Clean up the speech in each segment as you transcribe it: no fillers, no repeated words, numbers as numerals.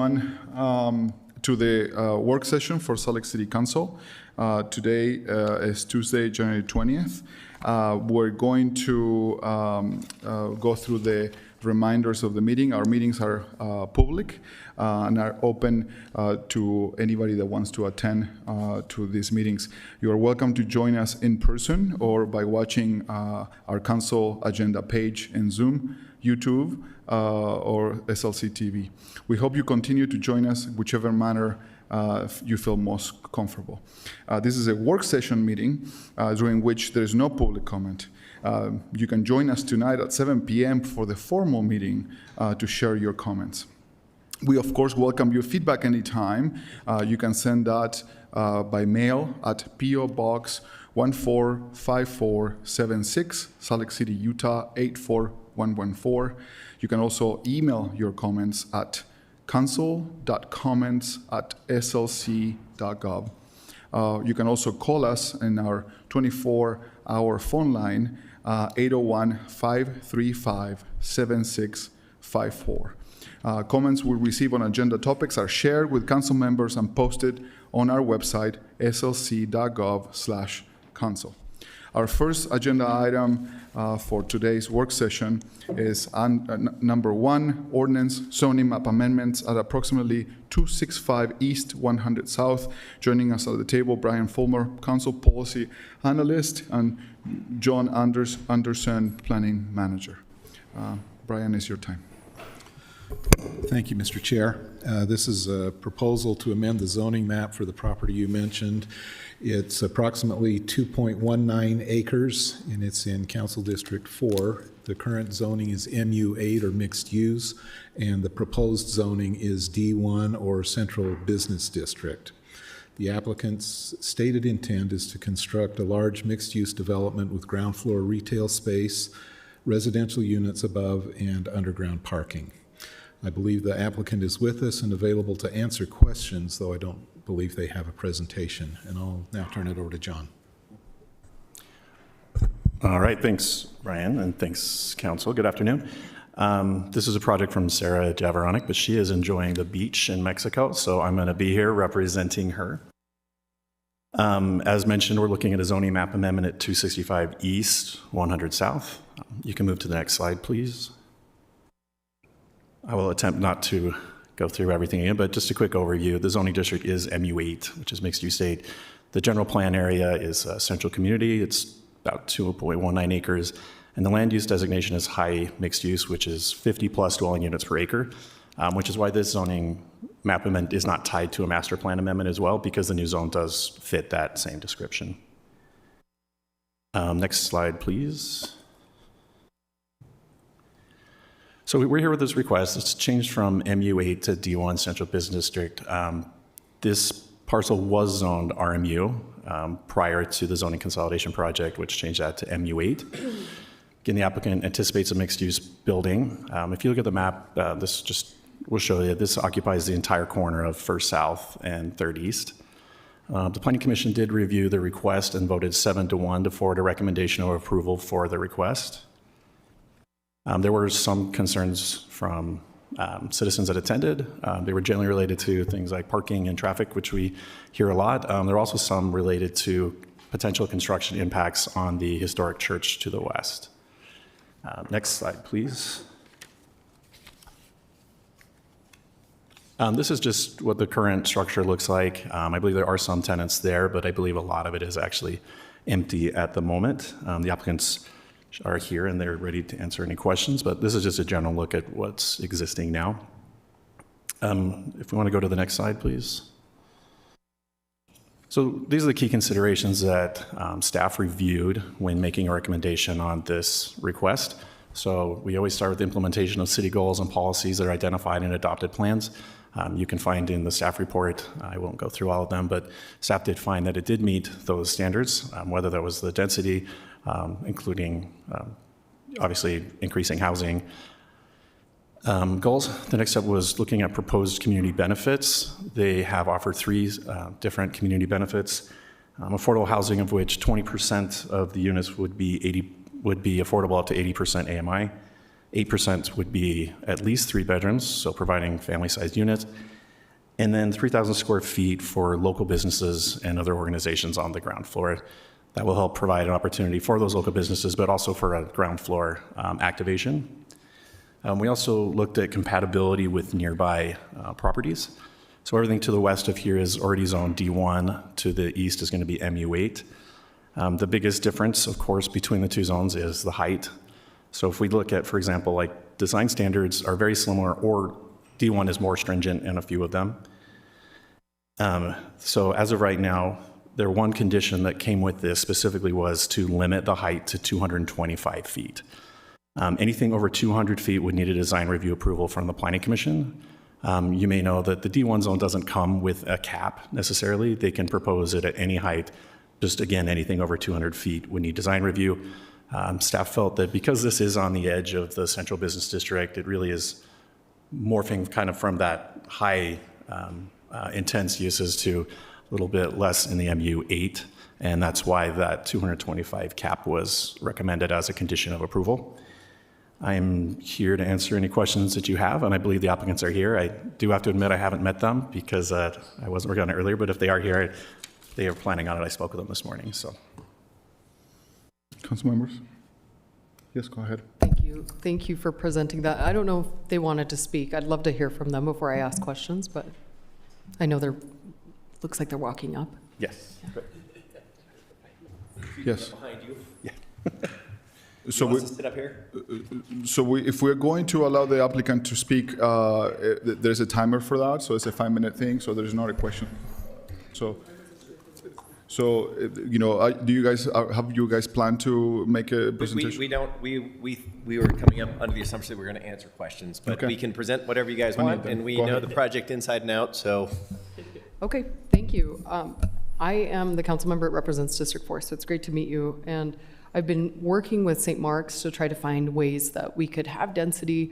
everyone to the work session for Salt Lake City Council. Today is Tuesday, January 20th. We're going to go through the reminders of the meeting. Our meetings are public and are open to anybody that wants to attend to these meetings. You are welcome to join us in person or by watching our council agenda page in Zoom, YouTube, or SLC TV. We hope you continue to join us whichever manner you feel most comfortable. This is a work session meeting during which there is no public comment. You can join us tonight at 7 p.m. for the formal meeting to share your comments. We, of course, welcome your feedback anytime. You can send that by mail at P.O. Box 145476, Salt Lake City, Utah 84114. You can also email your comments at council.comments@slc.gov. You can also call us in our 24-hour phone line, 801-535-7654. Comments we receive on agenda topics are shared with council members and posted on our website, slc.gov/council. Our first agenda item for today's work session is number 1, ordinance zoning map amendments at approximately 265 East 100 South. Joining us at the table, Brian Fulmer, Council Policy Analyst, and John Anderson, Planning Manager. Brian, it's your time. Thank you, Mr. Chair. This is a proposal to amend the zoning map for the property you mentioned. It's approximately 2.19 acres, and it's in Council District 4. The current zoning is MU8, or mixed use, and the proposed zoning is D1, or Central Business District. The applicant's stated intent is to construct a large mixed-use development with ground floor retail space, residential units above, and underground parking. I believe the applicant is with us and available to answer questions, though I don't believe they have a presentation. And I'll now turn it over to John. All right, thanks, Brian, and thanks, Council. Good afternoon. This is a project from Sarah Javoronic, but she is enjoying the beach in Mexico, so I'm going to be here representing her. As mentioned, we're looking at a zoning map amendment at 265 East, 100 South. You can move to the next slide, please. I will attempt not to go through everything again, but just a quick overview. The zoning district is MU8, which is mixed use state. The general plan area is central community. It's about 2.19 acres. And the land use designation is high mixed use, which is 50 plus dwelling units per acre, which is why this zoning map amendment is not tied to a master plan amendment as well, because the new zone does fit that same description. Next slide, please. So we're here with this request. It's changed from MU8 to D1 Central Business District. This parcel was zoned RMU prior to the zoning consolidation project, which changed that to MU8. Again, the applicant anticipates a mixed-use building. If you look at the map, this just will show you this occupies the entire corner of First South and Third East. The Planning Commission did review the request and voted 7-1 to forward a recommendation of approval for the request. There were some concerns from citizens that attended. They were generally related to things like parking and traffic, which we hear a lot. There are also some related to potential construction impacts on the historic church to the west. Next slide, please. This is just what the current structure looks like. I believe there are some tenants there, but I believe a lot of it is actually empty at the moment. The applicants are here and they're ready to answer any questions, but this is just a general look at what's existing now. If we want to go to the next slide, please. So these are the key considerations that staff reviewed when making a recommendation on this request. So we always start with the implementation of city goals and policies that are identified in adopted plans. You can find in the staff report, I won't go through all of them, but staff did find that it did meet those standards, whether that was the density, including obviously increasing housing goals. The next step was looking at proposed community benefits. They have offered 3 different community benefits. Affordable housing, of which 20% of the units would be affordable up to 80% AMI. 8% would be at least 3 bedrooms, so providing family-sized units, and then 3,000 square feet for local businesses and other organizations on the ground floor. That will help provide an opportunity for those local businesses, but also for a ground floor activation. We also looked at compatibility with nearby properties. So everything to the west of here is already zoned D1. To the east is going to be MU8. The biggest difference, of course, between the two zones is the height. So if we look at, for example, like design standards are very similar, or D1 is more stringent in a few of them. So as of right now, their one condition that came with this specifically was to limit the height to 225 feet. Anything over 200 feet would need a design review approval from the Planning Commission. You may know that the D1 zone doesn't come with a cap necessarily. They can propose it at any height. Just again, anything over 200 feet would need design review. Staff felt that because this is on the edge of the central business district, it really is morphing kind of from that high intense uses to a little bit less in the MU8, and that's why that 225 cap was recommended as a condition of approval. I'm here to answer any questions that you have, and I believe the applicants are here. I do have to admit I haven't met them because I wasn't working on it earlier, but if they are here, they are planning on it. I spoke with them this morning, so. Council members? Yes, go ahead. Thank you. Thank you for presenting that. I don't know if they wanted to speak. I'd love to hear from them before I ask questions, but I know looks like they're walking up. Yes. Yes. Behind you. So Wants to sit up here? if we're going to allow the applicant to speak, there's a timer for that, so it's a 5-minute thing, so there's not a question. So you know, do you guys have you guys planned to make a presentation? We don't. We were coming up under the assumption that we were going to answer questions, but Okay. we can present whatever you guys Fine, want, then. and we Go know ahead. the project inside and out. So Okay, thank you. I am the council member that represents District 4, so it's great to meet you. And I've been working with St. Mark's to try to find ways that we could have density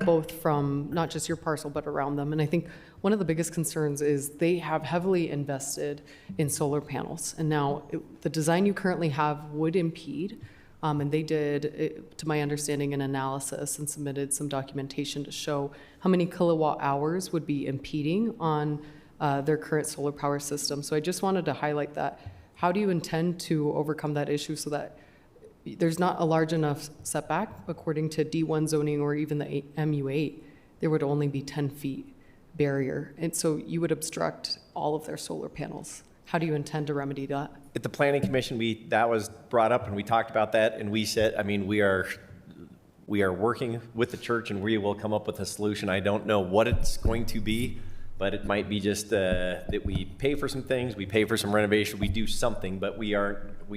both from not just your parcel, but around them. And I think one of the biggest concerns is they have heavily invested in solar panels. And now the design you currently have would impede. And they did, to my understanding, an analysis and submitted some documentation to show how many kilowatt hours would be impeding on their current solar power system. So I just wanted to highlight that. How do you intend to overcome that issue so that there's not a large enough setback? According to D1 zoning or even the MU8, there would only be 10 feet barrier. And so you would obstruct all of their solar panels. How do you intend to remedy that? at the Planning Commission, that was brought up, and we talked about that, and we said, I mean, we are working with the church, and we will come up with a solution. I don't know what it's going to be, but it might be just that we pay for some things, we pay for some renovation, we do something, but we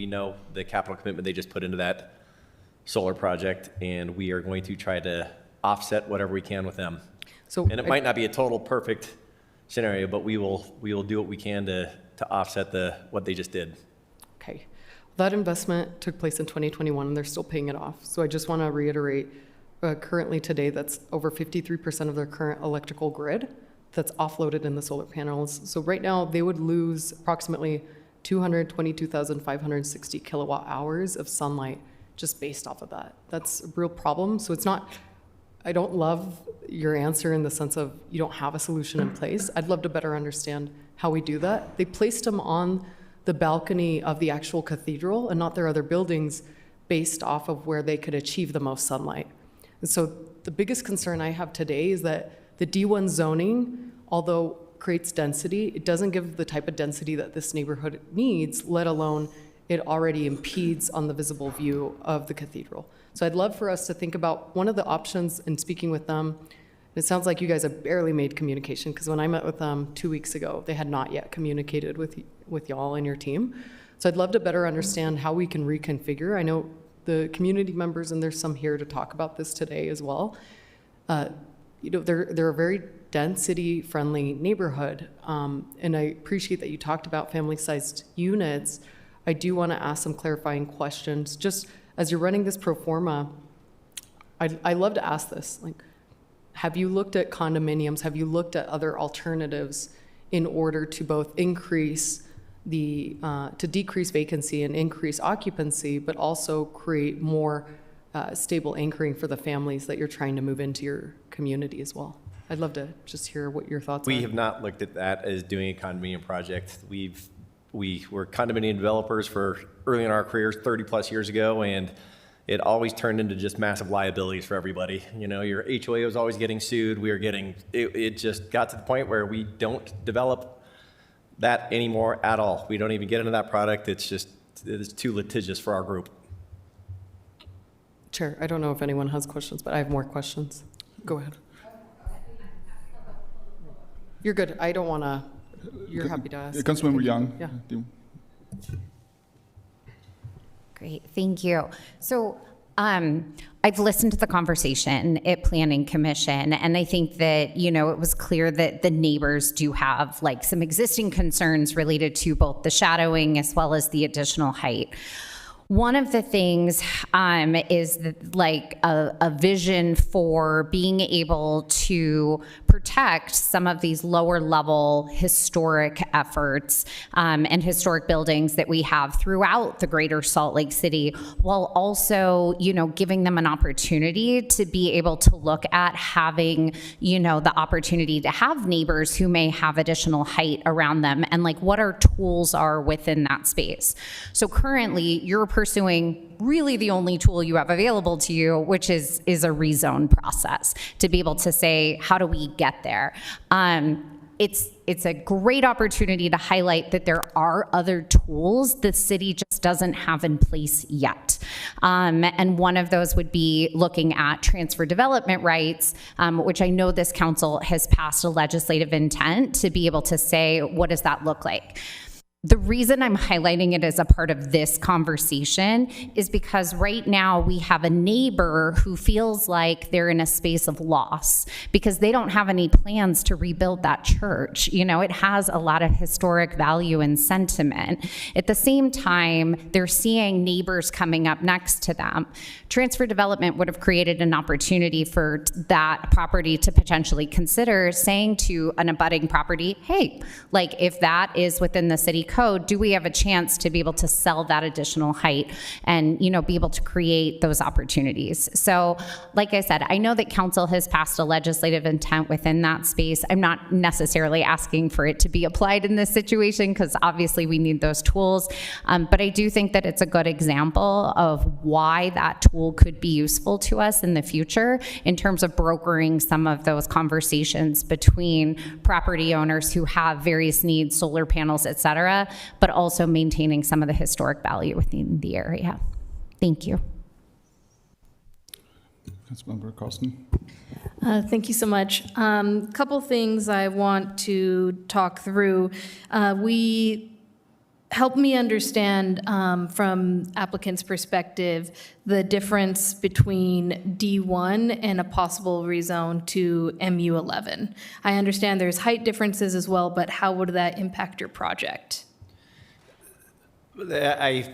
know the capital commitment they just put into that solar project, and we are going to try to offset whatever we can with them. So And it might not be a total perfect scenario, but we will do what we can to offset what they just did. Okay. That investment took place in 2021, and they're still paying it off. So I just want to reiterate, currently today, that's over 53% of their current electrical grid that's offloaded in the solar panels. So right now, they would lose approximately 222,560 kilowatt hours of sunlight just based off of that. That's a real problem. So it's not, I don't love your answer in the sense of you don't have a solution in place. I'd love to better understand how we do that. They placed them on the balcony of the actual cathedral and not their other buildings based off of where they could achieve the most sunlight. And so the biggest concern I have today is that the D1 zoning, although creates density, it doesn't give the type of density that this neighborhood needs, let alone it already impedes on the visible view of the cathedral. So I'd love for us to think about one of the options in speaking with them. It sounds like you guys have barely made communication, because when I met with them 2 weeks ago, they had not yet communicated with y'all and your team. So I'd love to better understand how we can reconfigure. I know the community members, and there's some here to talk about this today as well. You know, they're a very density-friendly neighborhood, and I appreciate that you talked about family-sized units. I do want to ask some clarifying questions. Just as you're running this pro forma, I love to ask this, like, have you looked at condominiums? Have you looked at other alternatives in order to both increase to decrease vacancy and increase occupancy, but also create more stable anchoring for the families that you're trying to move into your community as well? I'd love to just hear what your thoughts are. We have not looked at that as doing a condominium project. We were condominium developers for early in our careers, 30-plus years ago, and it always turned into just massive liabilities for everybody. You know, your HOA was always getting sued. It just got to the point where we don't develop that anymore at all. We don't even get into that product. It's too litigious for our group. Chair, I don't know if anyone has questions, but I have more questions. Go ahead. You're good. I don't want to, you're happy to ask. Councilmember Young. Yeah. Great, thank you. So I've listened to the conversation at Planning Commission, and I think that, you know, it was clear that the neighbors do have like some existing concerns related to both the shadowing as well as the additional height. One of the things is like a vision for being able to protect some of these lower level historic efforts and historic buildings that we have throughout the greater Salt Lake City, while also, you know, giving them an opportunity to be able to look at having, you know, the opportunity to have neighbors who may have additional height around them, and like what our tools are within that space. So currently, you're pursuing really the only tool you have available to you, which is a rezone process to be able to say, how do we get there? It's a great opportunity to highlight that there are other tools the city just doesn't have in place yet. And one of those would be looking at transfer development rights, which I know this council has passed a legislative intent to be able to say, what does that look like? The reason I'm highlighting it as a part of this conversation is because right now we have a neighbor who feels like they're in a space of loss because they don't have any plans to rebuild that church. You know, it has a lot of historic value and sentiment. At the same time, they're seeing neighbors coming up next to them. Transfer development would have created an opportunity for that property to potentially consider saying to an abutting property, hey, like if that is within the city code, do we have a chance to be able to sell that additional height and, you know, be able to create those opportunities? So, like I said, I know that council has passed a legislative intent within that space. I'm not necessarily asking for it to be applied in this situation because obviously we need those tools. But I do think that it's a good example of why that tool could be useful to us in the future in terms of brokering some of those conversations between property owners who have various needs, solar panels, et cetera, but also maintaining some of the historic value within the area. Thank you. Councilmember Carlson. Thank you so much. Couple things I want to talk through. Help me understand from applicant's perspective the difference between D1 and a possible rezone to MU11. I understand there's height differences as well, but how would that impact your project? I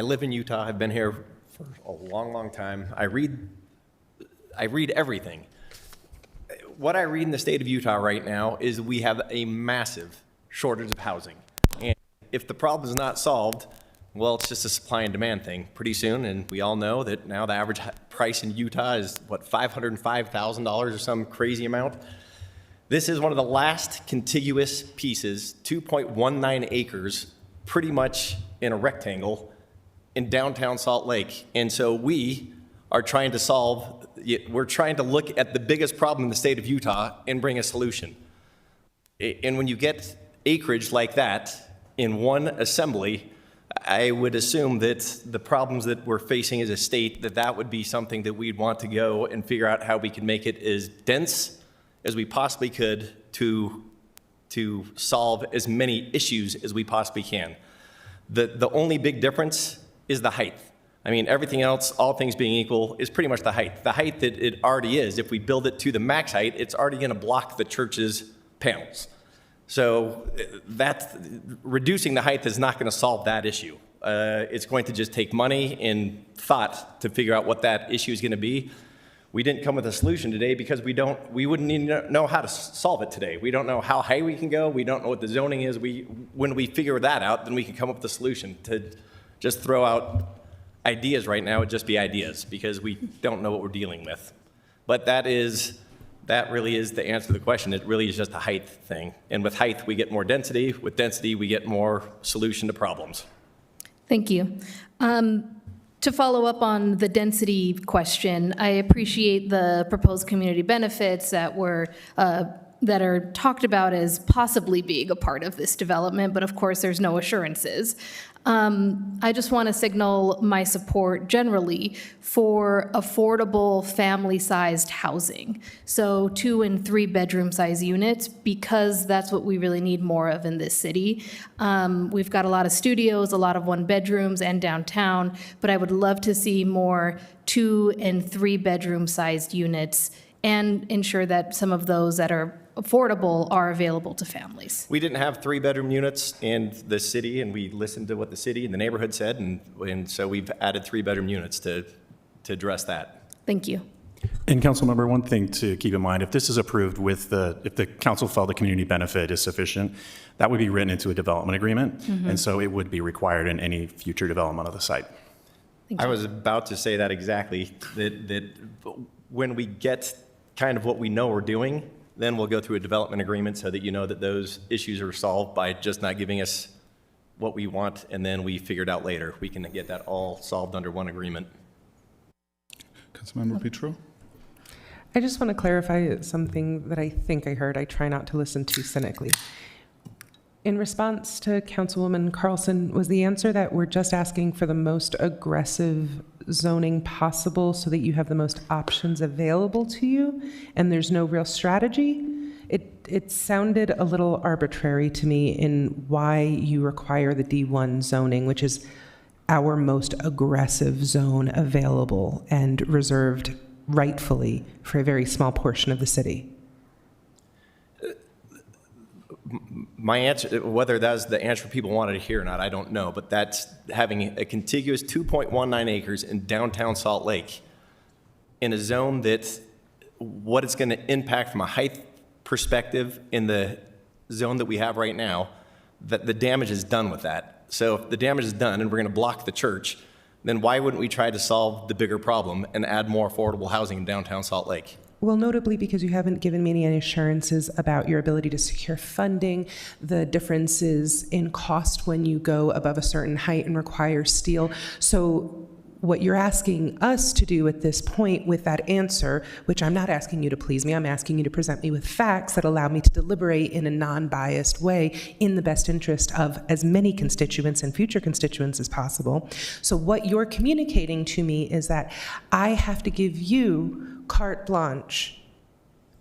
live in Utah. I've been here for a long, long time. I read everything. What I read in the state of Utah right now is we have a massive shortage of housing. And if the problem is not solved, well, it's just a supply and demand thing pretty soon. And we all know that now the average price in Utah is, what, $505,000 or some crazy amount? This is one of the last contiguous pieces, 2.19 acres, pretty much in a rectangle in downtown Salt Lake. And so we are trying to look at the biggest problem in the state of Utah and bring a solution. And when you get acreage like that in one assembly, I would assume that the problems that we're facing as a state, that would be something that we'd want to go and figure out how we can make it as dense as we possibly could to solve as many issues as we possibly can. The only big difference is the height. I mean, everything else, all things being equal, is pretty much the height. The height that it already is, if we build it to the max height, it's already going to block the church's panels. So reducing the height is not going to solve that issue. It's going to just take money and thought to figure out what that issue is going to be. We didn't come with a solution today because we wouldn't even know how to solve it today. We don't know how high we can go. We don't know what the zoning is. When we figure that out, then we can come up with a solution. To just throw out ideas right now would just be ideas because we don't know what we're dealing with. But that is that really is the answer to the question. It really is just a height thing. And with height, we get more density. With density, we get more solution to problems. Thank you. To follow up on the density question, I appreciate the proposed community benefits that are talked about as possibly being a part of this development, but of course, there's no assurances. I just want to signal my support generally for affordable family-sized housing. So 2 and 3 bedroom size units, because that's what we really need more of in this city. We've got a lot of studios, a lot of 1 bedrooms and downtown, but I would love to see more 2 and 3 bedroom sized units and ensure that some of those that are affordable are available to families. We didn't have 3-bedroom units in the city, and we listened to what the city and the neighborhood said, and so we've added 3-bedroom units to address that. Thank you. And council member, one thing to keep in mind, if this is approved if the council felt the community benefit is sufficient, that would be written into a development agreement. And so it would be required in any future development of the site. I was about to say that exactly, that when we get kind of what we know we're doing, then we'll go through a development agreement so that you know that those issues are solved by just not giving us what we want, and then we figure it out later. We can get that all solved under one agreement. Councilmember Petro? I just want to clarify something that I think I heard. I try not to listen too cynically. In response to Councilwoman Carlson, was the answer that we're just asking for the most aggressive zoning possible so that you have the most options available to you and there's no real strategy? It sounded a little arbitrary to me in why you require the D1 zoning, which is our most aggressive zone available and reserved rightfully for a very small portion of the city. My answer, whether that's the answer people wanted to hear or not, I don't know, but that's having a contiguous 2.19 acres in downtown Salt Lake in a zone that what it's going to impact from a height perspective in the zone that we have right now, that the damage is done with that. So if the damage is done and we're going to block the church, then why wouldn't we try to solve the bigger problem and add more affordable housing in downtown Salt Lake? Well, notably because you haven't given me any assurances about your ability to secure funding, the differences in cost when you go above a certain height and require steel. So what you're asking us to do at this point with that answer, which I'm not asking you to please me, I'm asking you to present me with facts that allow me to deliberate in a non-biased way in the best interest of as many constituents and future constituents as possible. So what you're communicating to me is that I have to give you carte blanche,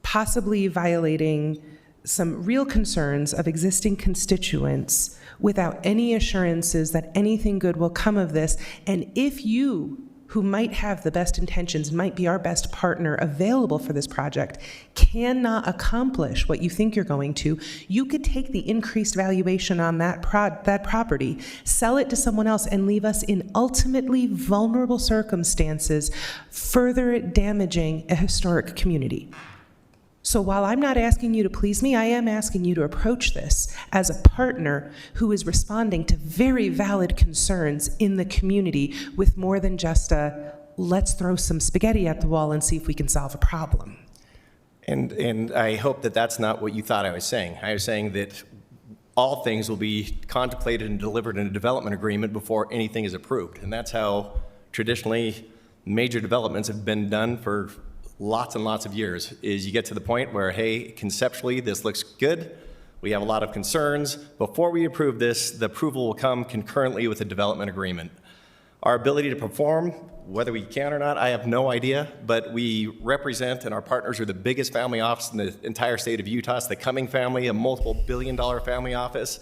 possibly violating some real concerns of existing constituents without any assurances that anything good will come of this. And if you, who might have the best intentions, might be our best partner available for this project, cannot accomplish what you think you're going to, you could take the increased valuation on that property, sell it to someone else, and leave us in ultimately vulnerable circumstances, further damaging a historic community. So while I'm not asking you to please me, I am asking you to approach this as a partner who is responding to very valid concerns in the community with more than just a, let's throw some spaghetti at the wall and see if we can solve a problem. And I hope that that's not what you thought I was saying. I was saying that all things will be contemplated and delivered in a development agreement before anything is approved. And that's how traditionally major developments have been done for lots and lots of years, is you get to the point where, hey, conceptually, this looks good. We have a lot of concerns. Before we approve this, the approval will come concurrently with the development agreement. Our ability to perform, whether we can or not, I have no idea, but we represent, and our partners are the biggest family office in the entire state of Utah. It's the Cumming family, a multiple billion-dollar family office.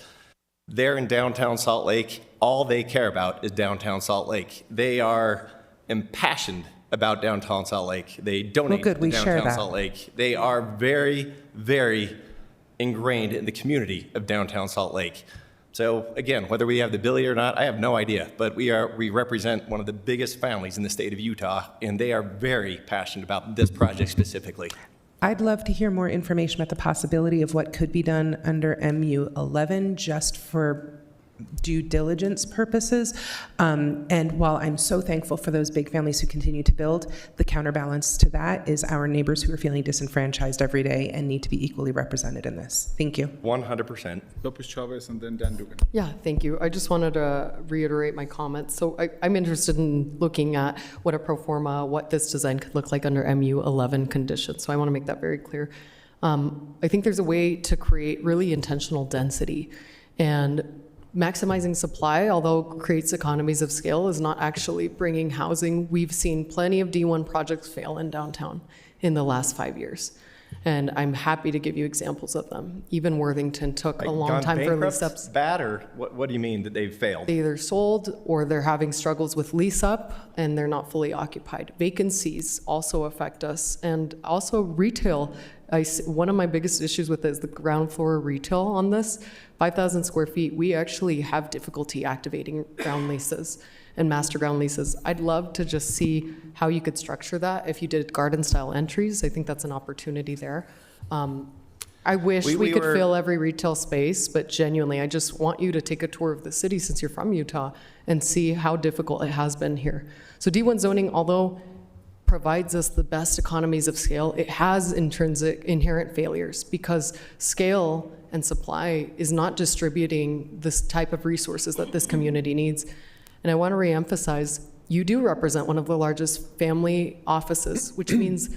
They're in downtown Salt Lake. All they care about is downtown Salt Lake. They are impassioned about downtown Salt Lake. They donate to downtown Salt Lake. They are very, very ingrained in the community of downtown Salt Lake. So again, whether we have the ability or not, I have no idea, but we represent one of the biggest families in the state of Utah, and they are very passionate about this project specifically. I'd love to hear more information about the possibility of what could be done under MU 11 just for due diligence purposes. And while I'm so thankful for those big families who continue to build, the counterbalance to that is our neighbors who are feeling disenfranchised every day and need to be equally represented in this. Thank you. 100%. Lopez Chavez and then Dan Dugan. Yeah, thank you. I just wanted to reiterate my comments. So I'm interested in looking at what a pro forma, what this design could look like under MU 11 conditions. So I want to make that very clear. I think there's a way to create really intentional density, and maximizing supply, although creates economies of scale, is not actually bringing housing. We've seen plenty of D1 projects fail in downtown in the last 5 years. And I'm happy to give you examples of them. Even Worthington took a long Gone time for bankrupt, lease ups. bad, or what do you mean that they've failed? They either sold or they're having struggles with lease up and they're not fully occupied. Vacancies also affect us, and also retail. One of my biggest issues with it is the ground floor retail on this. 5,000 square feet, we actually have difficulty activating ground leases and master ground leases. I'd love to just see how you could structure that if you did garden style entries. I think that's an opportunity there. I wish we could fill every retail space, but genuinely, I just want you to take a tour of the city since you're from Utah and see how difficult it has been here. So D1 zoning, although provides us the best economies of scale, it has intrinsic inherent failures because scale and supply is not distributing this type of resources that this community needs. And I want to reemphasize, you do represent one of the largest family offices, which means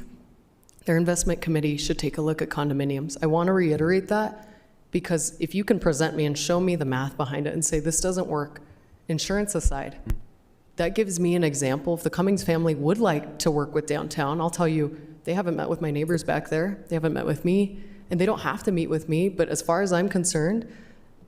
their investment committee should take a look at condominiums. I want to reiterate that because if you can present me and show me the math behind it and say this doesn't work, insurance aside, that gives me an example. If the Cummings family would like to work with downtown, I'll tell you, they haven't met with my neighbors back there. They haven't met with me, and they don't have to meet with me. But as far as I'm concerned,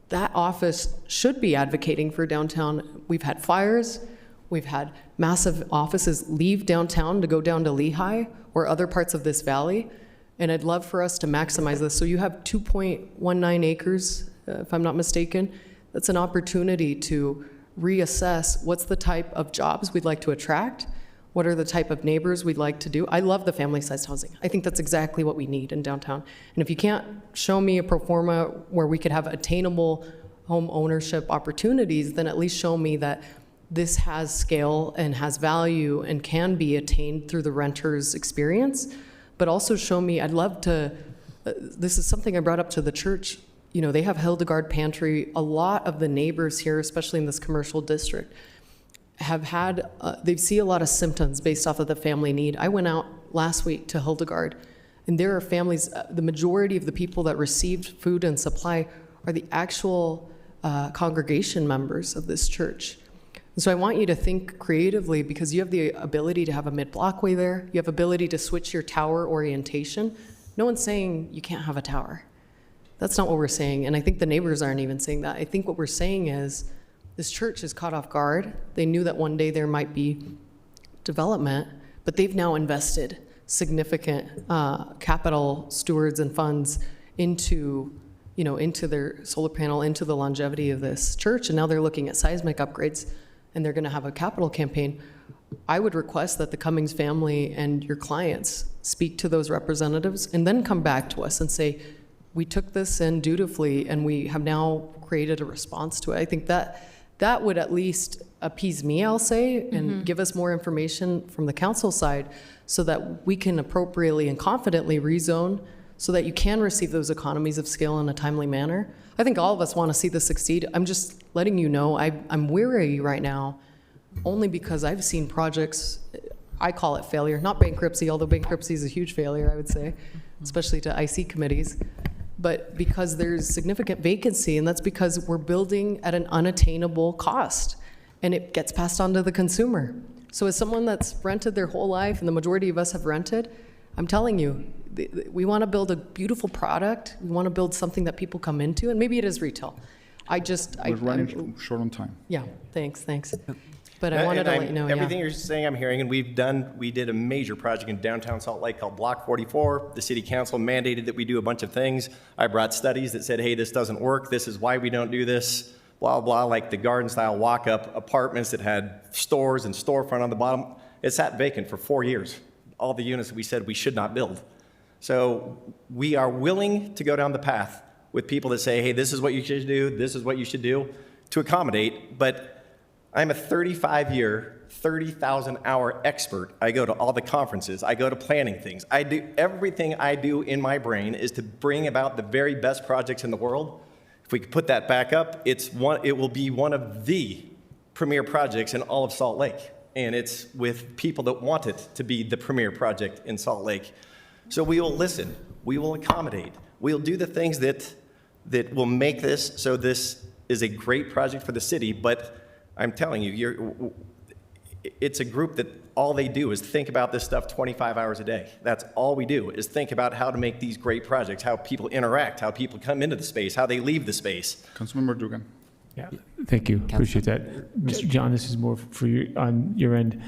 that office should be advocating for downtown. We've had fires. We've had massive offices leave downtown to go down to Lehigh or other parts of this valley. And I'd love for us to maximize this. So you have 2.19 acres, if I'm not mistaken. That's an opportunity to reassess what's the type of jobs we'd like to attract, what are the type of neighbors we'd like to do. I love the family-sized housing. I think that's exactly what we need in downtown. And if you can't show me a pro forma where we could have attainable home ownership opportunities, then at least show me that this has scale and has value and can be attained through the renter's experience. But also show me, I'd love to, this is something I brought up to the church. You know, they have Hildegard Pantry. A lot of the neighbors here, especially in this commercial district, have had, they see a lot of symptoms based off of the family need. I went out last week to Hildegard, and there are families, the majority of the people that received food and supply are the actual congregation members of this church. And so I want you to think creatively because you have the ability to have a mid-blockway there. You have ability to switch your tower orientation. No one's saying you can't have a tower. That's not what we're saying, and I think the neighbors aren't even saying that. I think what we're saying is this church is caught off guard. They knew that one day there might be development, but they've now invested significant capital stewards and funds into, you know, into their solar panel, into the longevity of this church, and now they're looking at seismic upgrades, and they're going to have a capital campaign. I would request that the Cummings family and your clients speak to those representatives and then come back to us and say, we took this in dutifully and we have now created a response to it. I think that would at least appease me, I'll say, and give us more information from the council side so that we can appropriately and confidently rezone so that you can receive those economies of scale in a timely manner. I think all of us want to see this succeed. I'm just letting you know I'm weary right now only because I've seen projects, I call it failure, not bankruptcy, although bankruptcy is a huge failure, I would say, especially to IC committees. But because there's significant vacancy, and that's because we're building at an unattainable cost, and it gets passed on to the consumer. So as someone that's rented their whole life, and the majority of us have rented, I'm telling you, we want to build a beautiful product. We want to build something that people come into, and maybe it is retail. We're running short on time. Yeah, thanks. But I wanted to let you know, everything yeah. you're saying I'm hearing, and we did a major project in downtown Salt Lake called Block 44. The city council mandated that we do a bunch of things. I brought studies that said, hey, this doesn't work. This is why we don't do this, blah, blah, like the garden style walk-up apartments that had stores and storefront on the bottom. It sat vacant for 4 years. All the units that we said we should not build. So we are willing to go down the path with people that say, hey, this is what you should do, this is what you should do. to accommodate, but I'm a 35-year, 30,000-hour expert. I go to all the conferences. I go to planning things. I do everything I do in my brain is to bring about the very best projects in the world. If we could put that back up, it will be one of the premier projects in all of Salt Lake. And it's with people that want it to be the premier project in Salt Lake. So we will listen. We will accommodate. We'll do the things that will make this so this is a great project for the city. But I'm telling you, it's a group that all they do is think about this stuff 25 hours a day. That's all we do is think about how to make these great projects, how people interact, how people come into the space, how they leave the space. Councilmember Dugan. Yeah, thank you. Appreciate that. Mr. John, this is more for you on your end.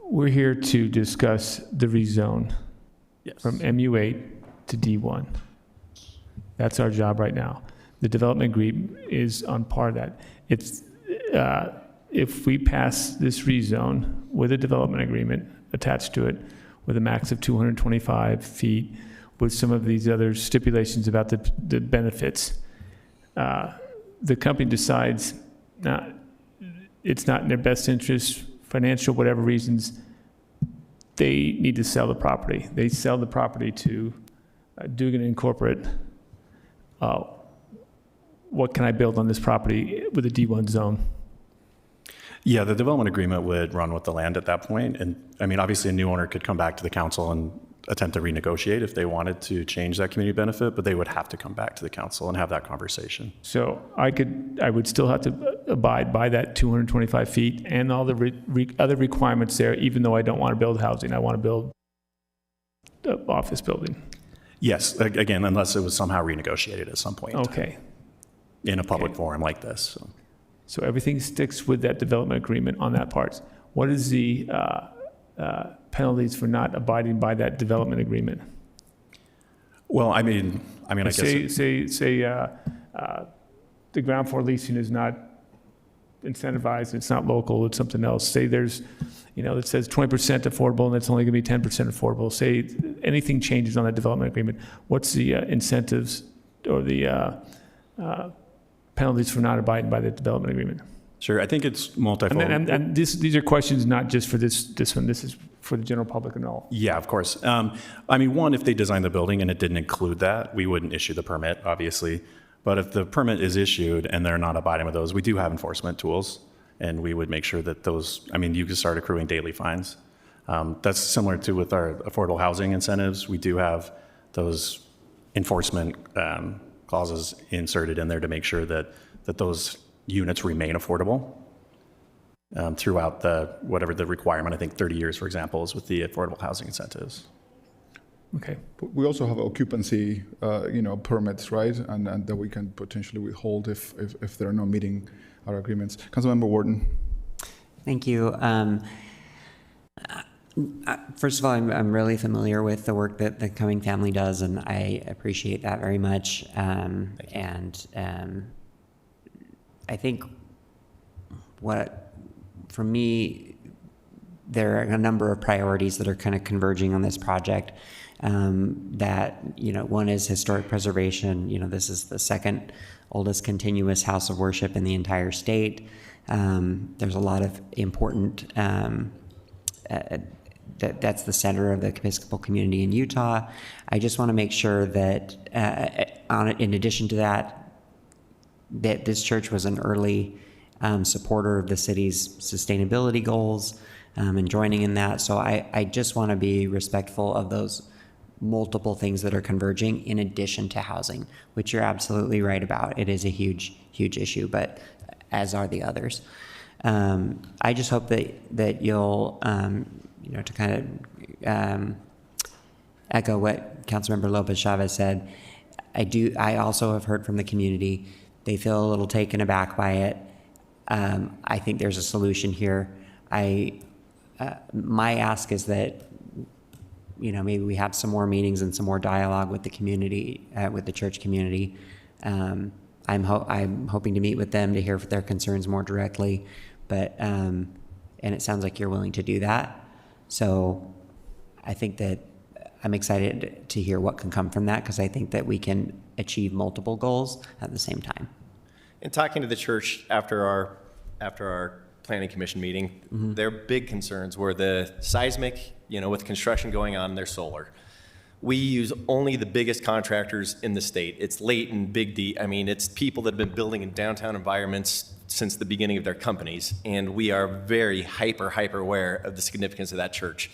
We're here to discuss the rezone from MU8 to D1. That's our job right now. The development agreement is on par of that. It's if we pass this rezone with a development agreement attached to it, with a max of 225 feet, with some of these other stipulations about the benefits, the company decides it's not in their best interest, financial, whatever reasons, they need to sell the property. They sell the property to Dugan Incorporate. What can I build on this property with a D1 zone? Yeah, the development agreement would run with the land at that point. And I mean, obviously a new owner could come back to the council and attempt to renegotiate if they wanted to change that community benefit, but they would have to come back to the council and have that conversation. So I would still have to abide by that 225 feet and all the other requirements there, even though I don't want to build housing. I want to build an office building. Yes, again, unless it was somehow renegotiated at some point in time Okay. in a public forum like this. So everything sticks with that development agreement on that part. What is the penalties for not abiding by that development agreement? Well, I mean, I guess. Say the ground floor leasing is not incentivized, it's not local, it's something else. Say there's, it says 20% affordable and it's only going to be 10% affordable. Say anything changes on that development agreement. What's the incentives or the penalties for not abiding by the development agreement? Sure, I think it's multifold. And these are questions not just for this one, this is for the general public and all. Yeah, of course. I mean, one, if they designed the building and it didn't include that, we wouldn't issue the permit, obviously. But if the permit is issued and they're not abiding with those, we do have enforcement tools. And we would make sure that those, you can start accruing daily fines. That's similar to with our affordable housing incentives. We do have those enforcement clauses inserted in there to make sure that those units remain affordable throughout whatever the requirement. I think 30 years, for example, is with the affordable housing incentives. Okay. We also have occupancy, permits, right? And that we can potentially withhold if they're not meeting our agreements. Councilmember Wharton. Thank you. First of all, I'm really familiar with the work that the Cumming family does, and I appreciate that very much. I think for me, there are a number of priorities that are kind of converging on this project. One is historic preservation. This is the second oldest continuous house of worship in the entire state. There's a lot of important, that's the center of the Episcopal community in Utah. I just want to make sure that in addition to that this church was an early supporter of the city's sustainability goals and joining in that. So I just want to be respectful of those multiple things that are converging in addition to housing, which you're absolutely right about. It is a huge, huge issue, but as are the others. I just hope that you'll, to kind of echo what Councilmember Lopez Chavez said. I also have heard from the community. They feel a little taken aback by it. I think there's a solution here. My ask is that maybe we have some more meetings and some more dialogue with the community, with the church community. I'm hoping to meet with them to hear their concerns more directly, but and it sounds like you're willing to do that. So I think that I'm excited to hear what can come from that, because I think that we can achieve multiple goals at the same time. In talking to the church after our planning commission meeting, their big concerns were the seismic, with construction going on, their solar. We use only the biggest contractors in the state. It's Leighton, Big D. I mean, it's people that have been building in downtown environments since the beginning of their companies, and we are very hyper aware of the significance of that church,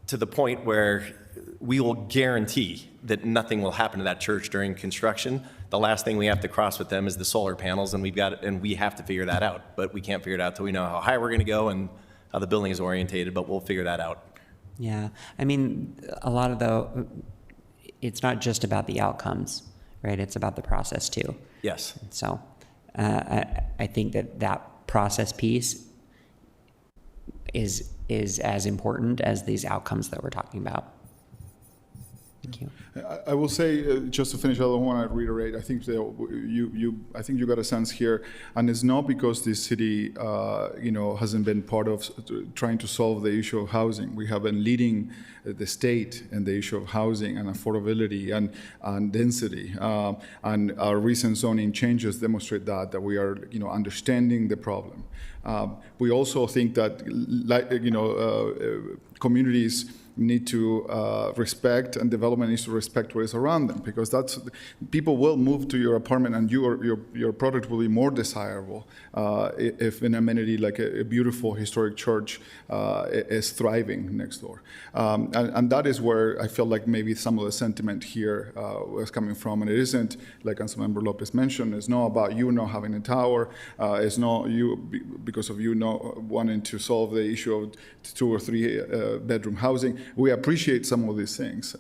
to the point where we will guarantee that nothing will happen to that church during construction. The last thing we have to cross with them is the solar panels, and we have to figure that out. But we can't figure it out till we know how high we're going to go and how the building is orientated. But we'll figure that out. Yeah, I mean, a lot of it's not just about the outcomes, right? It's about the process too. Yes. So I think that process piece is as important as these outcomes that we're talking about. Thank you. I will say, just to finish, I don't want to reiterate. I think I think you got a sense here, and it's not because the city, hasn't been part of trying to solve the issue of housing. We have been leading the state in the issue of housing and affordability and density, and our recent zoning changes demonstrate that we are, understanding the problem. We also think that, communities need to respect, and development needs to respect what is around them, because people will move to your apartment, and your product will be more desirable if an amenity like a beautiful historic church is thriving next door. And that is where I feel like maybe some of the sentiment here was coming from, and it isn't, like Councilmember Lopez mentioned, it's not about you not having a tower, it's not because of you not wanting to solve the issue of 2 or 3 bedroom housing. We appreciate some of these things,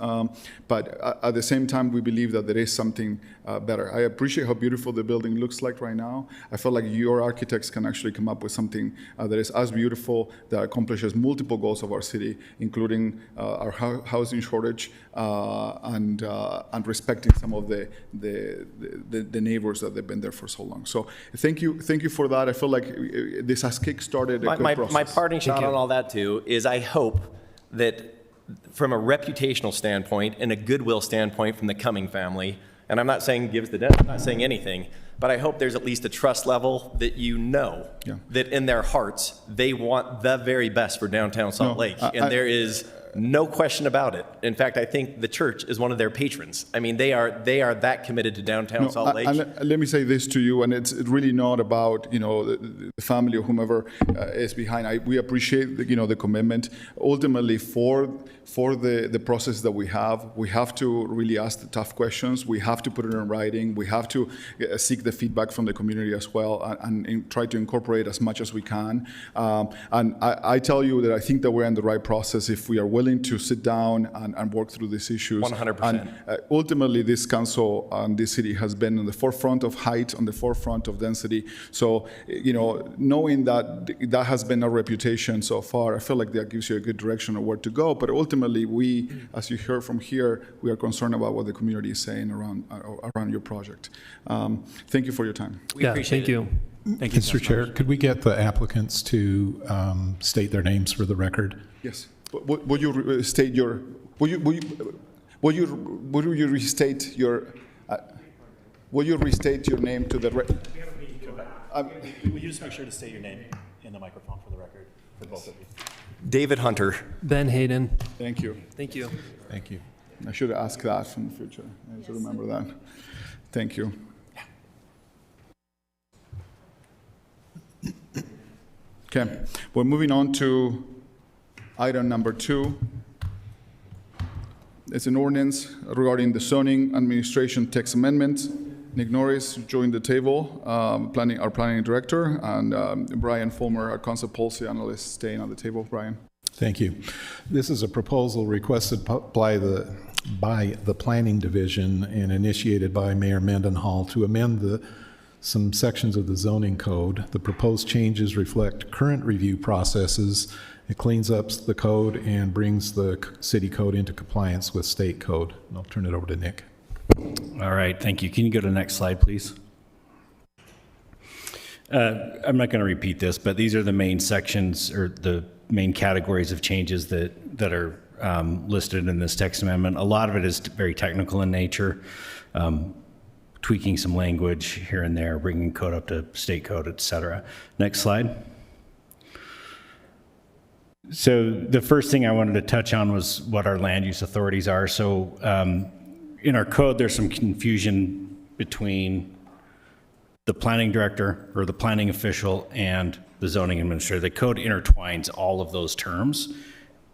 but at the same time, we believe that there is something better. I appreciate how beautiful the building looks like right now. I feel like your architects can actually come up with something that is as beautiful, that accomplishes multiple goals of our city, including our housing shortage and respecting some of the neighbors that they've been there for so long. So thank you for that. I feel like this has kick-started a good process. My parting shot on all that too is I hope that from a reputational standpoint and a goodwill standpoint from the Cumming family, and I'm not saying gives the death, I'm not saying anything, but I hope there's at least a trust level that that in their hearts, they want the very best for downtown Salt Lake. And there is no question about it. In fact, I think the church is one of their patrons. I mean, they are that committed to downtown Salt Lake. Let me say this to you, and it's really not about the family or whomever is behind. We appreciate the commitment. Ultimately, for the process that we have to really ask the tough questions. We have to put it in writing. We have to seek the feedback from the community as well, and try to incorporate as much as we can. And I tell you that I think that we're in the right process if we are willing to sit down and work through these issues. 100%. And ultimately, this council and this city has been on the forefront of height, on the forefront of density. So, knowing that has been our reputation so far, I feel like that gives you a good direction of where to go. But ultimately, we, as you heard from here, we are concerned about what the community is saying around your project. Thank you for your time. We appreciate thank you. Thank you, Mr. Chair, could we get the applicants to state their names for the record? Yes. Would you restate your? Would you restate your? Will you restate your name to the? Will you just make sure to state your name in the microphone for the record for both of you? David Hunter. Ben Hayden. Thank you. Thank you. Thank you. I should ask that in the future. I should remember that. Thank you. Okay, we're moving on to item number 2. It's an ordinance regarding the zoning administration text amendment. Nick Norris joined the table, our planning director, and Brian Fulmer, our concept policy analyst, staying on the table. Brian. Thank you. This is a proposal requested by the Planning Division and initiated by Mayor Mendenhall to amend some sections of the zoning code. The proposed changes reflect current review processes. It cleans up the code and brings the city code into compliance with state code. I'll turn it over to Nick. All right, thank you. Can you go to the next slide, please? I'm not going to repeat this, but these are the main sections or the main categories of changes that are listed in this text amendment. A lot of it is very technical in nature. tweaking some language here and there, bringing code up to state code, et cetera. Next slide. So the first thing I wanted to touch on was what our land use authorities are. So in our code, there's some confusion between the planning director or the planning official and the zoning administrator. The code intertwines all of those terms,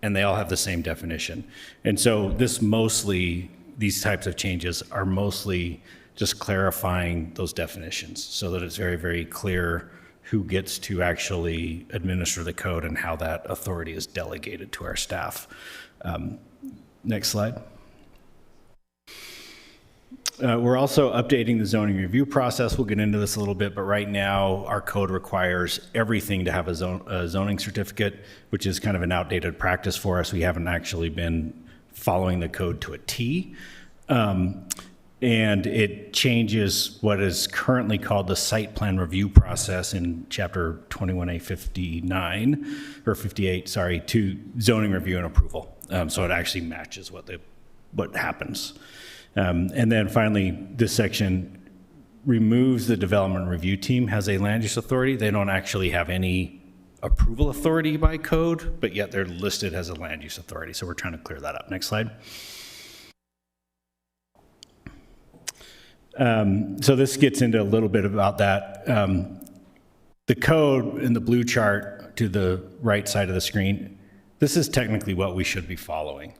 and they all have the same definition. And so these types of changes are mostly just clarifying those definitions so that it's very, very clear who gets to actually administer the code and how that authority is delegated to our staff. Next slide. We're also updating the zoning review process. We'll get into this a little bit, but right now our code requires everything to have a zoning certificate, which is kind of an outdated practice for us. We haven't actually been following the code to a T. And it changes what is currently called the site plan review process in chapter 21A 59, or 58, sorry, to zoning review and approval. So it actually matches what happens. And then finally, this section removes the development review team has a land use authority. They don't actually have any approval authority by code, but yet they're listed as a land use authority. So we're trying to clear that up. Next slide. So this gets into a little bit about that. The code in the blue chart to the right side of the screen, this is technically what we should be following.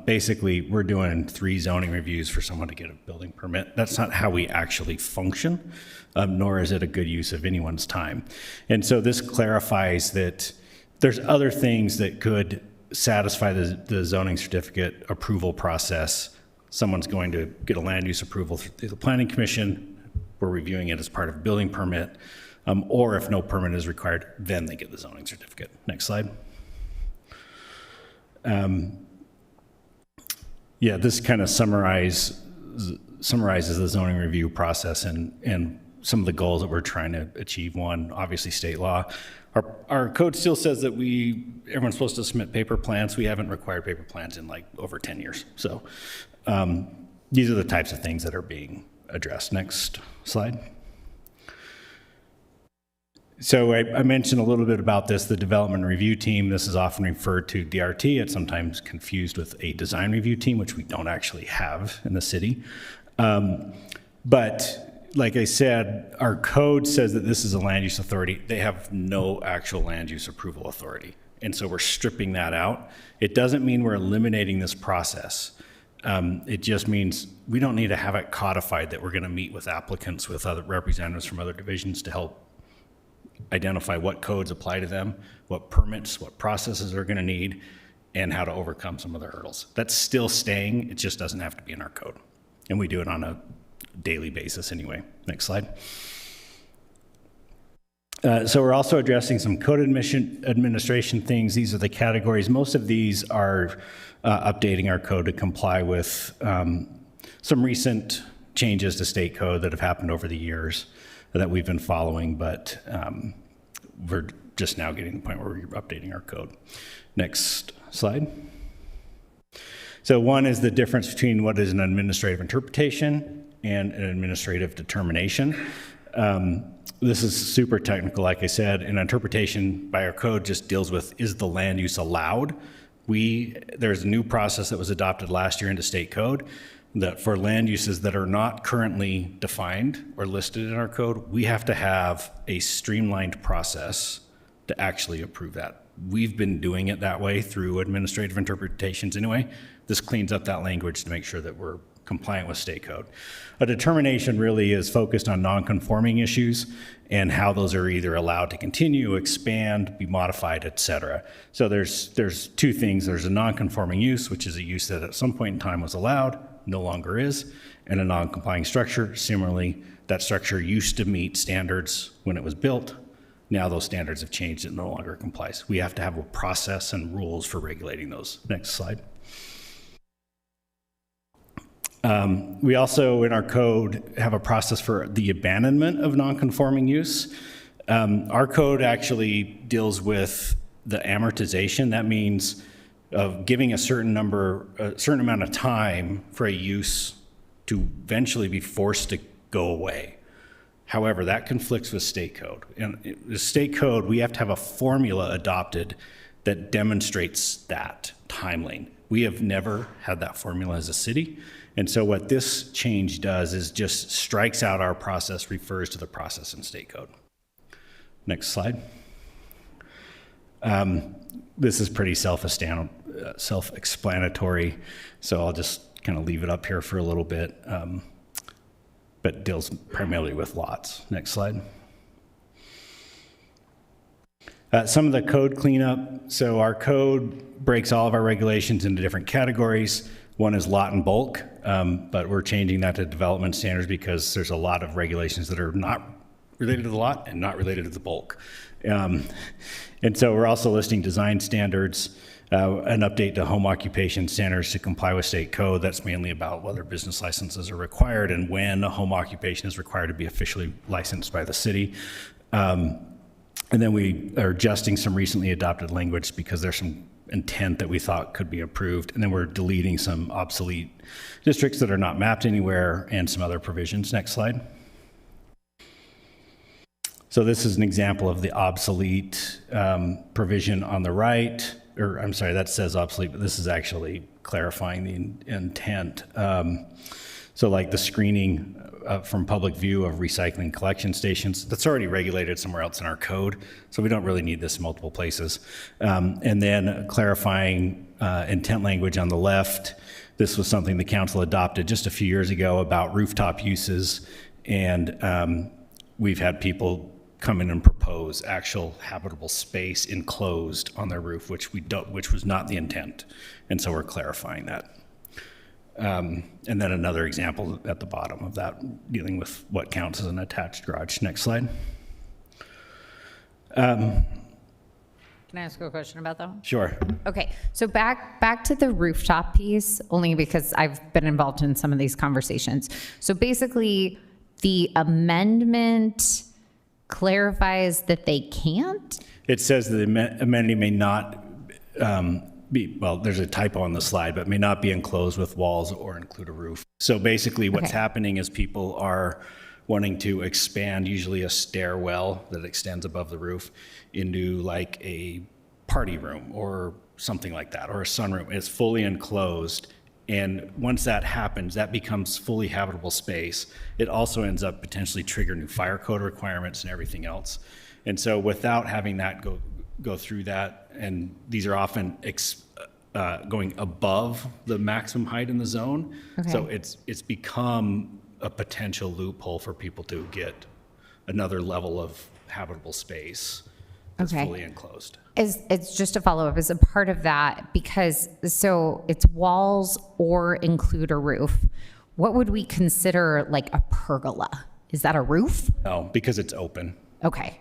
Basically, we're doing 3 zoning reviews for someone to get a building permit. That's not how we actually function, nor is it a good use of anyone's time. And so this clarifies that there's other things that could satisfy the zoning certificate approval process. Someone's going to get a land use approval through the planning commission. We're reviewing it as part of a building permit. Or if no permit is required, then they get the zoning certificate. Next slide. Yeah, this kind of summarizes the zoning review process and some of the goals that we're trying to achieve. One, obviously state law. Our code still says that everyone's supposed to submit paper plans. We haven't required paper plans in like over 10 years. So these are the types of things that are being addressed. Next slide. So I mentioned a little bit about this, the development review team. This is often referred to DRT. It's sometimes confused with a design review team, which we don't actually have in the city. But like I said, our code says that this is a land use authority. They have no actual land use approval authority. And so we're stripping that out. It doesn't mean we're eliminating this process. It just means we don't need to have it codified that we're going to meet with applicants, with other representatives from other divisions to help identify what codes apply to them, what permits, what processes they're going to need, and how to overcome some of the hurdles. That's still staying. It just doesn't have to be in our code. And we do it on a daily basis anyway. Next slide. So we're also addressing some code administration things. These are the categories. Most of these are updating our code to comply with some recent changes to state code that have happened over the years that we've been following, but we're just now getting to the point where we're updating our code. Next slide. So one is the difference between what is an administrative interpretation and an administrative determination. This is super technical, like I said. An interpretation by our code just deals with, is the land use allowed? There's a new process that was adopted last year into state code that for land uses that are not currently defined or listed in our code, we have to have a streamlined process to actually approve that. We've been doing it that way through administrative interpretations anyway. This cleans up that language to make sure that we're compliant with state code. A determination really is focused on non-conforming issues and how those are either allowed to continue, expand, be modified, et cetera. So there's 2 things. There's a non-conforming use, which is a use that at some point in time was allowed, no longer is, and a non-complying structure. Similarly, that structure used to meet standards when it was built. Now those standards have changed, it no longer complies. We have to have a process and rules for regulating those. Next slide. We also, in our code, have a process for the abandonment of non-conforming use. Our code actually deals with the amortization. That means of giving a certain amount of time for a use to eventually be forced to go away. However, that conflicts with state code. And the state code, we have to have a formula adopted that demonstrates that timeline. We have never had that formula as a city. And so what this change does is just strikes out our process, refers to the process in state code. Next slide. This is pretty self-explanatory, so I'll just kind of leave it up here for a little bit, but deals primarily with lots. Next slide. Some of the code cleanup. So our code breaks all of our regulations into different categories. One is lot and bulk, but we're changing that to development standards because there's a lot of regulations that are not related to the lot and not related to the bulk. And so we're also listing design standards, an update to home occupation standards to comply with state code. That's mainly about whether business licenses are required and when a home occupation is required to be officially licensed by the city. And then we are adjusting some recently adopted language because there's some intent that we thought could be approved. And then we're deleting some obsolete districts that are not mapped anywhere and some other provisions. Next slide. So this is an example of the obsolete provision on the right, or I'm sorry, that says obsolete, but this is actually clarifying the intent. So like the screening from public view of recycling collection stations, that's already regulated somewhere else in our code, so we don't really need this in multiple places. And then clarifying intent language on the left. This was something the council adopted just a few years ago about rooftop uses, and we've had people come in and propose actual habitable space enclosed on their roof, which was not the intent, and so we're clarifying that. And then another example at the bottom of that, dealing with what counts as an attached garage. Next slide. Can I ask you a question about that? Sure. Okay, so back to the rooftop piece, only because I've been involved in some of these conversations. So basically, the amendment clarifies that they can't? It says that the amenity may not be, well, there's a typo on the slide, but may not be enclosed with walls or include a roof. So basically what's happening is people are wanting to expand usually a stairwell that extends above the roof into like a party room or something like that, or a sunroom. It's fully enclosed. And once that happens, that becomes fully habitable space. It also ends up potentially trigger new fire code requirements and everything else. And so without having that go through that, and these are often going above the maximum height in the zone. Okay. So it's become a potential loophole for people to get another level of habitable space that's fully enclosed. It's just a follow-up as a part of that, because so it's walls or include a roof. What would we consider like a pergola? Is that a roof? No, because it's open. Okay.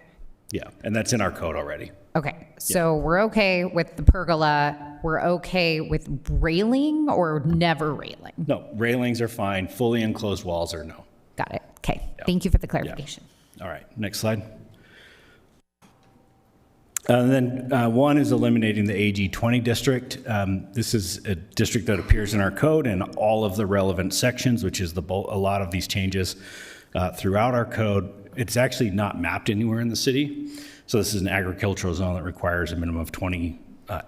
Yeah, and that's in our code already. Okay, so we're okay with the pergola. We're okay with railing or never railing? No, railings are fine. Fully enclosed walls are no. Got it. Okay. Thank you for the clarification. All right, next slide. And then one is eliminating the AG20 district. This is a district that appears in our code in all of the relevant sections, which is a lot of these changes throughout our code. It's actually not mapped anywhere in the city. So this is an agricultural zone that requires a minimum of 20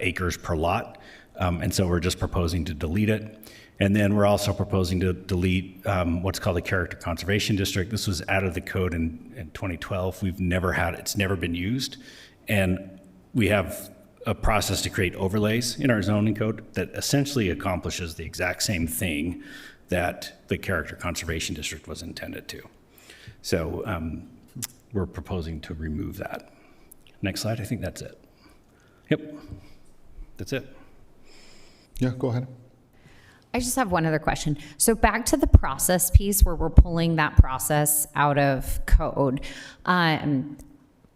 acres per lot. And so we're just proposing to delete it. And then we're also proposing to delete what's called the character conservation district. This was out of the code in 2012. We've never had it. It's never been used. And we have a process to create overlays in our zoning code that essentially accomplishes the exact same thing that the character conservation district was intended to. So we're proposing to remove that. Next slide, I think that's it. Yep, that's it. Yeah, go ahead. I just have one other question. So back to the process piece where we're pulling that process out of code.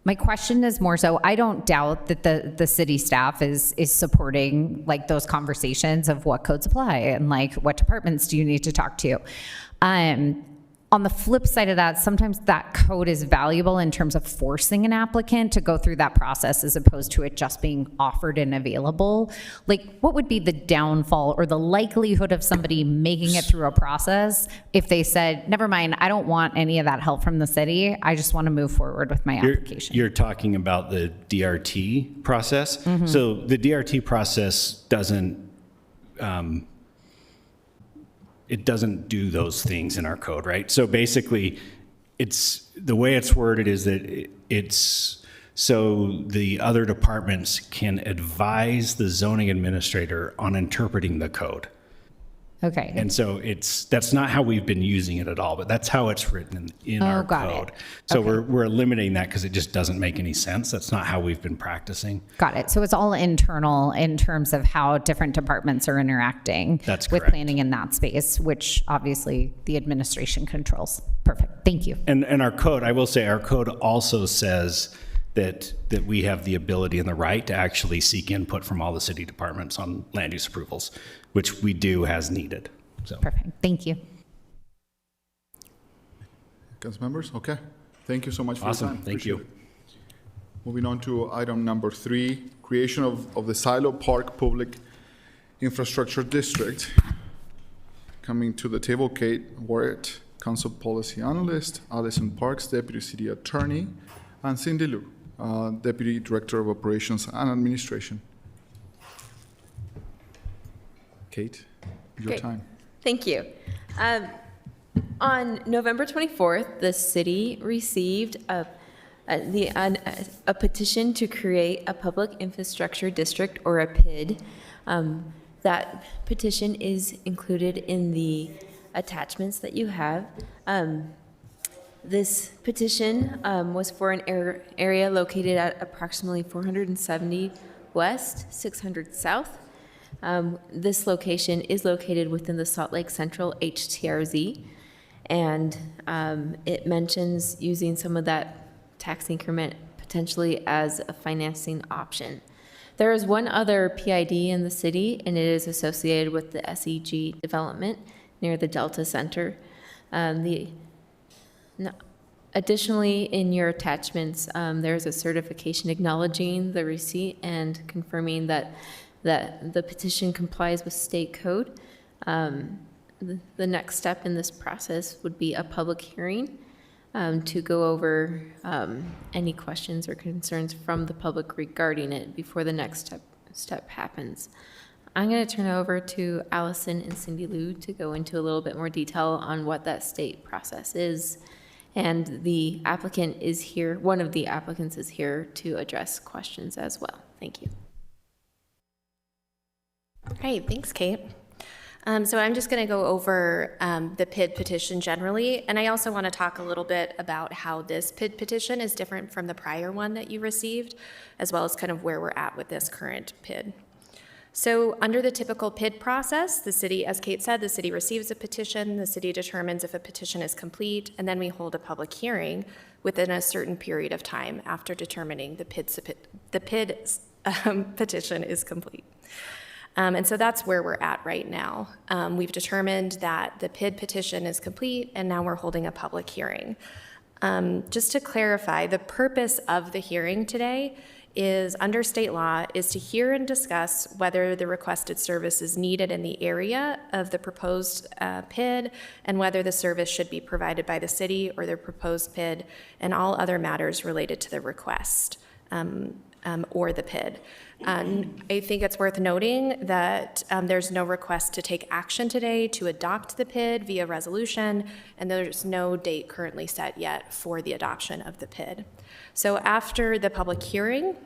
My question is more so, I don't doubt that the city staff is supporting like those conversations of what codes apply and like what departments do you need to talk to. on the flip side of that, sometimes that code is valuable in terms of forcing an applicant to go through that process as opposed to it just being offered and available. Like, what would be the downfall or the likelihood of somebody making it through a process if they said, never mind, I don't want any of that help from the city, I just want to move forward with my application? You're talking about the DRT process. So the DRT process doesn't it doesn't do those things in our code, right? So basically, it's the way it's worded is that it's so the other departments can advise the zoning administrator on interpreting the code. Okay. And so that's not how we've been using it at all, but that's how it's written in our got it. code. So Okay. we're eliminating that because it just doesn't make any sense. That's not how we've been practicing. Got it. So it's all internal in terms of how different departments are interacting That's with correct. planning in that space, which obviously the administration controls. Perfect. Thank you. And our code, I will say, our code also says that we have the ability and the right to actually seek input from all the city departments on land use approvals, which we do as needed. So. Perfect. Thank you. Council members, okay. Thank you so much for Awesome. your time. Thank you. Appreciate it. Moving on to item number 3, creation of the Silo Park Public Infrastructure District. Coming to the table, Kate Warrett, Council Policy Analyst, Allison Parks, Deputy City Attorney, and Cindy Liu, Deputy Director of Operations and Administration. Kate, your Great. time. Thank you. On November 24th, the city received a petition to create a public infrastructure district, or a PID. That petition is included in the attachments that you have. This petition was for an area located at approximately 470 west, 600 south. This location is located within the Salt Lake Central HTRZ, and it mentions using some of that tax increment potentially as a financing option. There is one other PID in the city, and it is associated with the SEG development near the Delta Center. Additionally, in your attachments, there's a certification acknowledging the receipt and confirming that the petition complies with state code. The next step in this process would be a public hearing to go over any questions or concerns from the public regarding it before the next step happens. I'm going to turn it over to Allison and Cindy Liu to go into a little bit more detail on what that state process is. And the applicant is here, one of the applicants is here to address questions as well. Thank you. Great, thanks, Kate. So I'm just going to go over the PID petition generally, and I also want to talk a little bit about how this PID petition is different from the prior one that you received, as well as kind of where we're at with this current PID. So under the typical PID process, the city, as Kate said, the city receives a petition, the city determines if a petition is complete, and then we hold a public hearing within a certain period of time after determining the PID petition is complete. And so that's where we're at right now. We've determined that the PID petition is complete, and now we're holding a public hearing. Just to clarify, the purpose of the hearing today is, under state law, is to hear and discuss whether the requested service is needed in the area of the proposed PID, and whether the service should be provided by the city or the proposed PID, and all other matters related to the request or the PID. I think it's worth noting that there's no request to take action today to adopt the PID via resolution, and there's no date currently set yet for the adoption of the PID. So after the public hearing,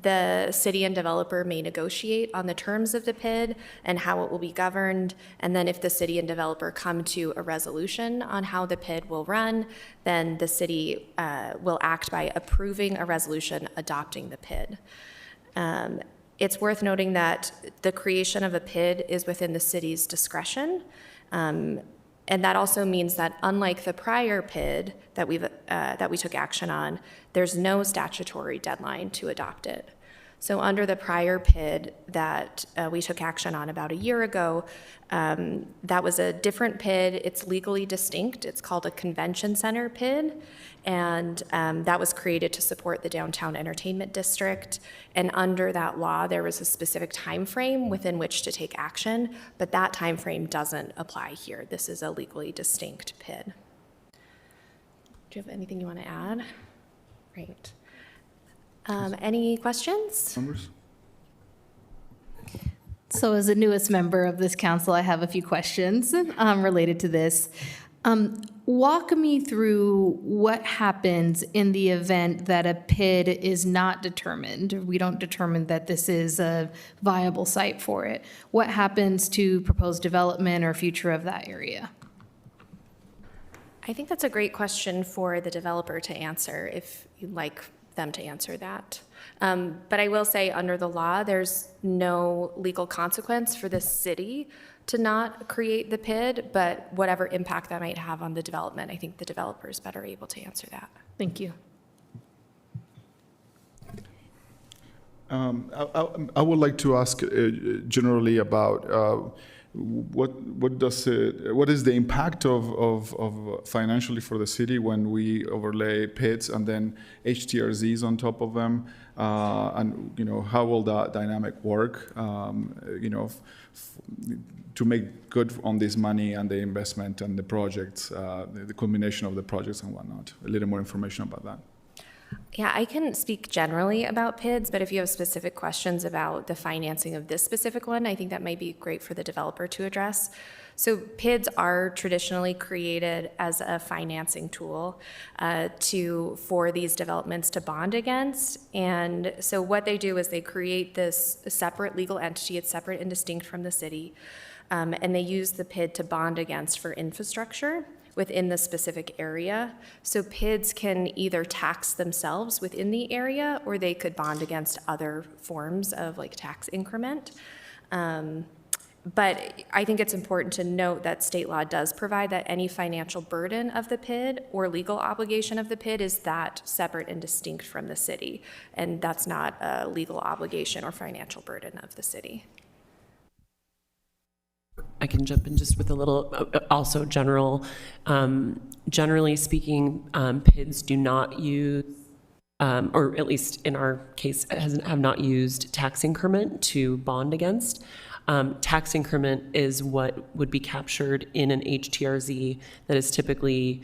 the city and developer may negotiate on the terms of the PID and how it will be governed, and then if the city and developer come to a resolution on how the PID will run, then the city will act by approving a resolution adopting the PID. It's worth noting that the creation of a PID is within the city's discretion, and that also means that, unlike the prior PID that we took action on, there's no statutory deadline to adopt it. So under the prior PID that we took action on about a year ago, that was a different PID. It's legally distinct. It's called a convention center PID. And that was created to support the downtown entertainment district. And under that law, there was a specific time frame within which to take action, but that time frame doesn't apply here. This is a legally distinct PID. Do you have anything you want to add? Great. Any questions? Members? So as the newest member of this council, I have a few questions related to this. Walk me through what happens in the event that a PID is not determined. We don't determine that this is a viable site for it. What happens to proposed development or future of that area? I think that's a great question for the developer to answer, if you'd like them to answer that. But I will say, under the law, there's no legal consequence for the city to not create the PID, but whatever impact that might have on the development, I think the developer is better able to answer that. Thank you. I would like to ask generally about what is the impact of financially for the city when we overlay PIDs and then HTRZs on top of them, and how will that dynamic work? To make good on this money and the investment and the projects, the culmination of the projects and whatnot. A little more information about that. Yeah, I can speak generally about PIDs, but if you have specific questions about the financing of this specific one, I think that might be great for the developer to address. So PIDs are traditionally created as a financing tool for these developments to bond against. And so what they do is they create this separate legal entity. It's separate and distinct from the city. And they use the PID to bond against for infrastructure within the specific area. So PIDs can either tax themselves within the area, or they could bond against other forms of like tax increment. But I think it's important to note that state law does provide that any financial burden of the PID or legal obligation of the PID is that separate and distinct from the city. And that's not a legal obligation or financial burden of the city. I can jump in just with a little, also general. Generally speaking, PIDs do not use, or at least in our case, have not used tax increment to bond against. Tax increment is what would be captured in an HTRZ that is typically,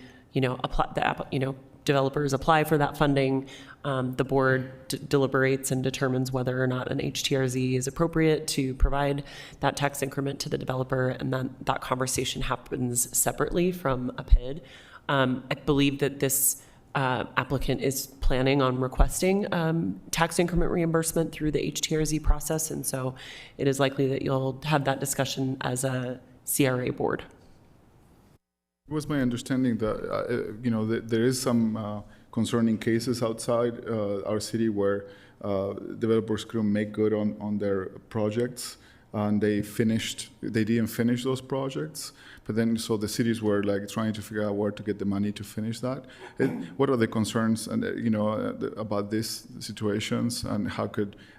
developers apply for that funding. The board deliberates and determines whether or not an HTRZ is appropriate to provide that tax increment to the developer, and then that conversation happens separately from a PID. I believe that this applicant is planning on requesting tax increment reimbursement through the HTRZ process, and so it is likely that you'll have that discussion as a CRA board. It was my understanding that there is some concerning cases outside our city where developers couldn't make good on their projects, and they didn't finish those projects. But then, so the cities were like trying to figure out where to get the money to finish that. What are the concerns and about these situations, and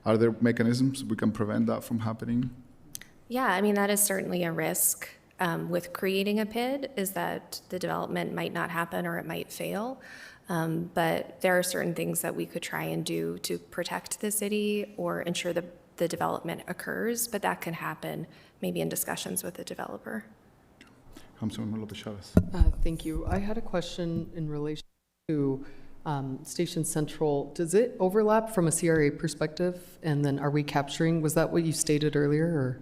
are there mechanisms we can prevent that from happening? Yeah, I mean, that is certainly a risk with creating a PID, is that the development might not happen or it might fail. But there are certain things that we could try and do to protect the city or ensure that the development occurs, but that can happen maybe in discussions with the developer. Councilmember Lopez Chavez. Thank you. I had a question in relation to Station Central. Does it overlap from a CRA perspective? And then are we capturing, was that what you stated earlier? Or?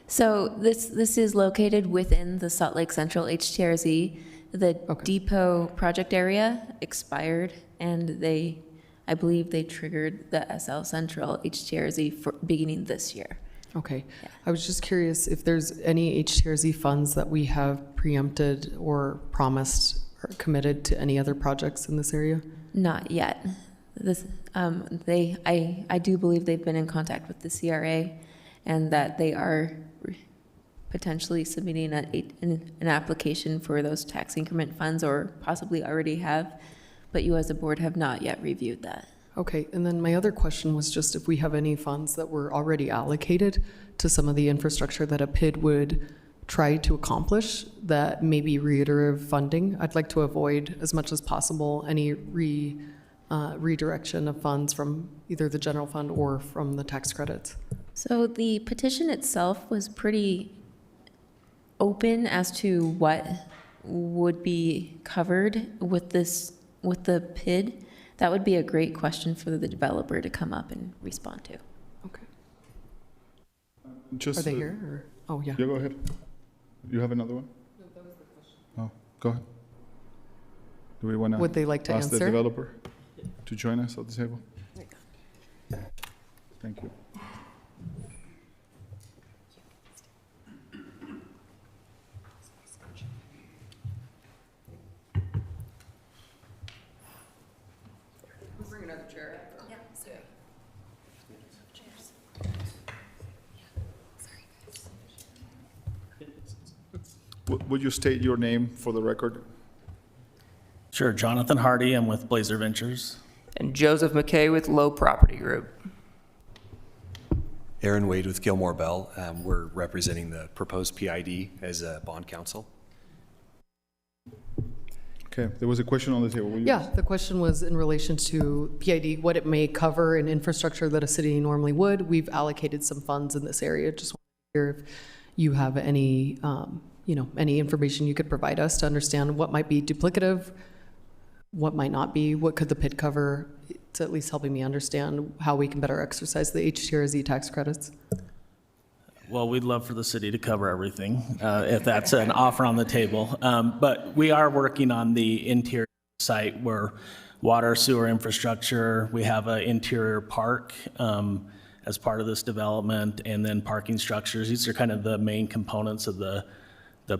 So this is located within the Salt Lake Central HTRZ. The depot project area expired, and I believe they triggered the SL Central HTRZ for beginning this year. Okay. Yeah. I was just curious if there's any HTRZ funds that we have preempted or promised or committed to any other projects in this area? Not yet. I do believe they've been in contact with the CRA, and that they are potentially submitting an application for those tax increment funds, or possibly already have, but you as a board have not yet reviewed that. Okay, and then my other question was just if we have any funds that were already allocated to some of the infrastructure that a PID would try to accomplish that may be reiterative funding. I'd like to avoid as much as possible any redirection of funds from either the general fund or from the tax credits. So the petition itself was pretty open as to what would be covered with this, with the PID. That would be a great question for the developer to come up and respond to. Okay. Just, Are they here? Or? Oh, yeah. Yeah, go ahead. You have another one? No, that was the question. Oh, go ahead. Do we want to Would they like to ask the answer? developer to join us at the table? Thank you. Bring another chair. Yeah, sorry. Would you state your name for the record? Sure, Jonathan Hardy, I'm with Blazer Ventures. And Joseph McKay with Low Property Group. Aaron Wade with Gilmore Bell. We're representing the proposed PID as a bond counsel. Okay, there was a question on the table. Will you- Yeah, the question was in relation to PID, what it may cover in infrastructure that a city normally would. We've allocated some funds in this area. Just want to hear if you have any, any information you could provide us to understand what might be duplicative, what might not be, what could the PID cover, to at least helping me understand how we can better exercise the HTRZ tax credits. Well, we'd love for the city to cover everything, if that's an offer on the table. But we are working on the interior site where water, sewer infrastructure, we have an interior park as part of this development, and then parking structures. These are kind of the main components of the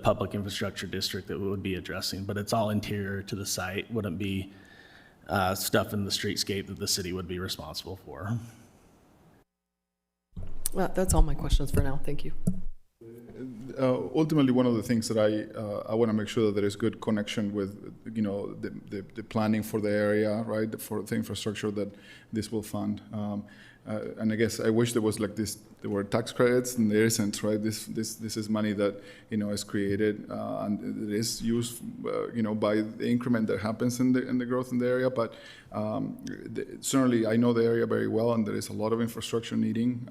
public infrastructure district that we would be addressing, but it's all interior to the site, wouldn't be stuff in the streetscape that the city would be responsible for. Well, that's all my questions for now. Thank you. Ultimately, one of the things that I want to make sure that there is good connection with, the planning for the area, right, for the infrastructure that this will fund. And I guess I wish there was like this, there were tax credits, and there isn't, right? This is money that, is created and it is used, by the increment that happens in the growth in the area. But certainly, I know the area very well, and there is a lot of infrastructure needing.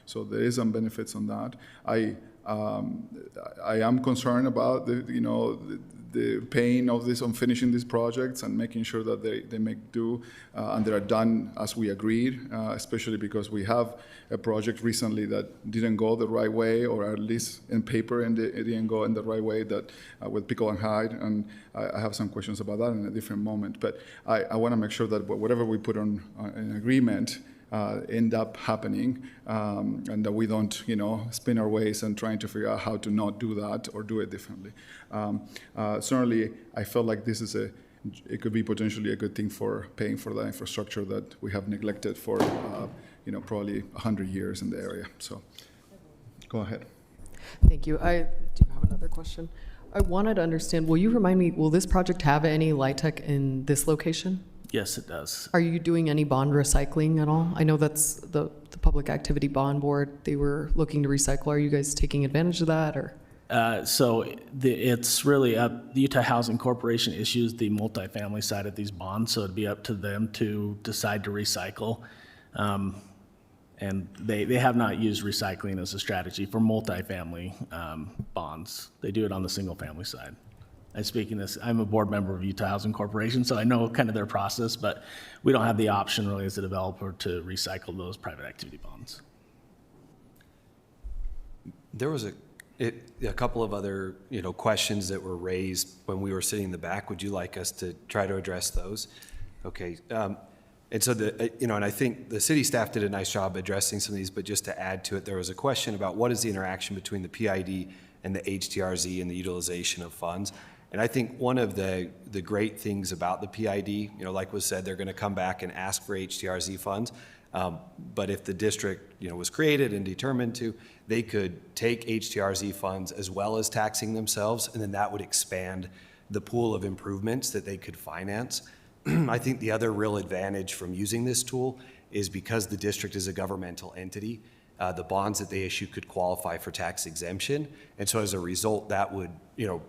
So there is some benefits on that. I am concerned about the pain of this on finishing these projects and making sure that they make do and they are done as we agreed, especially because we have a project recently that didn't go the right way, or at least in paper it didn't go in the right way, that with Pickle and Hyde, and I have some questions about that in a different moment. But I want to make sure that whatever we put on an agreement end up happening, and that we don't, spin our ways and trying to figure out how to not do that or do it differently. Certainly, I felt like this is it could be potentially a good thing for paying for the infrastructure that we have neglected for, probably 100 years in the area. So, go ahead. Thank you. I do have another question. I wanted to understand, will you remind me, will this project have any LIHTC in this location? Yes, it does. Are you doing any bond recycling at all? I know that's the Public Activity Bond Board. They were looking to recycle. Are you guys taking advantage of that, or? It's really up, the Utah Housing Corporation issues the multifamily side of these bonds, so it'd be up to them to decide to recycle. And they have not used recycling as a strategy for multifamily bonds. They do it on the single family side. I'm a board member of Utah Housing Corporation, so I know kind of their process, but we don't have the option really as a developer to recycle those private activity bonds. There was a couple of other, questions that were raised when we were sitting in the back. Would you like us to try to address those? Okay. And so and I think the city staff did a nice job addressing some of these, but just to add to it, there was a question about what is the interaction between the PID and the HTRZ and the utilization of funds. And I think one of the great things about the PID, like was said, they're going to come back and ask for HTRZ funds. But if the district, was created and determined to, they could take HTRZ funds as well as taxing themselves, and then that would expand the pool of improvements that they could finance. I think the other real advantage from using this tool is because the district is a governmental entity, the bonds that they issue could qualify for tax exemption. And so as a result, that would,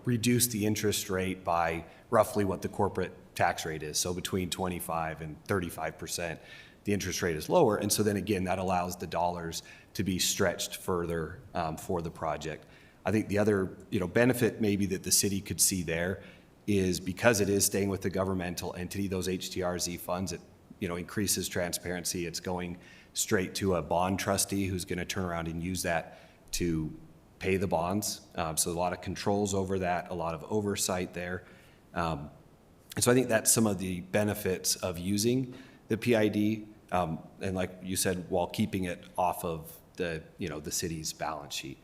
reduce the interest rate by roughly what the corporate tax rate is. So between 25 and 35%, the interest rate is lower. And so then again, that allows the dollars to be stretched further for the project. I think the other, benefit maybe that the city could see there is because it is staying with the governmental entity, those HTRZ funds, it, increases transparency. It's going straight to a bond trustee who's going to turn around and use that to pay the bonds. So a lot of controls over that, a lot of oversight there. And so I think that's some of the benefits of using the PID. And like you said, while keeping it off of the, the city's balance sheet.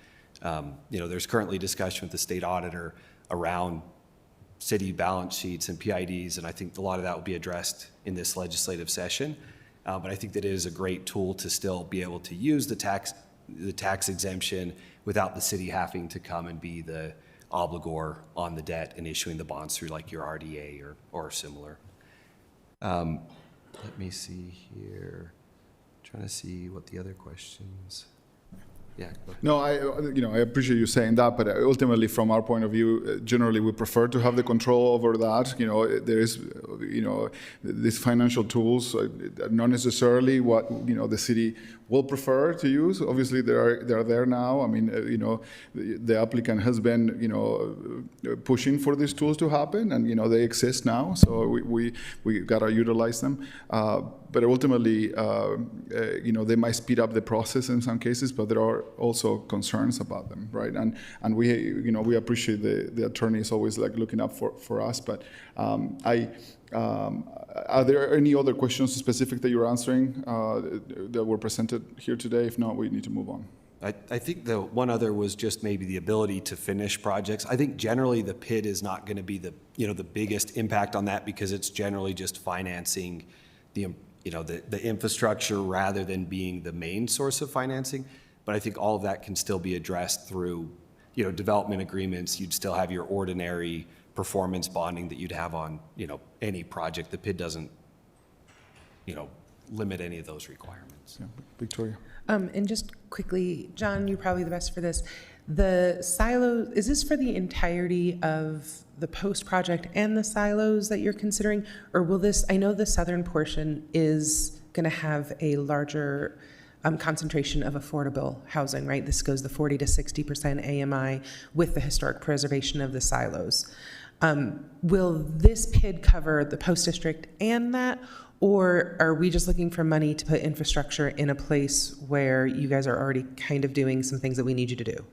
There's currently discussion with the state auditor around city balance sheets and PIDs, and I think a lot of that will be addressed in this legislative session. But I think that it is a great tool to still be able to use the tax exemption without the city having to come and be the obligor on the debt and issuing the bonds through like your RDA or similar. Let me see here. Trying to see what the other questions. Yeah. No, I appreciate you saying that, but ultimately, from our point of view, generally we prefer to have the control over that. There is, these financial tools are not necessarily what the city will prefer to use. Obviously, they are there now. I mean, the applicant has been, pushing for these tools to happen, and they exist now. So we gotta utilize them. But ultimately, they might speed up the process in some cases, but there are also concerns about them, right? And we appreciate the attorneys always like looking up for us. But are there any other questions specific that you're answering that were presented here today? If not, we need to move on. I think the one other was just maybe the ability to finish projects. I think generally the PID is not going to be the the biggest impact on that because it's generally just financing the infrastructure rather than being the main source of financing. But I think all of that can still be addressed through, development agreements. You'd still have your ordinary performance bonding that you'd have on, any project. The PID doesn't, limit any of those requirements. Yeah. Victoria. And just quickly, John, you're probably the best for this. The silo, is this for the entirety of the post project and the silos that you're considering? Or will this, I know the southern portion is going to have a larger concentration of affordable housing, right? This goes the 40 to 60% AMI with the historic preservation of the silos. Will this PID cover the post district and that? Or are we just looking for money to put infrastructure in a place where you guys are already kind of doing some things that we need you to do?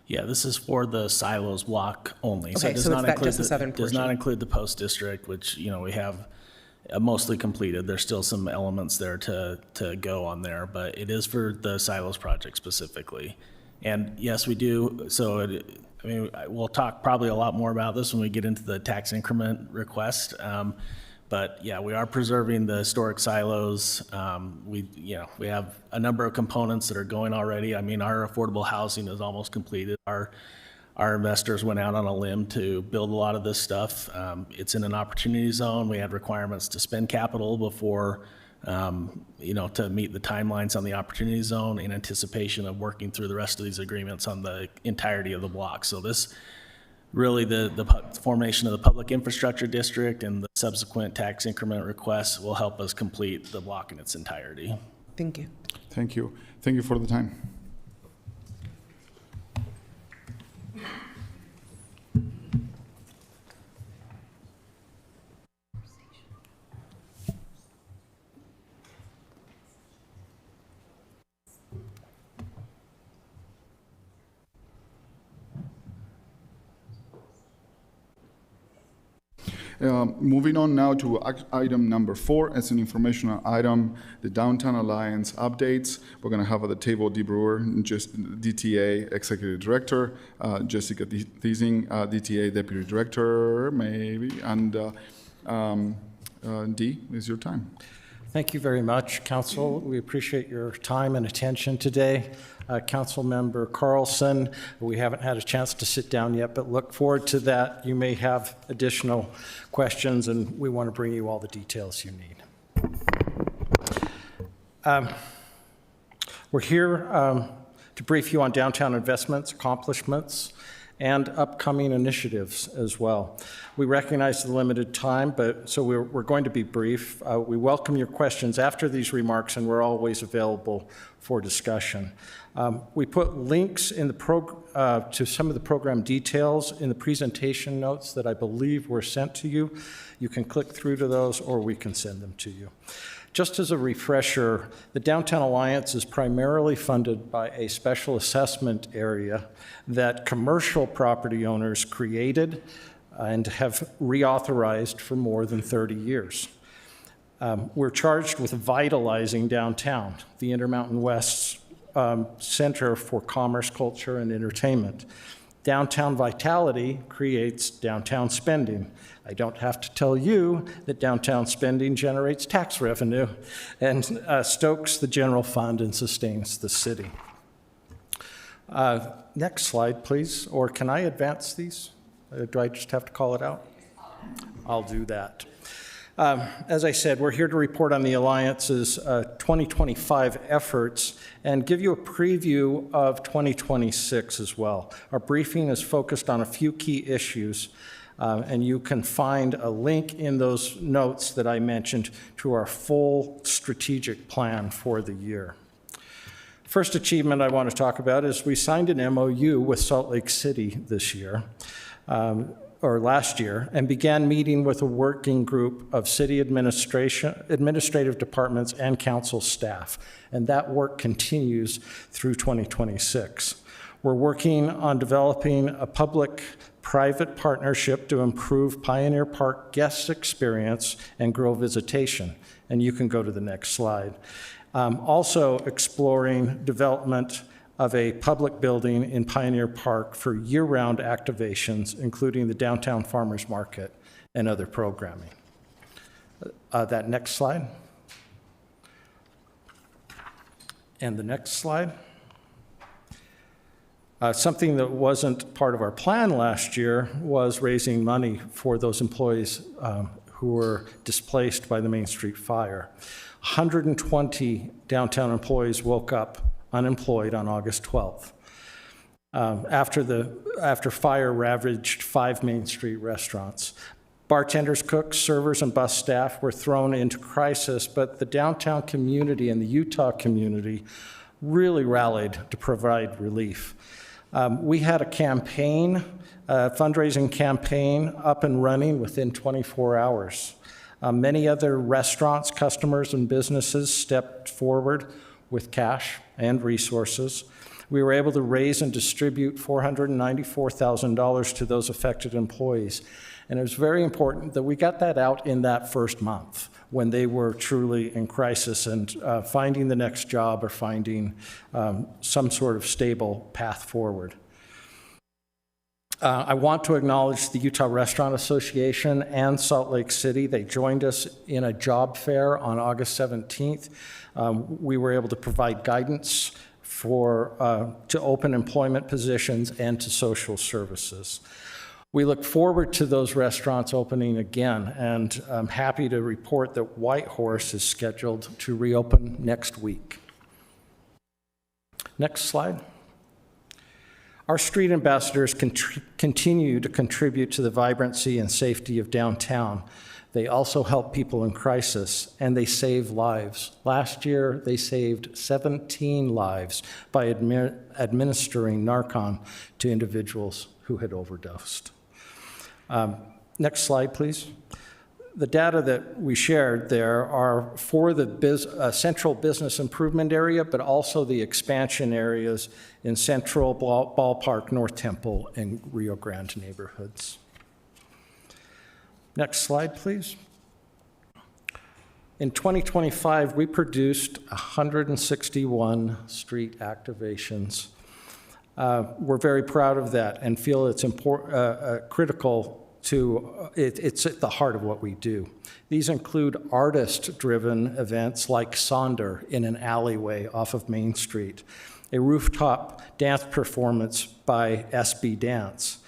Yeah, this is for the silos block only. Okay, it does so not it's include just the southern does not portion. include the post district, which we have mostly completed. There's still some elements there to go on there, but it is for the silos project specifically. And yes, we do. So we'll talk probably a lot more about this when we get into the tax increment request. But yeah, we are preserving the historic silos. We have a number of components that are going already. I mean, our affordable housing is almost completed. Our investors went out on a limb to build a lot of this stuff. It's in an opportunity zone. We had requirements to spend capital before, to meet the timelines on the opportunity zone in anticipation of working through the rest of these agreements on the entirety of the block. So this really the formation of the public infrastructure district and the subsequent tax increment requests will help us complete the block in its entirety. Thank you. Thank you. Thank you for the time. Moving on now to item number 4, as an informational item, the Downtown Alliance updates. We're going to have at the table Dee Brewer, just DTA Executive Director, Jessica Thiesing, DTA Deputy Director, maybe, and Dee, it's your time. Thank you very much, Council. We appreciate your time and attention today. Councilmember Carlson, we haven't had a chance to sit down yet, but look forward to that. You may have additional questions, and we want to bring you all the details you need. We're here to brief you on downtown investments, accomplishments, and upcoming initiatives as well. We recognize the limited time, but so we're going to be brief. We welcome your questions after these remarks, and we're always available for discussion. We put links in the to some of the program details in the presentation notes that I believe were sent to you. You can click through to those, or we can send them to you. Just as a refresher, the Downtown Alliance is primarily funded by a special assessment area that commercial property owners created and have reauthorized for more than 30 years. We're charged with vitalizing downtown, the Intermountain West's Center for Commerce, Culture, and Entertainment. Downtown vitality creates downtown spending. I don't have to tell you that downtown spending generates tax revenue and stokes the general fund and sustains the city. Next slide, please. Or can I advance these? Do I just have to call it out? I'll do that. As I said, we're here to report on the Alliance's 2025 efforts and give you a preview of 2026 as well. Our briefing is focused on a few key issues, and you can find a link in those notes that I mentioned to our full strategic plan for the year. First achievement I want to talk about is we signed an MOU with Salt Lake City this year. Or last year, and began meeting with a working group of city administrative departments and council staff. And that work continues through 2026. We're working on developing a public-private partnership to improve Pioneer Park guest experience and grow visitation. And you can go to the next slide. Also exploring development of a public building in Pioneer Park for year-round activations, including the Downtown Farmers Market and other programming. That next slide. And the next slide. Something that wasn't part of our plan last year was raising money for those employees who were displaced by the Main Street fire. 120 downtown employees woke up unemployed on August 12th, after fire ravaged 5 Main Street restaurants. Bartenders, cooks, servers, and bus staff were thrown into crisis, but the downtown community and the Utah community really rallied to provide relief. We had a campaign, a fundraising campaign up and running within 24 hours. Many other restaurants, customers, and businesses stepped forward with cash and resources. We were able to raise and distribute $494,000 to those affected employees. And it was very important that we got that out in that first month when they were truly in crisis and finding the next job or finding some sort of stable path forward. I want to acknowledge the Utah Restaurant Association and Salt Lake City. They joined us in a job fair on August 17th. We were able to provide guidance to open employment positions and to social services. We look forward to those restaurants opening again, and I'm happy to report that Whitehorse is scheduled to reopen next week. Next slide. Our street ambassadors continue to contribute to the vibrancy and safety of downtown. They also help people in crisis, and they save lives. Last year, they saved 17 lives by administering Narcan to individuals who had overdosed. Next slide, please. The data that we shared there are for the central business improvement area, but also the expansion areas in Central, Ballpark, North Temple, and Rio Grande neighborhoods. Next slide, please. In 2025, we produced 161 street activations. We're very proud of that and feel it's a critical it's at the heart of what we do. These include artist-driven events like Sonder in an alleyway off of Main Street, a rooftop dance performance by SB Dance,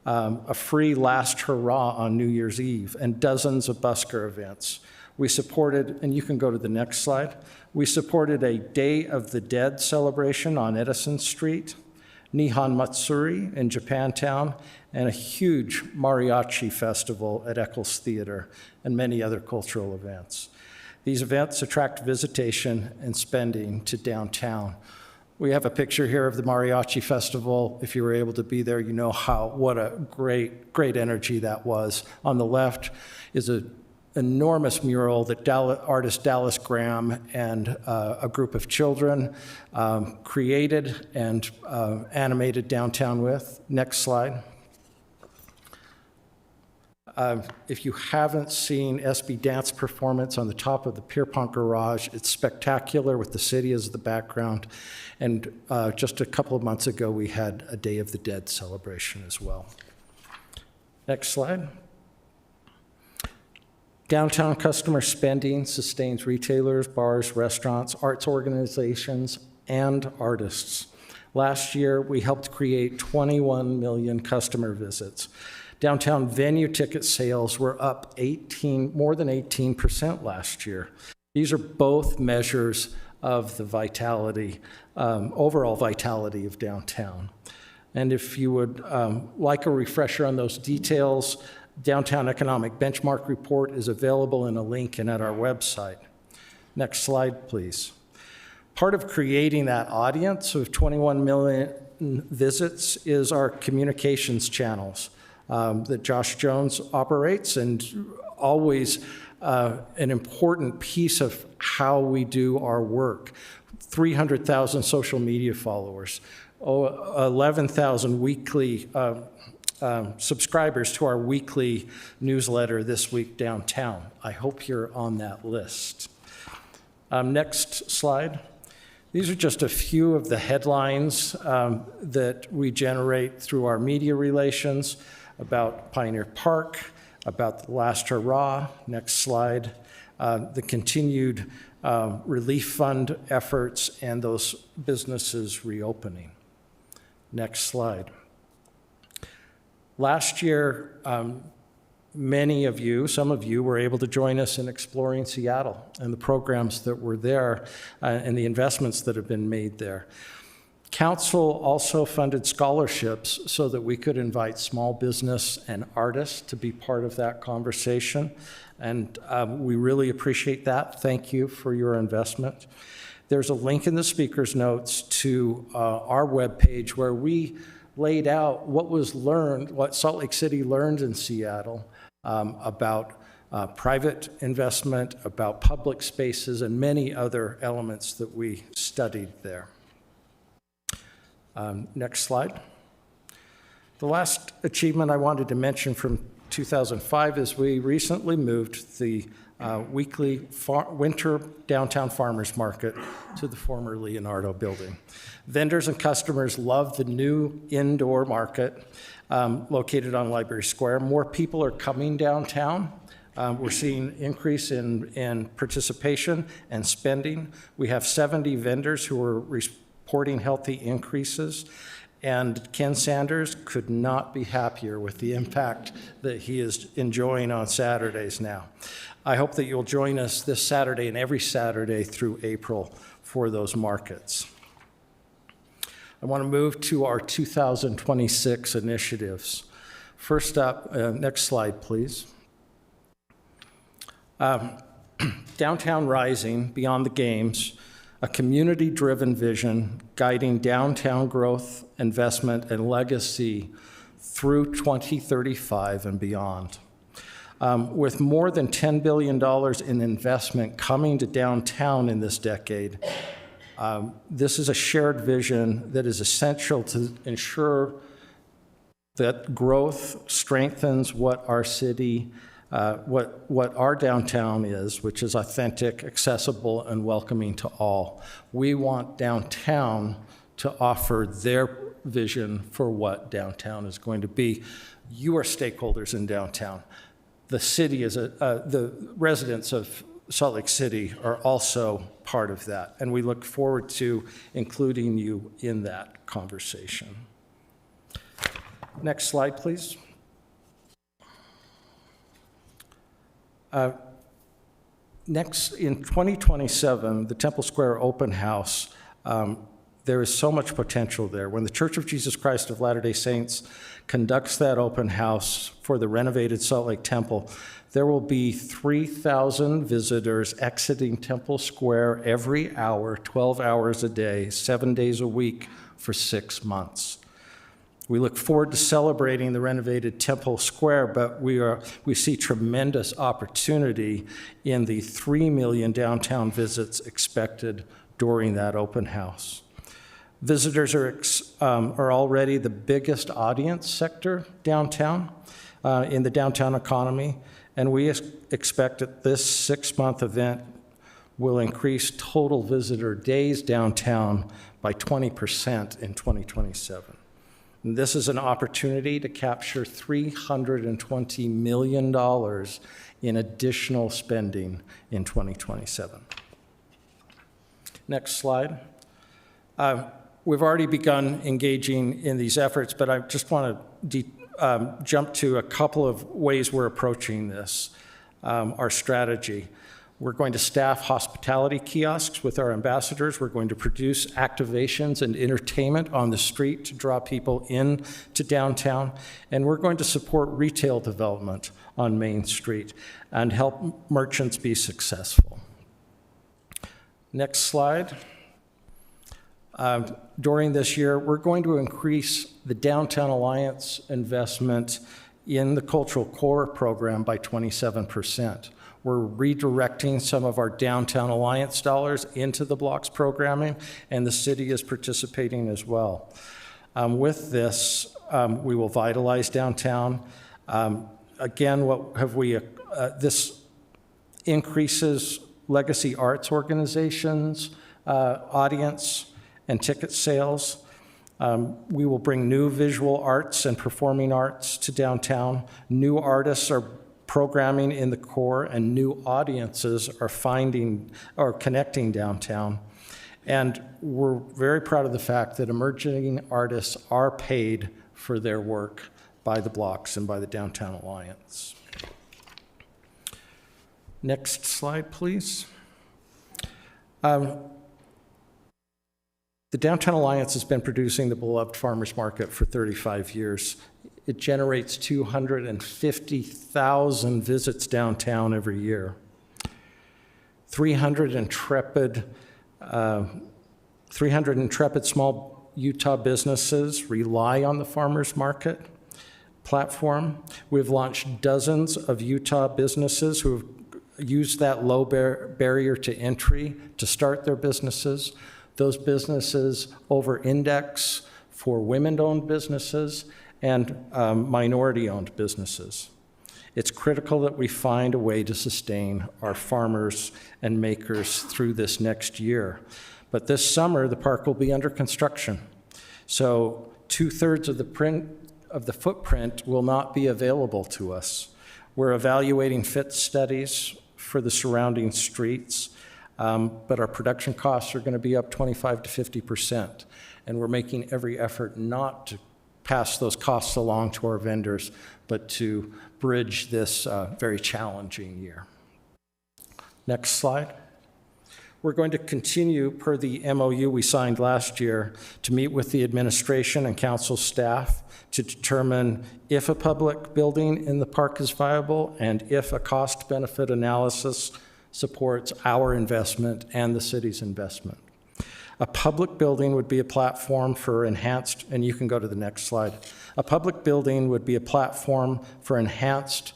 a free Last Hurrah on New Year's Eve, and dozens of busker events. We supported, and you can go to the next slide, we supported a Day of the Dead celebration on Edison Street, Nihon Matsuri in Japantown, and a huge mariachi festival at Eccles Theater, and many other cultural events. These events attract visitation and spending to downtown. We have a picture here of the mariachi festival. If you were able to be there, you know what a great energy that was. On the left is an enormous mural that artist Dallas Graham and a group of children created and animated downtown with. Next slide. If you haven't seen SB Dance performance on the top of the Pierpont Garage, it's spectacular with the city as the background. And just a couple of months ago, we had a Day of the Dead celebration as well. Next slide. Downtown customer spending sustains retailers, bars, restaurants, arts organizations, and artists. Last year, we helped create 21 million customer visits. Downtown venue ticket sales were up more than 18% last year. These are both measures of the vitality, overall vitality of downtown. And if you would like a refresher on those details, Downtown Economic Benchmark Report is available in a link and at our website. Next slide, please. Part of creating that audience of 21 million visits is our communications channels that Josh Jones operates, and always an important piece of how we do our work. 300,000 social media followers, 11,000 weekly subscribers to our weekly newsletter, This Week Downtown. I hope you're on that list. Next slide. These are just a few of the headlines that we generate through our media relations about Pioneer Park, about the Last Hurrah. Next slide. The continued relief fund efforts and those businesses reopening. Next slide. Last year, many of you, some of you, were able to join us in exploring Seattle and the programs that were there and the investments that have been made there. Council also funded scholarships so that we could invite small business and artists to be part of that conversation. And we really appreciate that. Thank you for your investment. There's a link in the speaker's notes to our webpage where we laid out what was learned, what Salt Lake City learned in Seattle about private investment, about public spaces, and many other elements that we studied there. Next slide. The last achievement I wanted to mention from 2005 is we recently moved the weekly winter downtown farmers market to the former Leonardo building. Vendors and customers love the new indoor market located on Library Square. More people are coming downtown. We're seeing increase in participation and spending. We have 70 vendors who are reporting healthy increases. And Ken Sanders could not be happier with the impact that he is enjoying on Saturdays now. I hope that you'll join us this Saturday and every Saturday through April for those markets. I want to move to our 2026 initiatives. First up, next slide, please. Downtown Rising, Beyond the Games, a community-driven vision guiding downtown growth, investment, and legacy through 2035 and beyond. With more than $10 billion in investment coming to downtown in this decade, this is a shared vision that is essential to ensure that growth strengthens what our city what our downtown is, which is authentic, accessible, and welcoming to all. We want downtown to offer their vision for what downtown is going to be. You are stakeholders in downtown. The city is the residents of Salt Lake City are also part of that, and we look forward to including you in that conversation. Next slide, please. Next, in 2027, the Temple Square Open House, there is so much potential there. When the Church of Jesus Christ of Latter-day Saints conducts that open house for the renovated Salt Lake Temple, there will be 3,000 visitors exiting Temple Square every hour, 12 hours a day, 7 days a week for 6 months. We look forward to celebrating the renovated Temple Square, but we see tremendous opportunity in the 3 million downtown visits expected during that open house. Visitors are already the biggest audience sector downtown, in the downtown economy, and we expect that this 6-month event will increase total visitor days downtown by 20% in 2027. And this is an opportunity to capture $320 million in additional spending in 2027. Next slide. We've already begun engaging in these efforts, but I just want to jump to a couple of ways we're approaching this, our strategy. We're going to staff hospitality kiosks with our ambassadors. We're going to produce activations and entertainment on the street to draw people in to downtown. And we're going to support retail development on Main Street and help merchants be successful. Next slide. During this year, we're going to increase the Downtown Alliance investment in the Cultural Core program by 27%. We're redirecting some of our Downtown Alliance dollars into the Blocks programming, and the city is participating as well. With this, we will vitalize downtown. Again, this increases legacy arts organizations, audience, and ticket sales. We will bring new visual arts and performing arts to downtown. New artists are programming in the core, and new audiences are connecting downtown. And we're very proud of the fact that emerging artists are paid for their work by the Blocks and by the Downtown Alliance. Next slide, please. The Downtown Alliance has been producing the beloved farmers market for 35 years. It generates 250,000 visits downtown every year. 300 intrepid small Utah businesses rely on the farmers market platform. We've launched dozens of Utah businesses who have used that low barrier to entry to start their businesses. Those businesses over-index for women-owned businesses and minority-owned businesses. It's critical that we find a way to sustain our farmers and makers through this next year. But this summer, the park will be under construction. So 2/3 of the footprint will not be available to us. We're evaluating fit studies for the surrounding streets, but our production costs are going to be up 25 to 50%. And we're making every effort not to pass those costs along to our vendors, but to bridge this very challenging year. Next slide. We're going to continue, per the MOU we signed last year, to meet with the administration and council staff to determine if a public building in the park is viable and if a cost-benefit analysis supports our investment and the city's investment. A public building would be a platform for enhanced, and you can go to the next slide. A public building would be a platform for enhanced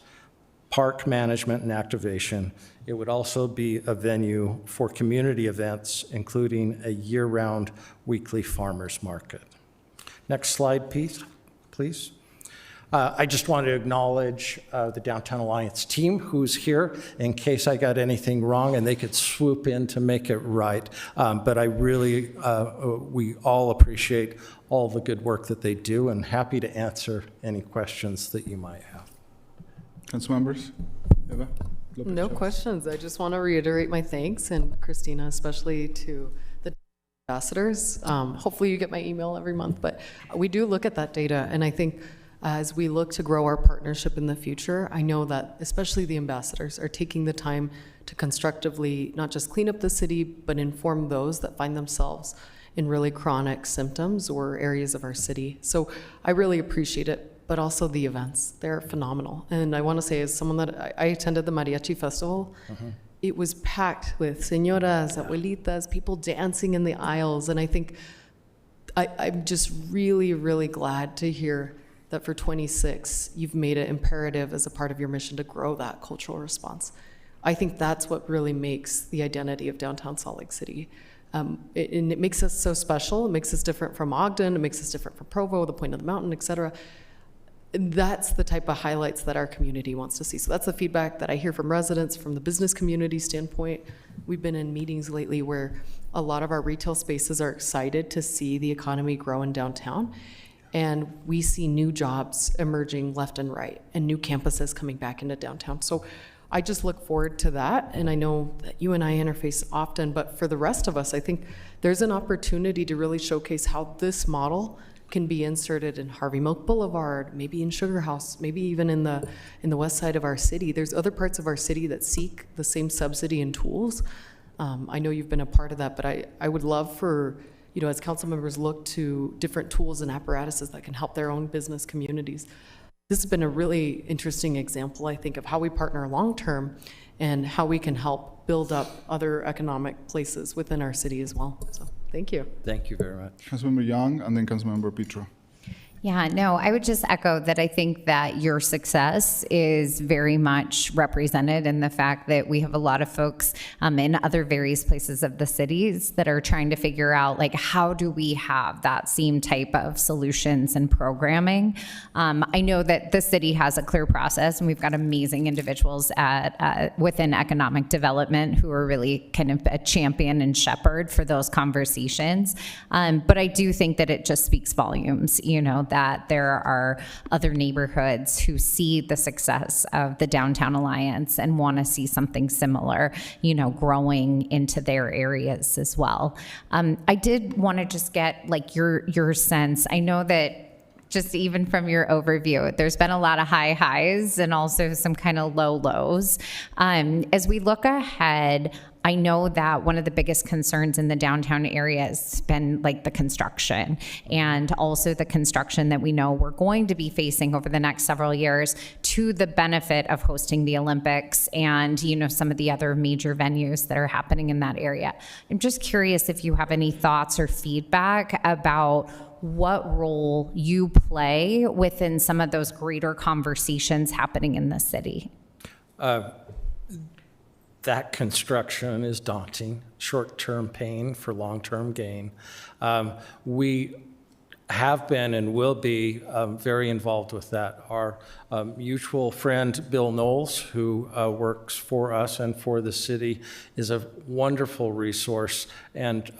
park management and activation. It would also be a venue for community events, including a year-round weekly farmers market. Next slide, please. I just want to acknowledge the Downtown Alliance team who's here in case I got anything wrong and they could swoop in to make it right. But I really, we all appreciate all the good work that they do and happy to answer any questions that you might have. Council members? Eva? Lopez No Chavez? questions. I just want to reiterate my thanks, and Christina, especially to the ambassadors. Hopefully you get my email every month, but we do look at that data, and I think as we look to grow our partnership in the future, I know that especially the ambassadors are taking the time to constructively not just clean up the city, but inform those that find themselves in really chronic symptoms or areas of our city. So I really appreciate it. But also the events, they're phenomenal. And I want to say, as someone that I attended the Mariachi Festival, it was packed with señoras, abuelitas, people dancing in the aisles. And I think I'm just really, really glad to hear that for 26, you've made it imperative as a part of your mission to grow that cultural response. I think that's what really makes the identity of downtown Salt Lake City. And it makes us so special. It makes us different from Ogden. It makes us different from Provo, the Point of the Mountain, et cetera. That's the type of highlights that our community wants to see. So that's the feedback that I hear from residents, from the business community standpoint. We've been in meetings lately where a lot of our retail spaces are excited to see the economy grow in downtown. And we see new jobs emerging left and right and new campuses coming back into downtown. So I just look forward to that. And I know that you and I interface often, but for the rest of us, I think there's an opportunity to really showcase how this model can be inserted in Harvey Milk Boulevard, maybe in Sugar House, maybe even in the west side of our city. There's other parts of our city that seek the same subsidy and tools. I know you've been a part of that, but I would love for, as council members look to different tools and apparatuses that can help their own business communities. This has been a really interesting example, I think, of how we partner long-term and how we can help build up other economic places within our city as well. So thank you. Thank you very much. Councilmember Young, and then Councilmember Petro. Yeah, no, I would just echo that I think that your success is very much represented in the fact that we have a lot of folks in other various places of the cities that are trying to figure out, like, how do we have that same type of solutions and programming? I know that the city has a clear process, and we've got amazing individuals within economic development who are really kind of a champion and shepherd for those conversations. But I do think that it just speaks volumes, that there are other neighborhoods who see the success of the Downtown Alliance and want to see something similar, growing into their areas as well. I did want to just get your sense. I know that just even from your overview, there's been a lot of high highs and also some kind of low lows. As we look ahead, I know that one of the biggest concerns in the downtown area has been the construction, and also the construction that we know we're going to be facing over the next several years to the benefit of hosting the Olympics and, some of the other major venues that are happening in that area. I'm just curious if you have any thoughts or feedback about what role you play within some of those greater conversations happening in the city. That construction is daunting, short-term pain for long-term gain. We have been and will be very involved with that. Our mutual friend, Bill Knowles, who works for us and for the city, is a wonderful resource, and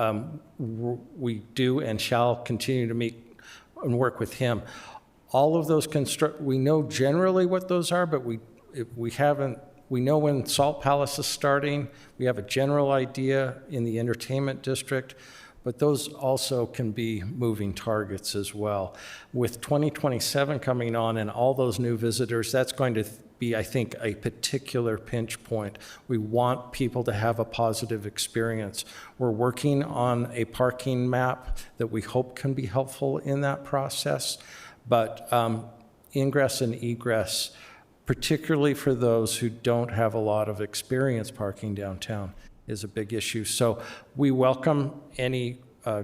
we do and shall continue to meet and work with him. All of those we know generally what those are, but we haven't. We know when Salt Palace is starting. We have a general idea in the entertainment district, but those also can be moving targets as well. With 2027 coming on and all those new visitors, that's going to be, I think, a particular pinch point. We want people to have a positive experience. We're working on a parking map that we hope can be helpful in that process, but ingress and egress, particularly for those who don't have a lot of experience parking downtown, is a big issue. So we welcome any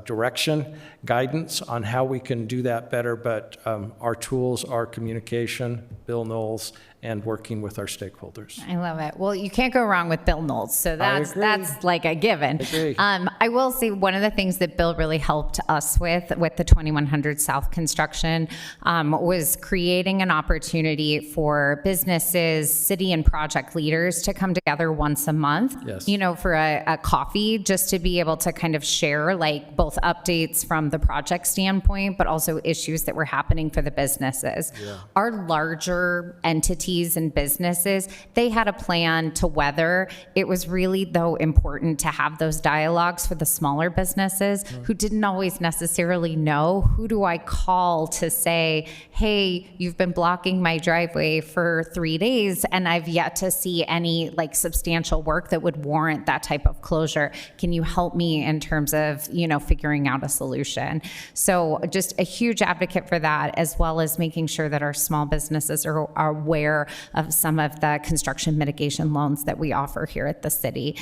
direction, guidance on how we can do that better, but our tools are communication, Bill Knowles, and working with our stakeholders. I love it. Well, you can't go wrong with Bill Knowles, so that's like a given. Agree. I will say one of the things that Bill really helped us with the 2100 South construction was creating an opportunity for businesses, city and project leaders to come together once a month, Yes. you know, for a coffee, just to be able to kind of share like both updates from the project standpoint, but also issues that were happening for the businesses. Our larger entities and businesses, they had a plan to weather. It was really, though, important to have those dialogues for the smaller businesses who didn't always necessarily know, who do I call to say, hey, you've been blocking my driveway for 3 days and I've yet to see any like substantial work that would warrant that type of closure. Can you help me in terms of, you know, figuring out a solution? So just a huge advocate for that, as well as making sure that our small businesses are aware of some of the construction mitigation loans that we offer here at the city.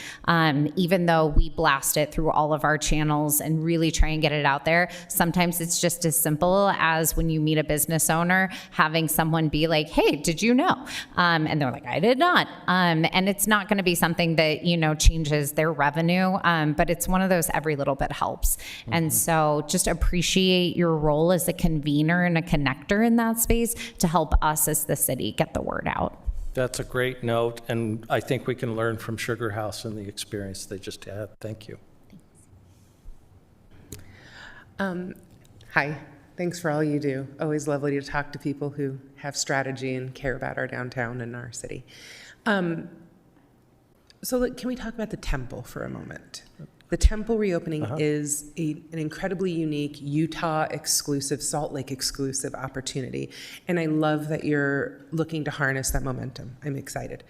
Even though we blast it through all of our channels and really try and get it out there, sometimes it's just as simple as when you meet a business owner, having someone be like, hey, did you know? And they're like, I did not. And it's not going to be something that, you know, changes their revenue, but it's one of those every little bit helps. And so just appreciate your role as a convener and a connector in that space to help us as the city get the word out. That's a great note, and I think we can learn from Sugar House and the experience they just had. Thank you. Hi, thanks for all you do. Always lovely to talk to people who have strategy and care about our downtown and our city. So look, can we talk about the temple for a moment? The temple reopening is an incredibly unique Utah exclusive, Salt Lake exclusive opportunity. And I love that you're looking to harness that momentum. I'm excited.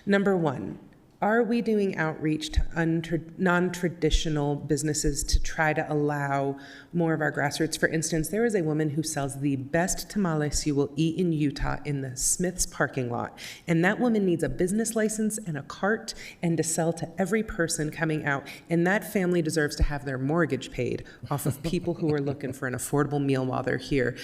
Number one, are we doing outreach to non-traditional businesses to try to allow more of our grassroots? For instance, there is a woman who sells the best tamales you will eat in Utah in the Smith's parking lot. And that woman needs a business license and a cart and to sell to every person coming out. And that family deserves to have their mortgage paid off of people who are looking for an affordable meal while they're here.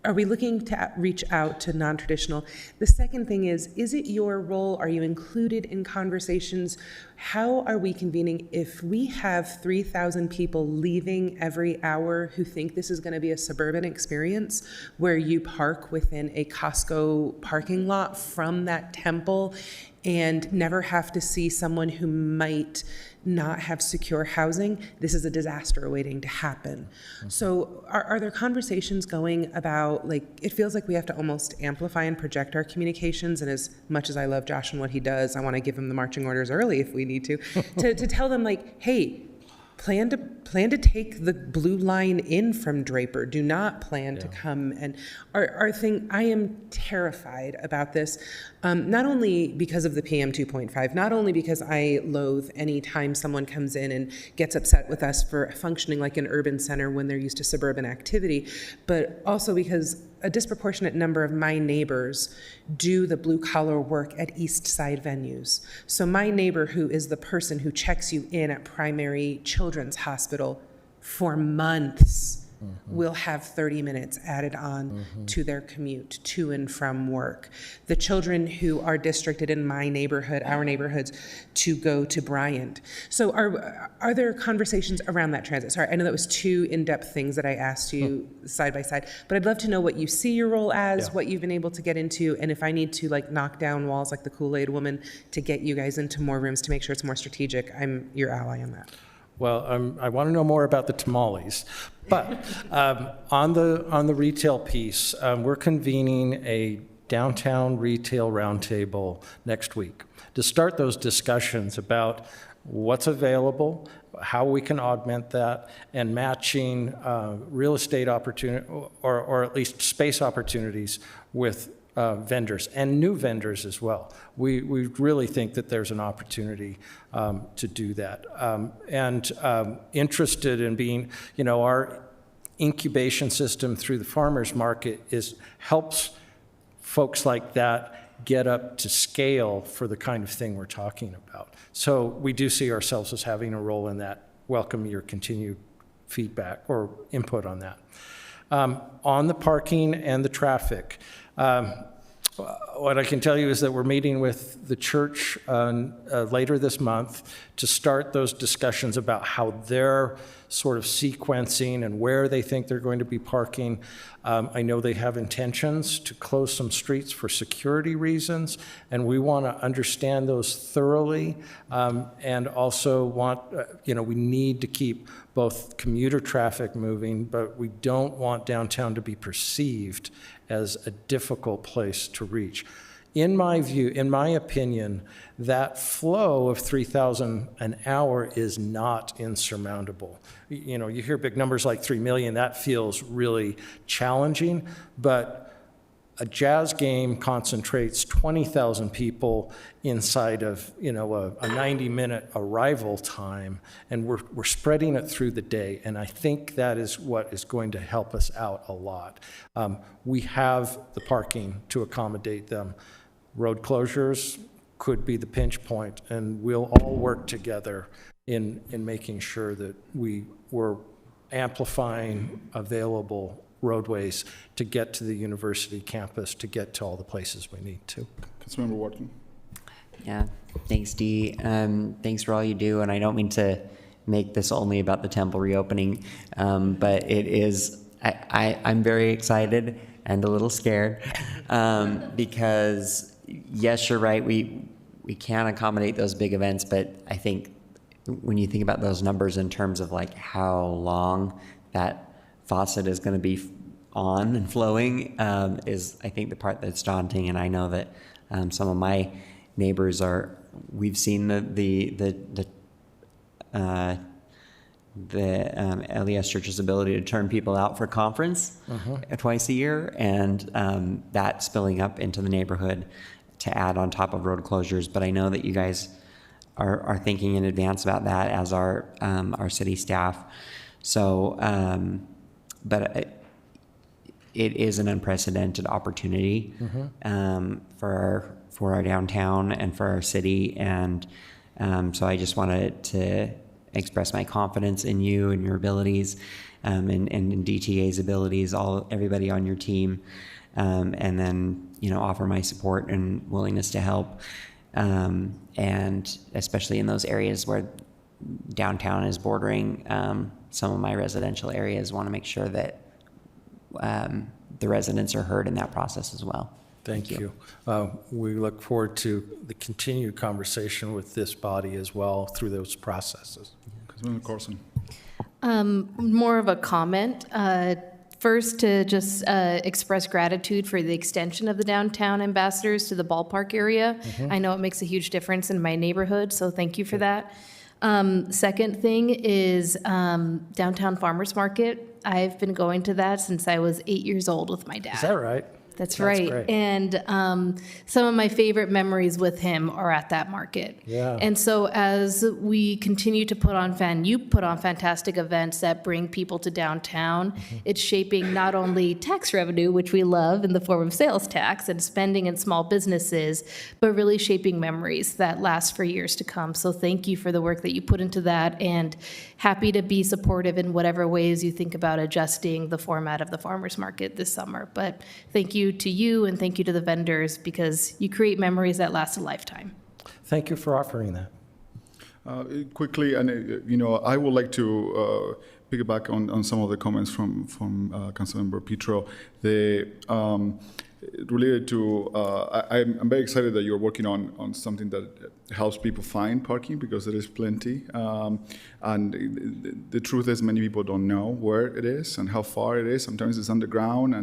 Are we looking to reach out to non-traditional? The second thing is it your role? Are you included in conversations? How are we convening if we have 3,000 people leaving every hour who think this is going to be a suburban experience where you park within a Costco parking lot from that temple and never have to see someone who might not have secure housing? This is a disaster waiting to happen. So are there conversations going about, like, it feels like we have to almost amplify and project our communications, and as much as I love Josh and what he does, I want to give him the marching orders early if we need to tell them, like, hey, plan to take the blue line in from Draper. Do not plan to come and I am terrified about this, not only because of the PM 2.5, not only because I loathe any time someone comes in and gets upset with us for functioning like an urban center when they're used to suburban activity, but also because a disproportionate number of my neighbors do the blue collar work at East Side venues. So my neighbor, who is the person who checks you in at Primary Children's Hospital for months, will have 30 minutes added on to their commute to and from work. The children who are districted in my neighborhood, our neighborhoods, to go to Bryant. So are there conversations around that transit? Sorry, I know that was two in-depth things that I asked you side by side, but I'd love to know what you see your role as, what you've been able to get into, and if I need to like knock down walls like the Kool-Aid woman to get you guys into more rooms to make sure it's more strategic, I'm your ally on that. Well, I want to know more about the tamales, but on the retail piece, we're convening a downtown retail roundtable next week to start those discussions about what's available, how we can augment that, and matching real estate opportunity or at least space opportunities with vendors and new vendors as well. We really think that there's an opportunity to do that. And interested in being, you know, our incubation system through the farmers market helps folks like that get up to scale for the kind of thing we're talking about. So we do see ourselves as having a role in that. Welcome your continued feedback or input on that. On the parking and the traffic, what I can tell you is that we're meeting with the church later this month to start those discussions about how they're sort of sequencing and where they think they're going to be parking. I know they have intentions to close some streets for security reasons, and we want to understand those thoroughly, and also want, we need to keep both commuter traffic moving, but we don't want downtown to be perceived as a difficult place to reach. In my view, in my opinion, that flow of 3,000 an hour is not insurmountable. You hear big numbers like 3 million, that feels really challenging, but a jazz game concentrates 20,000 people inside of, a 90-minute arrival time, and we're spreading it through the day, and I think that is what is going to help us out a lot. We have the parking to accommodate them. Road closures could be the pinch point, and we'll all work together in making sure that we're amplifying available roadways to get to the university campus, to get to all the places we need to. Councilmember Wharton. Yeah, thanks, Dee. Thanks for all you do, and I don't mean to make this only about the temple reopening, but it is, I'm very excited and a little scared, because yes, you're right, we can accommodate those big events, but I think when you think about those numbers in terms of like how long that faucet is going to be on and flowing, is I think the part that's daunting. And I know that some of my neighbors we've seen the LES Church's ability to turn people out for conference twice a year, and that spilling up into the neighborhood to add on top of road closures. But I know that you guys are thinking in advance about that, as our city staff. So, but it is an unprecedented opportunity for our downtown and for our city, and so I just wanted to express my confidence in you and your abilities, and in DTA's abilities, everybody on your team, and then offer my support and willingness to help, and especially in those areas where downtown is bordering some of my residential areas. Want to make sure that the residents are heard in that process as well. Thank you. We look forward to the continued conversation with this body as well through those processes. Councilmember Carson. More of a comment. First, to just express gratitude for the extension of the downtown ambassadors to the ballpark area. I know it makes a huge difference in my neighborhood, so thank you for that. Second thing is downtown farmers market. I've been going to that since I was 8 years old with my dad. Is that right? That's right. Great. And some of my favorite memories with him are at that market. Yeah. And so as we continue to put on fantastic events that bring people to downtown, it's shaping not only tax revenue, which we love in the form of sales tax and spending in small businesses, but really shaping memories that last for years to come. So thank you for the work that you put into that, and happy to be supportive in whatever ways you think about adjusting the format of the farmers market this summer. But thank you to you, and thank you to the vendors, because you create memories that last a lifetime. Thank you for offering that. Quickly, and I would like to piggyback on some of the comments from Councilmember Petro. Related to, I'm very excited that you're working on something that helps people find parking, because there is plenty. And the truth is, many people don't know where it is and how far it is. Sometimes it's underground,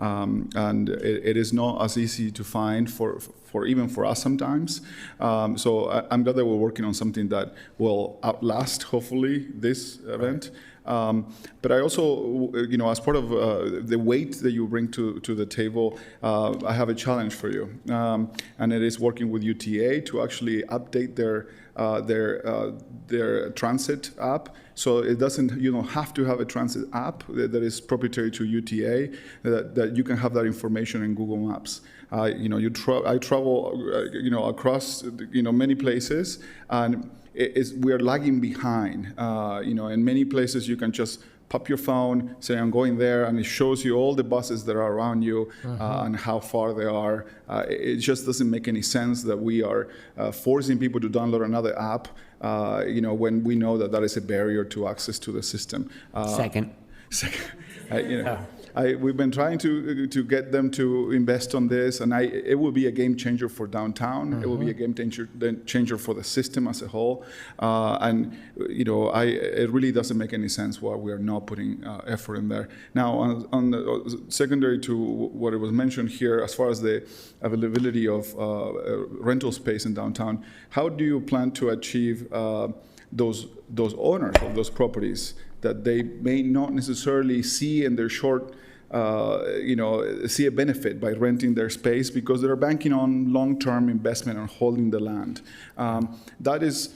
and it is not as easy to find for even for us sometimes. So I'm glad that we're working on something that will outlast, hopefully, this event. But I also, as part of the weight that you bring to the table, I have a challenge for you, and it is working with UTA to actually update their transit app. So it doesn't, you don't have to have a transit app that is proprietary to UTA, that you can have that information in Google Maps. I travel, across, many places, and we are lagging behind. In many places you can just pop your phone, say I'm going there, and it shows you all the buses that are around you and how far they are. It just doesn't make any sense that we are forcing people to download another app, when we know that is a barrier to access to the system. Second. We've been trying to get them to invest on this, and it will be a game changer for downtown. It will be a game changer for the system as a whole. It really doesn't make any sense why we are not putting effort in there. Now, on the secondary to what it was mentioned here, as far as the availability of rental space in downtown, how do you plan to achieve those owners of those properties that they may not necessarily see in their short, see a benefit by renting their space because they're banking on long-term investment and holding the land. That is,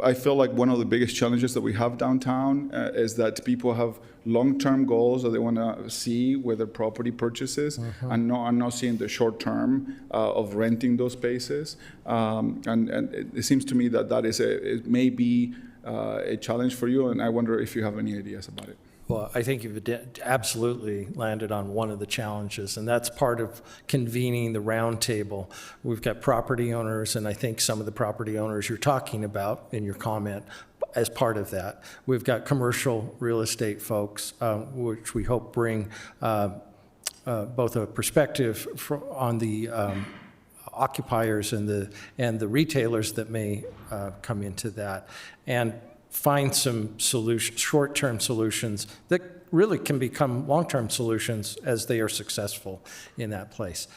I feel like one of the biggest challenges that we have downtown is that people have long-term goals that they want to see with their property purchases and not seeing the short term of renting those spaces. And it seems to me that it may be a challenge for you, and I wonder if you have any ideas about it. Well, I think you've absolutely landed on one of the challenges, and that's part of convening the roundtable. We've got property owners, and I think some of the property owners you're talking about in your comment as part of that. We've got commercial real estate folks, which we hope bring both a perspective on the occupiers and the retailers that may come into that, and find some short-term solutions that really can become long-term solutions as they are successful in that place.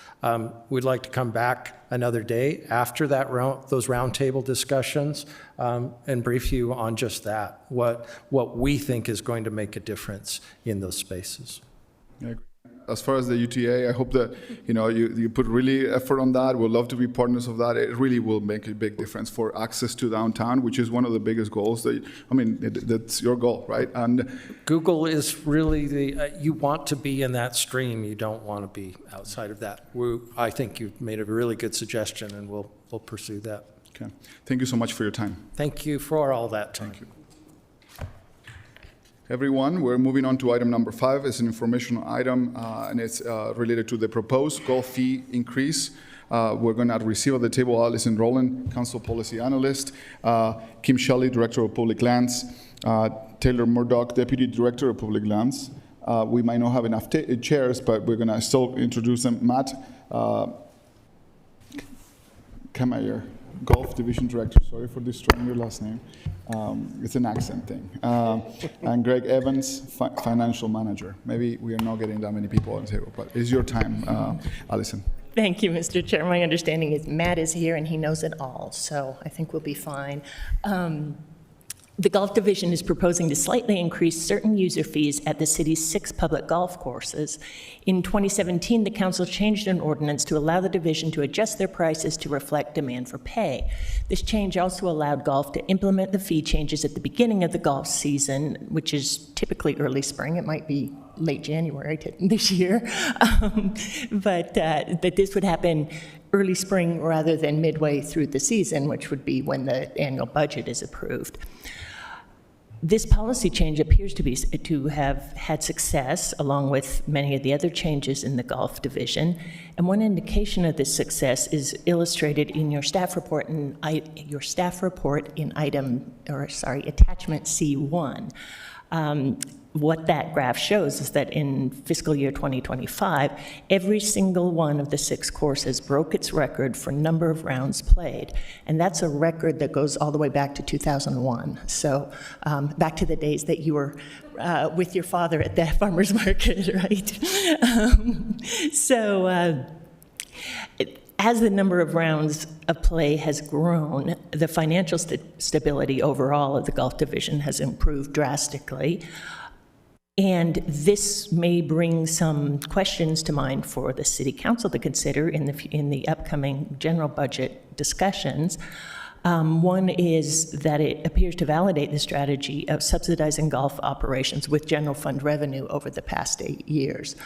We'd like to come back another day after those roundtable discussions and brief you on just that, what we think is going to make a difference in those spaces. I agree. As far as the UTA, I hope that you put really effort on that. We'd love to be partners of that. It really will make a big difference for access to downtown, which is one of the biggest goals. That's your goal, right? And Google is really you want to be in that stream. You don't want to be outside of that. I think you've made a really good suggestion, and we'll pursue that. Okay. Thank you so much for your time. Thank you for all that time. Thank you. Everyone, we're moving on to item number 5. It's an informational item, and it's related to the proposed golf fee increase. We're going to receive at the table Allison Rowland, Council Policy Analyst, Kim Shelley, Director of Public Lands, Taylor Murdoch, Deputy Director of Public Lands. We might not have enough chairs, but we're going to still introduce them. Matt Kamayer, Golf Division Director. Sorry for destroying your last name. It's an accent thing. And Greg Evans, Financial Manager. Maybe we are not getting that many people on the table, but it's your time, Allison. Thank you, Mr. Chair. My understanding is Matt is here and he knows it all, so I think we'll be fine. The Golf Division is proposing to slightly increase certain user fees at the city's 6 public golf courses. In 2017, the council changed an ordinance to allow the division to adjust their prices to reflect demand for pay. This change also allowed golf to implement the fee changes at the beginning of the golf season, which is typically early spring. It might be late January this year, but that this would happen early spring rather than midway through the season, which would be when the annual budget is approved. This policy change appears to have had success, along with many of the other changes in the Golf Division. And one indication of this success is illustrated in your staff report in attachment C1. What that graph shows is that in fiscal year 2025, every single one of the 6 courses broke its record for number of rounds played. And that's a record that goes all the way back to 2001. So back to the days that you were with your father at that farmer's market, right? As the number of rounds of play has grown, the financial stability overall of the Golf Division has improved drastically. And this may bring some questions to mind for the City Council to consider in the upcoming general budget discussions. One is that it appears to validate the strategy of subsidizing golf operations with general fund revenue over the past 8 years.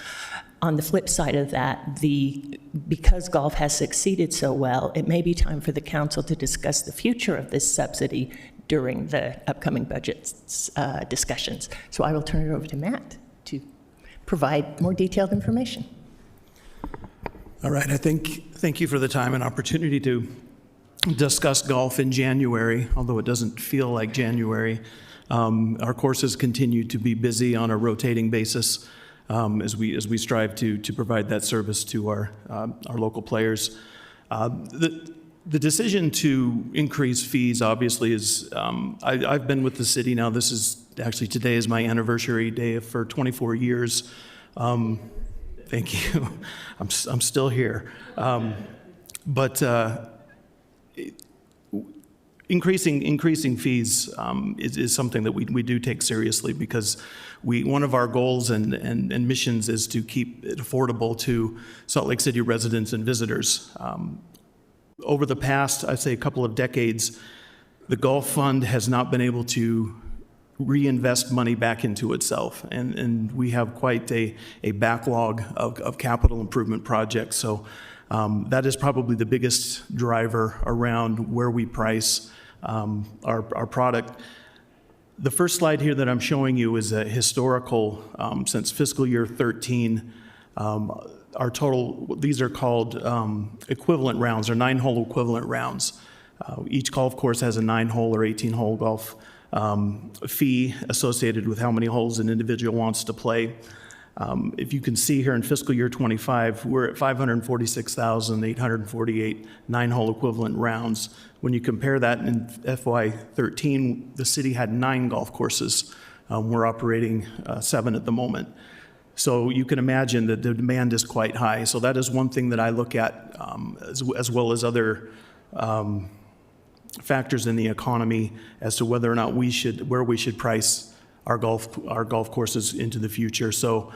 On the flip side of that, because golf has succeeded so well, it may be time for the council to discuss the future of this subsidy during the upcoming budget discussions. So I will turn it over to Matt to provide more detailed information. All right, thank you for the time and opportunity to discuss golf in January, although it doesn't feel like January. Our courses continue to be busy on a rotating basis as we strive to provide that service to our local players. The decision to increase fees obviously is, I've been with the city now, today is my anniversary day for 24 years. Thank you. I'm still here. Increasing fees is something that we do take seriously, because one of our goals and missions is to keep it affordable to Salt Lake City residents and visitors. Over the past, I'd say, a couple of decades, the Golf Fund has not been able to reinvest money back into itself, and we have quite a backlog of capital improvement projects. So that is probably the biggest driver around where we price our product. The first slide here that I'm showing you is a historical, since fiscal year 13, our total, these are called equivalent rounds, or 9-hole equivalent rounds. Each golf course has a 9-hole or 18-hole golf fee associated with how many holes an individual wants to play. If you can see here in fiscal year 25, we're at 546,848 9-hole equivalent rounds. When you compare that in FY13, the city had 9 golf courses. We're operating 7 at the moment. So you can imagine that the demand is quite high. So that is one thing that I look at, as well as other factors in the economy as to whether or not where we should price our golf courses into the future. So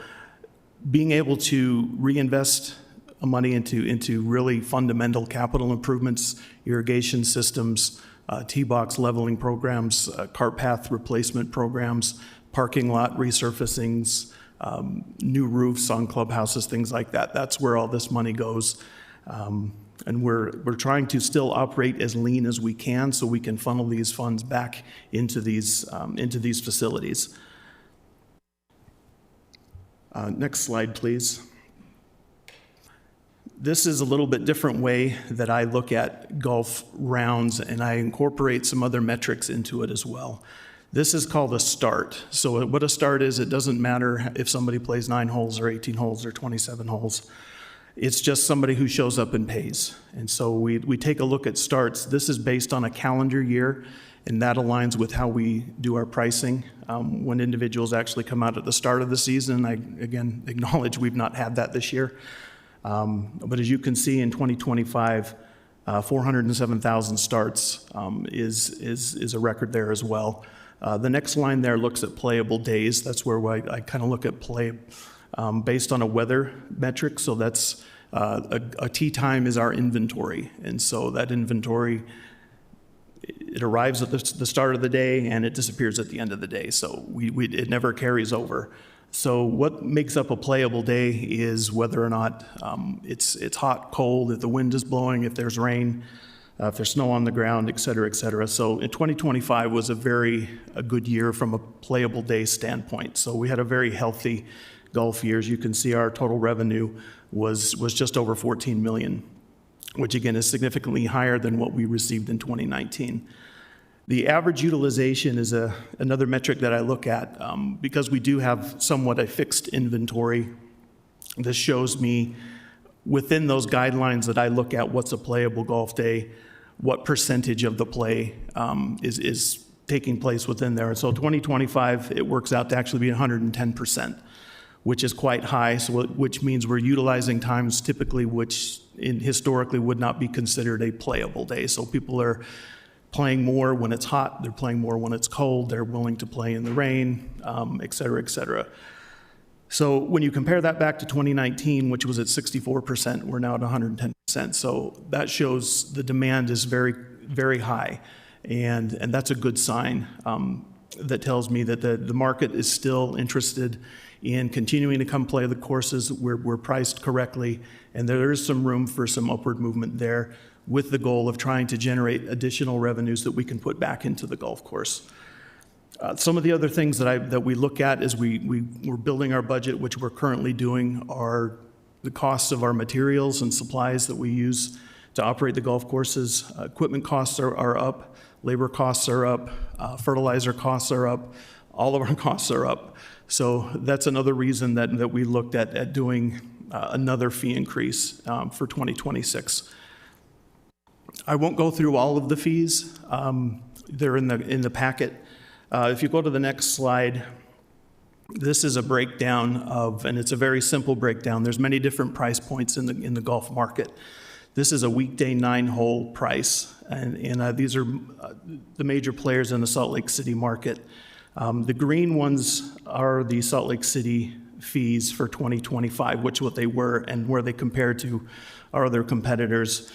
being able to reinvest money into really fundamental capital improvements, irrigation systems, tee box leveling programs, cart path replacement programs, parking lot resurfacings, new roofs on clubhouses, things like that. That's where all this money goes. And we're trying to still operate as lean as we can, so we can funnel these funds back into these facilities. Next slide, please. This is a little bit different way that I look at golf rounds, and I incorporate some other metrics into it as well. This is called a start. So what a start is, it doesn't matter if somebody plays 9 holes or 18 holes or 27 holes. It's just somebody who shows up and pays. And so we take a look at starts. This is based on a calendar year, and that aligns with how we do our pricing. When individuals actually come out at the start of the season, I again acknowledge we've not had that this year. But as you can see in 2025, 407,000 starts is a record there as well. The next line there looks at playable days. That's where I kind of look at play based on a weather metric. So that's a tee time is our inventory. And so that inventory, it arrives at the start of the day and it disappears at the end of the day. So it never carries over. So what makes up a playable day is whether or not it's hot, cold, if the wind is blowing, if there's rain, if there's snow on the ground, et cetera, et cetera. So in 2025 was a good year from a playable day standpoint. So we had a very healthy golf year. As you can see, our total revenue was just over 14 million, which again is significantly higher than what we received in 2019. The average utilization is another metric that I look at because we do have somewhat a fixed inventory. This shows me within those guidelines that I look at what's a playable golf day, what percentage of the play is taking place within there. And so 2025, it works out to actually be 110%, which is quite high, so which means we're utilizing times typically which historically would not be considered a playable day. So people are playing more when it's hot, they're playing more when it's cold, they're willing to play in the rain, et cetera, et cetera. So when you compare that back to 2019, which was at 64%, we're now at 110%. So that shows the demand is very very high. And that's a good sign. That tells me that the market is still interested in continuing to come play the courses. We're priced correctly, and there is some room for some upward movement there, with the goal of trying to generate additional revenues that we can put back into the golf course. Some of the other things that we look at as we're building our budget, which we're currently doing, are the costs of our materials and supplies that we use to operate the golf courses. Equipment costs are up, labor costs are up, fertilizer costs are up, all of our costs are up. So that's another reason that we looked at doing another fee increase for 2026. I won't go through all of the fees. They're in the packet. If you go to the next slide, this is a breakdown of, and it's a very simple breakdown. There's many different price points in the golf market. This is a weekday 9-hole price, and these are the major players in the Salt Lake City market. The green ones are the Salt Lake City fees for 2025, which what they were and where they compare to our other competitors.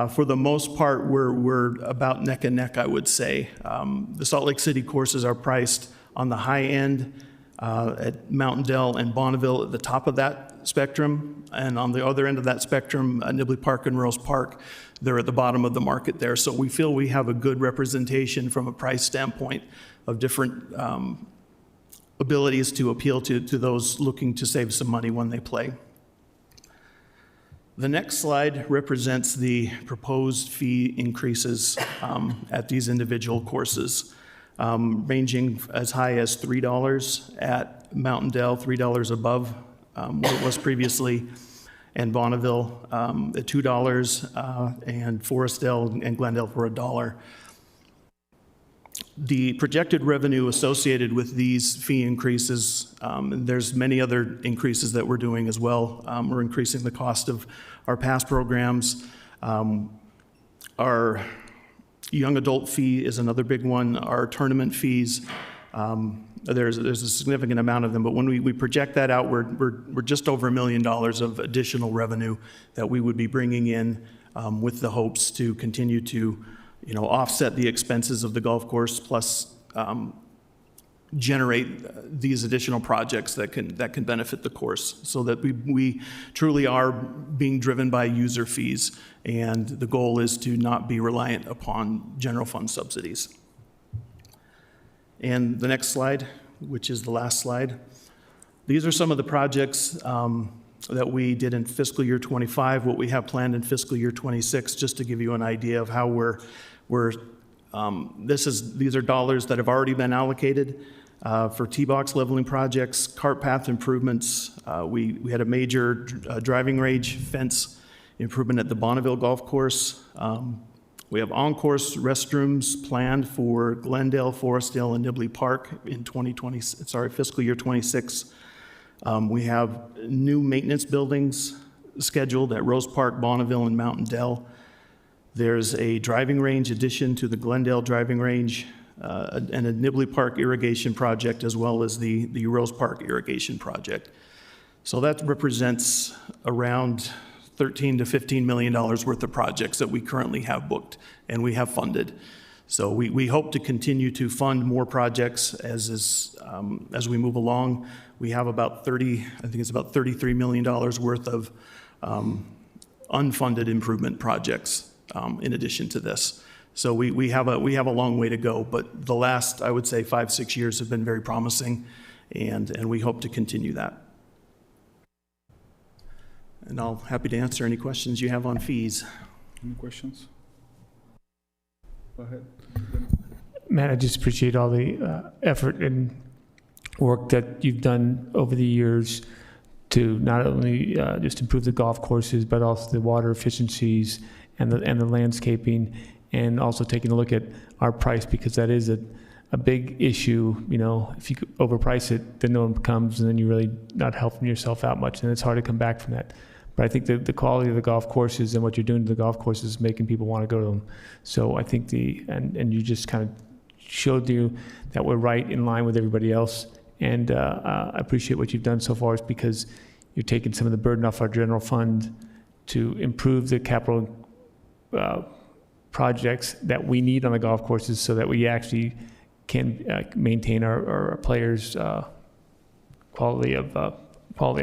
For the most part, we're about neck and neck, I would say. The Salt Lake City courses are priced on the high end at Mountain Dell and Bonneville at the top of that spectrum, and on the other end of that spectrum, Nibley Park and Rose Park, they're at the bottom of the market there. So we feel we have a good representation from a price standpoint of different abilities to appeal to those looking to save some money when they play. The next slide represents the proposed fee increases at these individual courses, ranging as high as $3 at Mountain Dell, $3 above what it was previously, and Bonneville at $2, and Forestdale and Glendale for $1. The projected revenue associated with these fee increases, there's many other increases that we're doing as well. We're increasing the cost of our past programs. Our young adult fee is another big one. Our tournament fees, there's a significant amount of them, but when we project that out, we're just over $1 million of additional revenue that we would be bringing in with the hopes to continue to offset the expenses of the golf course, plus generate these additional projects that can benefit the course, so that we truly are being driven by user fees, and the goal is to not be reliant upon general fund subsidies. And the next slide, which is the last slide, these are some of the projects that we did in fiscal year 25, what we have planned in fiscal year 26, just to give you an idea of how these are dollars that have already been allocated for T-box leveling projects, cart path improvements. We had a major driving range fence improvement at the Bonneville Golf Course. We have on-course restrooms planned for Glendale, Forestdale, and Nibley Park in fiscal year 26. We have new maintenance buildings scheduled at Rose Park, Bonneville, and Mountain Dell. There's a driving range addition to the Glendale driving range and a Nibley Park irrigation project, as well as the Rose Park irrigation project. So that represents around $13 to $15 million worth of projects that we currently have booked and we have funded. So we hope to continue to fund more projects as we move along. We have about $33 million worth of unfunded improvement projects in addition to this. So we have a long way to go, but the last, I would say, 5-6 years have been very promising, and we hope to continue that. And I'll happy to answer any questions you have on fees. Any questions? Go ahead. Matt, I just appreciate all the effort and work that you've done over the years to not only just improve the golf courses, but also the water efficiencies and the landscaping, and also taking a look at our price, because that is a big issue. If you overprice it, then no one comes, and then you're really not helping yourself out much, and it's hard to come back from that. But I think the quality of the golf courses and what you're doing to the golf courses is making people want to go to them. So I think and you just kind of showed you that we're right in line with everybody else. And I appreciate what you've done so far, is because you're taking some of the burden off our general fund to improve the capital projects that we need on the golf courses so that we actually can maintain our players' quality of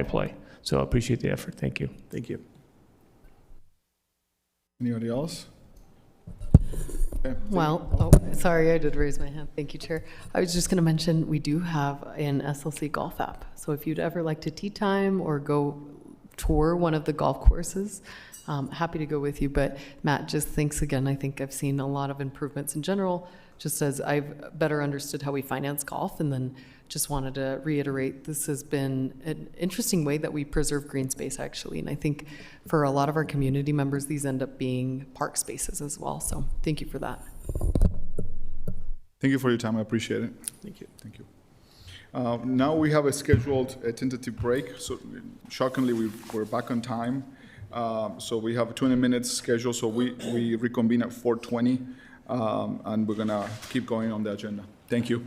play. So I appreciate the effort. Thank you. Thank you. Anybody else? Okay. Well, sorry, I did raise my hand. Thank you, Chair. I was just going to mention, we do have an SLC golf app. So if you'd ever like to tee time or go tour one of the golf courses, happy to go with you. But Matt, just thanks again. I think I've seen a lot of improvements in general, just as I've better understood how we finance golf. And then just wanted to reiterate, this has been an interesting way that we preserve green space, actually. And I think for a lot of our community members, these end up being park spaces as well. So thank you for that. Thank you for your time. I appreciate it. Thank you. Thank you. Now we have a scheduled tentative break. So shockingly, we're back on time. So we have 20 minutes scheduled. So we reconvene at 4:20, and we're gonna keep going on the agenda. Thank you.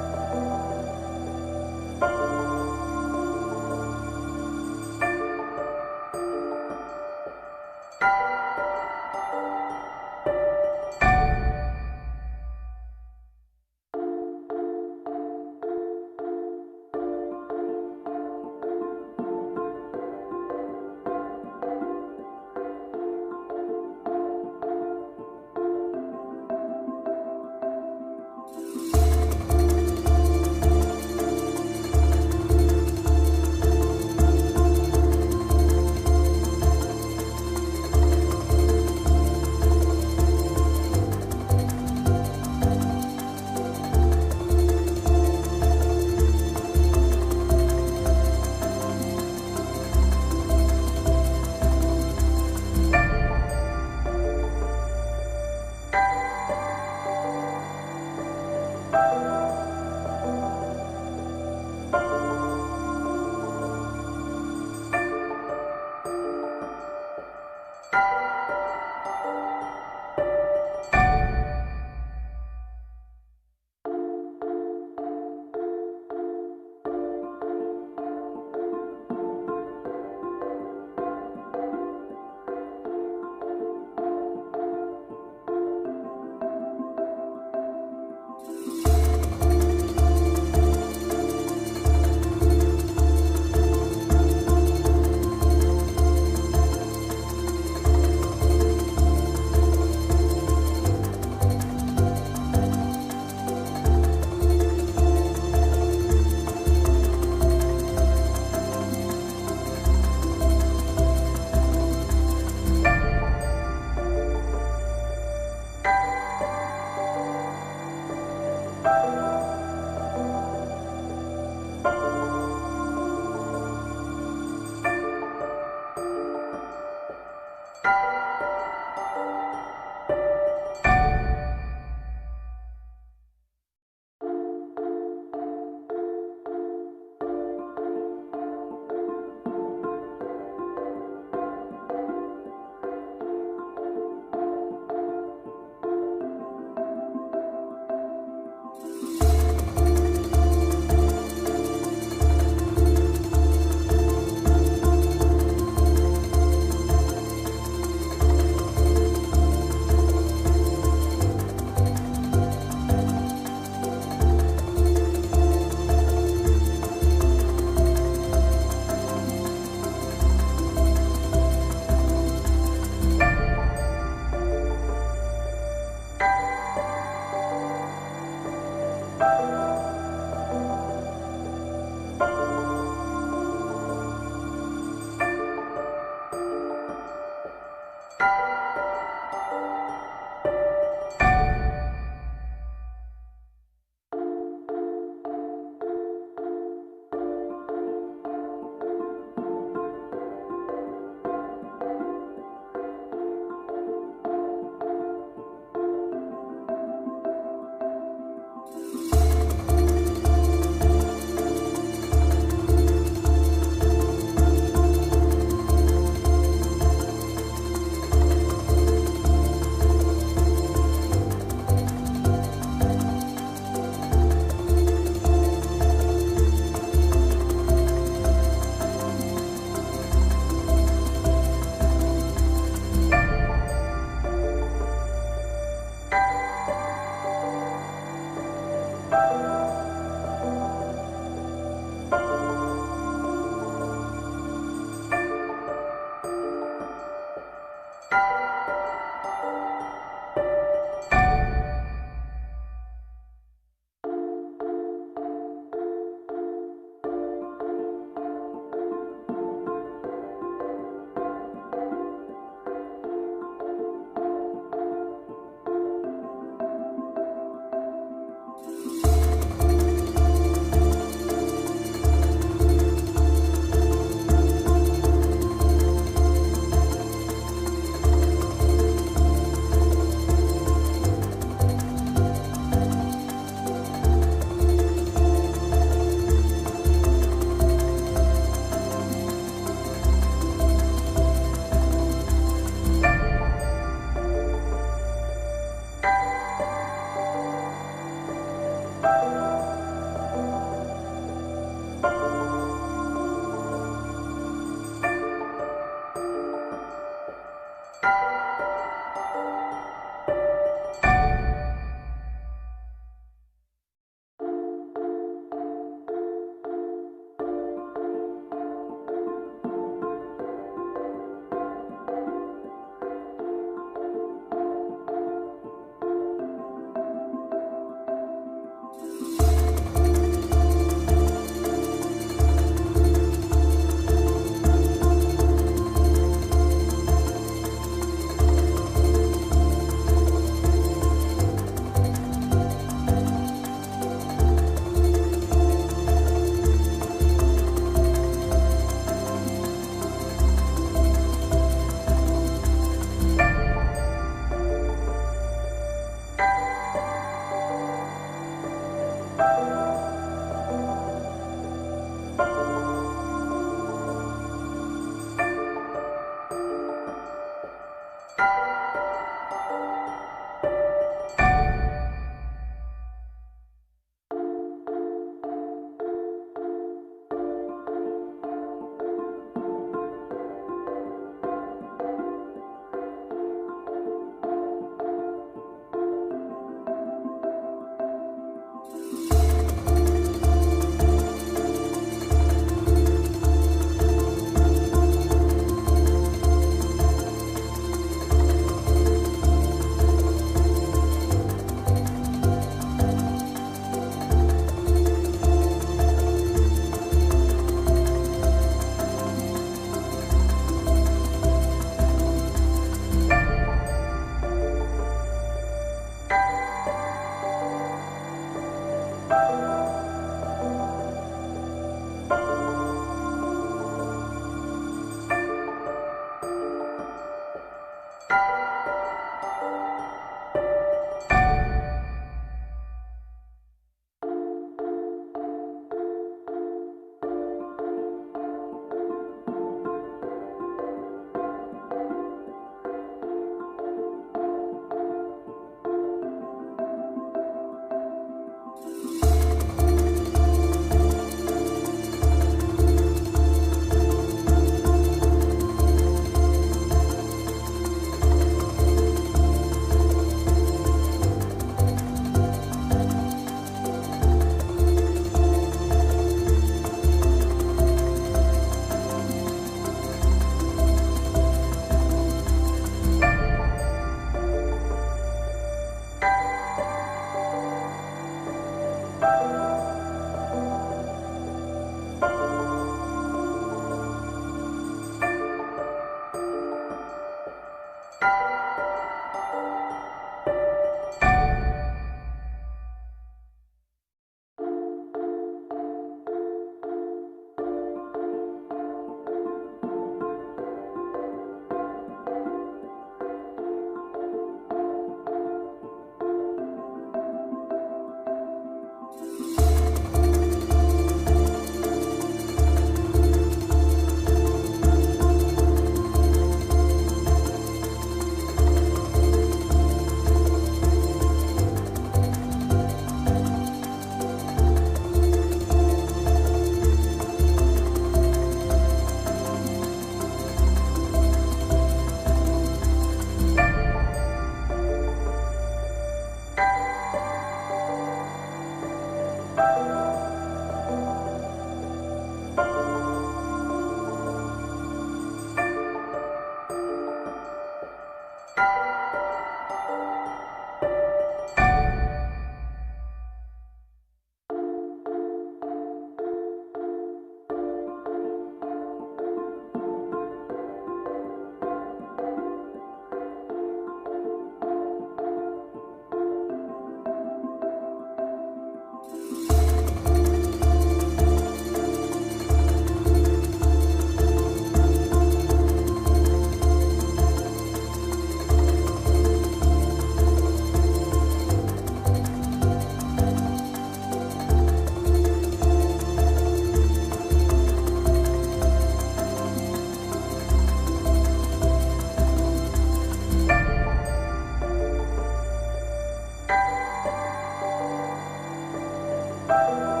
you.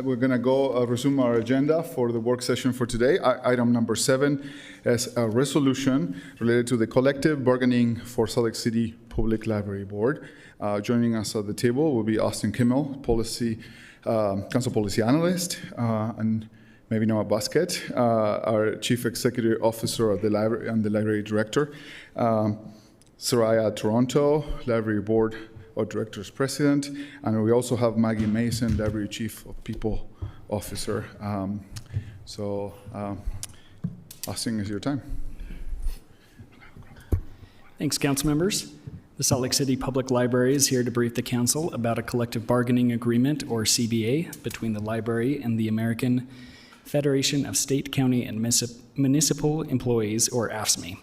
We're going to go resume our agenda for the work session for today. Item number 7 is a resolution related to the collective bargaining for Salt Lake City Public Library Board. Joining us at the table will be Austin Kimmel, council policy analyst, and maybe Noah Busquet, our chief executive officer of the library and the library director. Soraya Toronto, library board of directors president, and we also have Maggie Mason, library chief of people officer. Austin, is your time. Thanks, council members. The Salt Lake City Public Library is here to brief the council about a collective bargaining agreement, or CBA, between the library and the American Federation of State, County, and Municipal Employees, or AFSCME.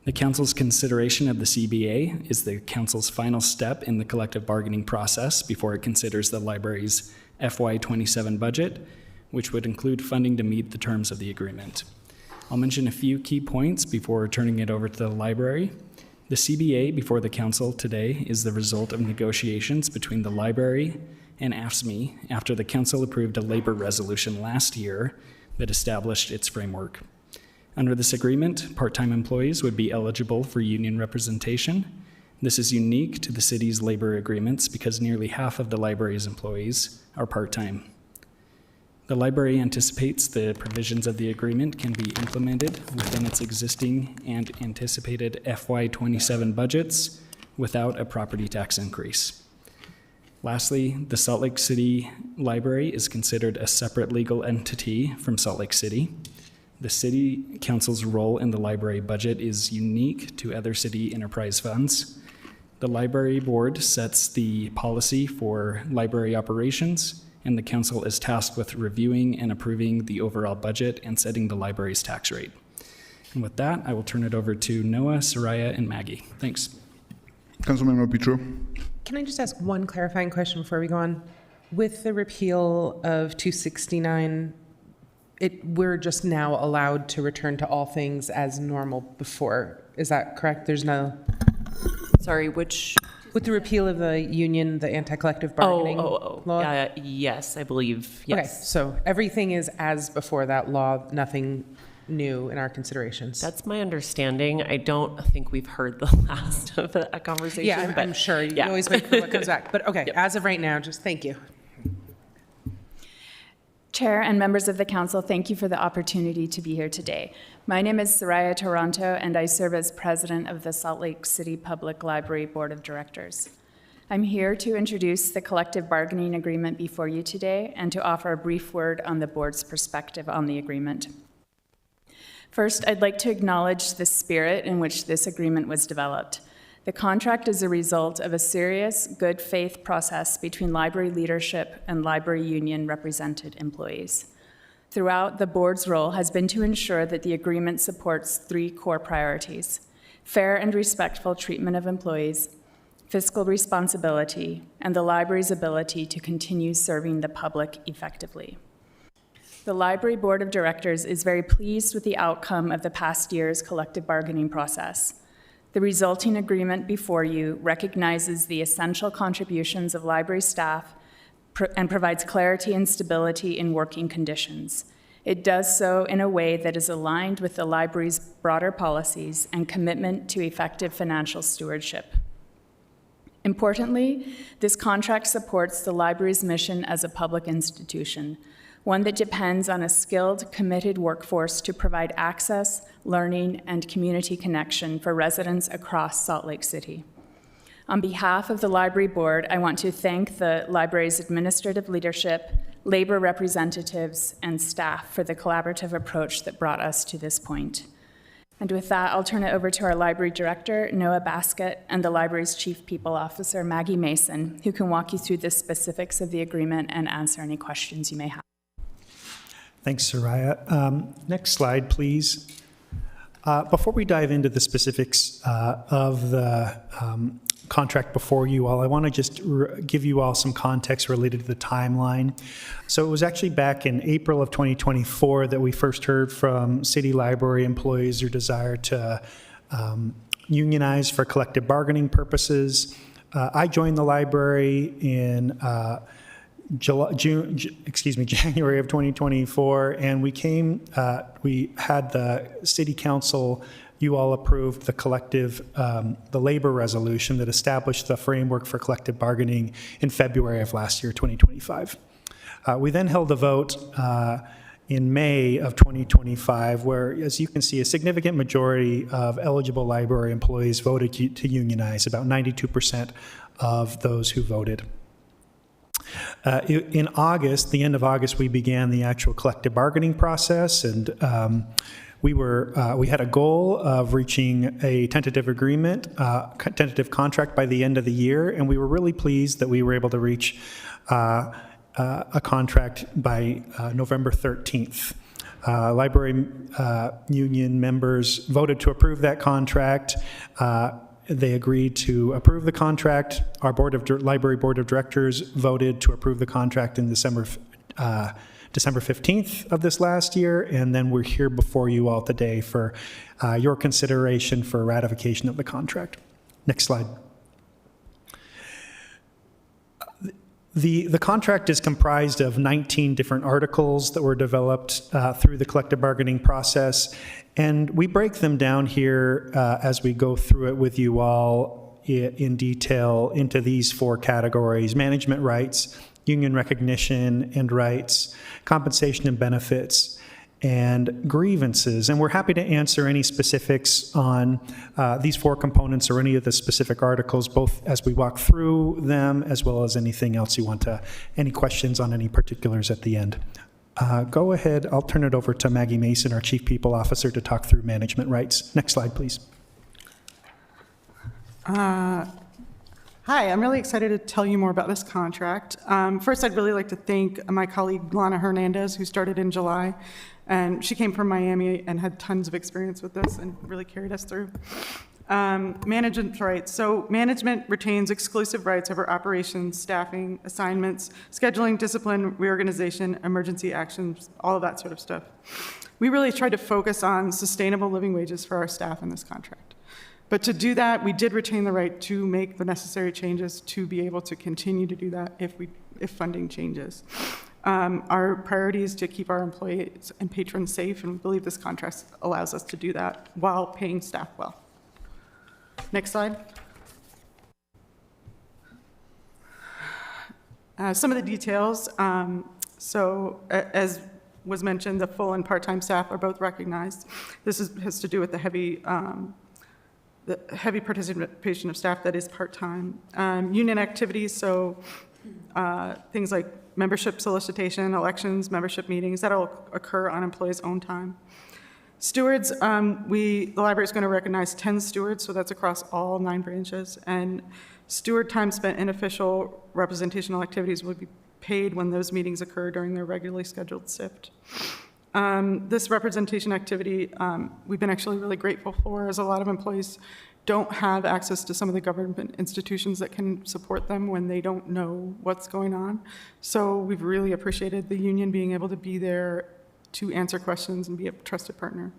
The council's consideration of the CBA is the council's final step in the collective bargaining process before it considers the library's FY27 budget, which would include funding to meet the terms of the agreement. I'll mention a few key points before turning it over to the library. The CBA before the council today is the result of negotiations between the library and AFSCME after the council approved a labor resolution last year that established its framework. Under this agreement, part-time employees would be eligible for union representation. This is unique to the city's labor agreements because nearly half of the library's employees are part-time. The library anticipates the provisions of the agreement can be implemented within its existing and anticipated FY27 budgets without a property tax increase. Lastly, the Salt Lake City Library is considered a separate legal entity from Salt Lake City. The City Council's role in the library budget is unique to other city enterprise funds. The Library Board sets the policy for library operations, and the Council is tasked with reviewing and approving the overall budget and setting the library's tax rate. And with that, I will turn it over to Noah, Soraya, and Maggie. Thanks. Councilmember Petro. Can I just ask one clarifying question before we go on? With the repeal of 269, we're just now allowed to return to all things as normal before. Is that correct? There's no... Sorry, which? With the repeal of the union, the anti-collective bargaining law? Yes, I believe, yes. Okay, so everything is as before that law, nothing new in our considerations. That's my understanding. I don't think we've heard the last of that conversation. Yeah, I'm sure. You always wait for what comes back. But okay, as of right now, just thank you. Chair and members of the council, thank you for the opportunity to be here today. My name is Soraya Toronto, and I serve as president of the Salt Lake City Public Library Board of Directors. I'm here to introduce the collective bargaining agreement before you today and to offer a brief word on the board's perspective on the agreement. First, I'd like to acknowledge the spirit in which this agreement was developed. The contract is a result of a serious, good faith process between library leadership and library union represented employees. Throughout, the board's role has been to ensure that the agreement supports three core priorities: fair and respectful treatment of employees, fiscal responsibility, and the library's ability to continue serving the public effectively. The Library Board of Directors is very pleased with the outcome of the past year's collective bargaining process. The resulting agreement before you recognizes the essential contributions of library staff and provides clarity and stability in working conditions. It does so in a way that is aligned with the library's broader policies and commitment to effective financial stewardship. Importantly, this contract supports the library's mission as a public institution, one that depends on a skilled, committed workforce to provide access, learning, and community connection for residents across Salt Lake City. On behalf of the Library Board, I want to thank the library's administrative leadership, labor representatives, and staff for the collaborative approach that brought us to this point. And with that, I'll turn it over to our library director, Noah Baskett, and the library's chief people officer, Maggie Mason, who can walk you through the specifics of the agreement and answer any questions you may have. Thanks, Soraya. Next slide, please. Before we dive into the specifics of the contract before you all, I want to just give you all some context related to the timeline. So it was actually back in April of 2024 that we first heard from city library employees their desire to unionize for collective bargaining purposes. I joined the library in January of 2024, and we had the city council, you all approved the collective, the labor resolution that established the framework for collective bargaining in February of last year, 2025. We then held a vote in May of 2025, where, as you can see, a significant majority of eligible library employees voted to unionize, about 92% of those who voted. In August, the end of August, we began the actual collective bargaining process, and we had a goal of reaching a tentative agreement, tentative contract by the end of the year, and we were really pleased that we were able to reach a contract by November 13th. Library union members voted to approve that contract. They agreed to approve the contract. Our Library Board of Directors voted to approve the contract in December 15th of this last year, and then we're here before you all today for your consideration for ratification of the contract. Next slide. The contract is comprised of 19 different articles that were developed through the collective bargaining process, and we break them down here as we go through it with you all in detail into these four categories: management rights, union recognition and rights, compensation and benefits, and grievances. And we're happy to answer any specifics on these 4 components or any of the specific articles, both as we walk through them as well as anything else you want to, any questions on any particulars at the end. Go ahead, I'll turn it over to Maggie Mason, our Chief People Officer, to talk through management rights. Next slide, please. Hi, I'm really excited to tell you more about this contract. First, I'd really like to thank my colleague Lana Hernandez, who started in July, and she came from Miami and had tons of experience with this and really carried us through. Management rights. So management retains exclusive rights over operations, staffing, assignments, scheduling, discipline, reorganization, emergency actions, all of that sort of stuff. We really tried to focus on sustainable living wages for our staff in this contract. But to do that, we did retain the right to make the necessary changes to be able to continue to do that if funding changes. Our priority is to keep our employees and patrons safe, and we believe this contract allows us to do that while paying staff well. Next slide. Some of the details. As was mentioned, the full and part-time staff are both recognized. This has to do with the heavy participation of staff that is part-time. Union activities, so things like membership solicitation, elections, membership meetings, that'll occur on employees' own time. Stewards, the library is going to recognize 10 stewards, so that's across all 9 branches, and steward time spent in official representational activities would be paid when those meetings occur during their regularly scheduled shift. This representation activity, we've been actually really grateful for, as a lot of employees don't have access to some of the government institutions that can support them when they don't know what's going on. So we've really appreciated the union being able to be there to answer questions and be a trusted partner.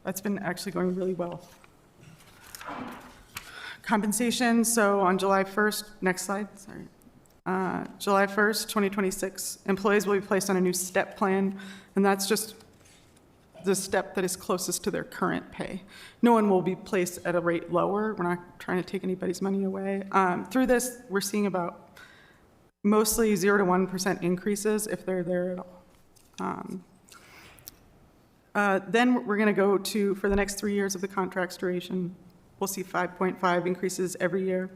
That's been actually going really well. Compensation, so on July 1st, next slide, sorry. July 1st, 2026, employees will be placed on a new STEP plan, and that's just the step that is closest to their current pay. No one will be placed at a rate lower. We're not trying to take anybody's money away. Through this, we're seeing about mostly 0 to 1% increases if they're there at all. Then we're going to go to, for the next 3 years of the contract's duration, we'll see 5.5 increases every year.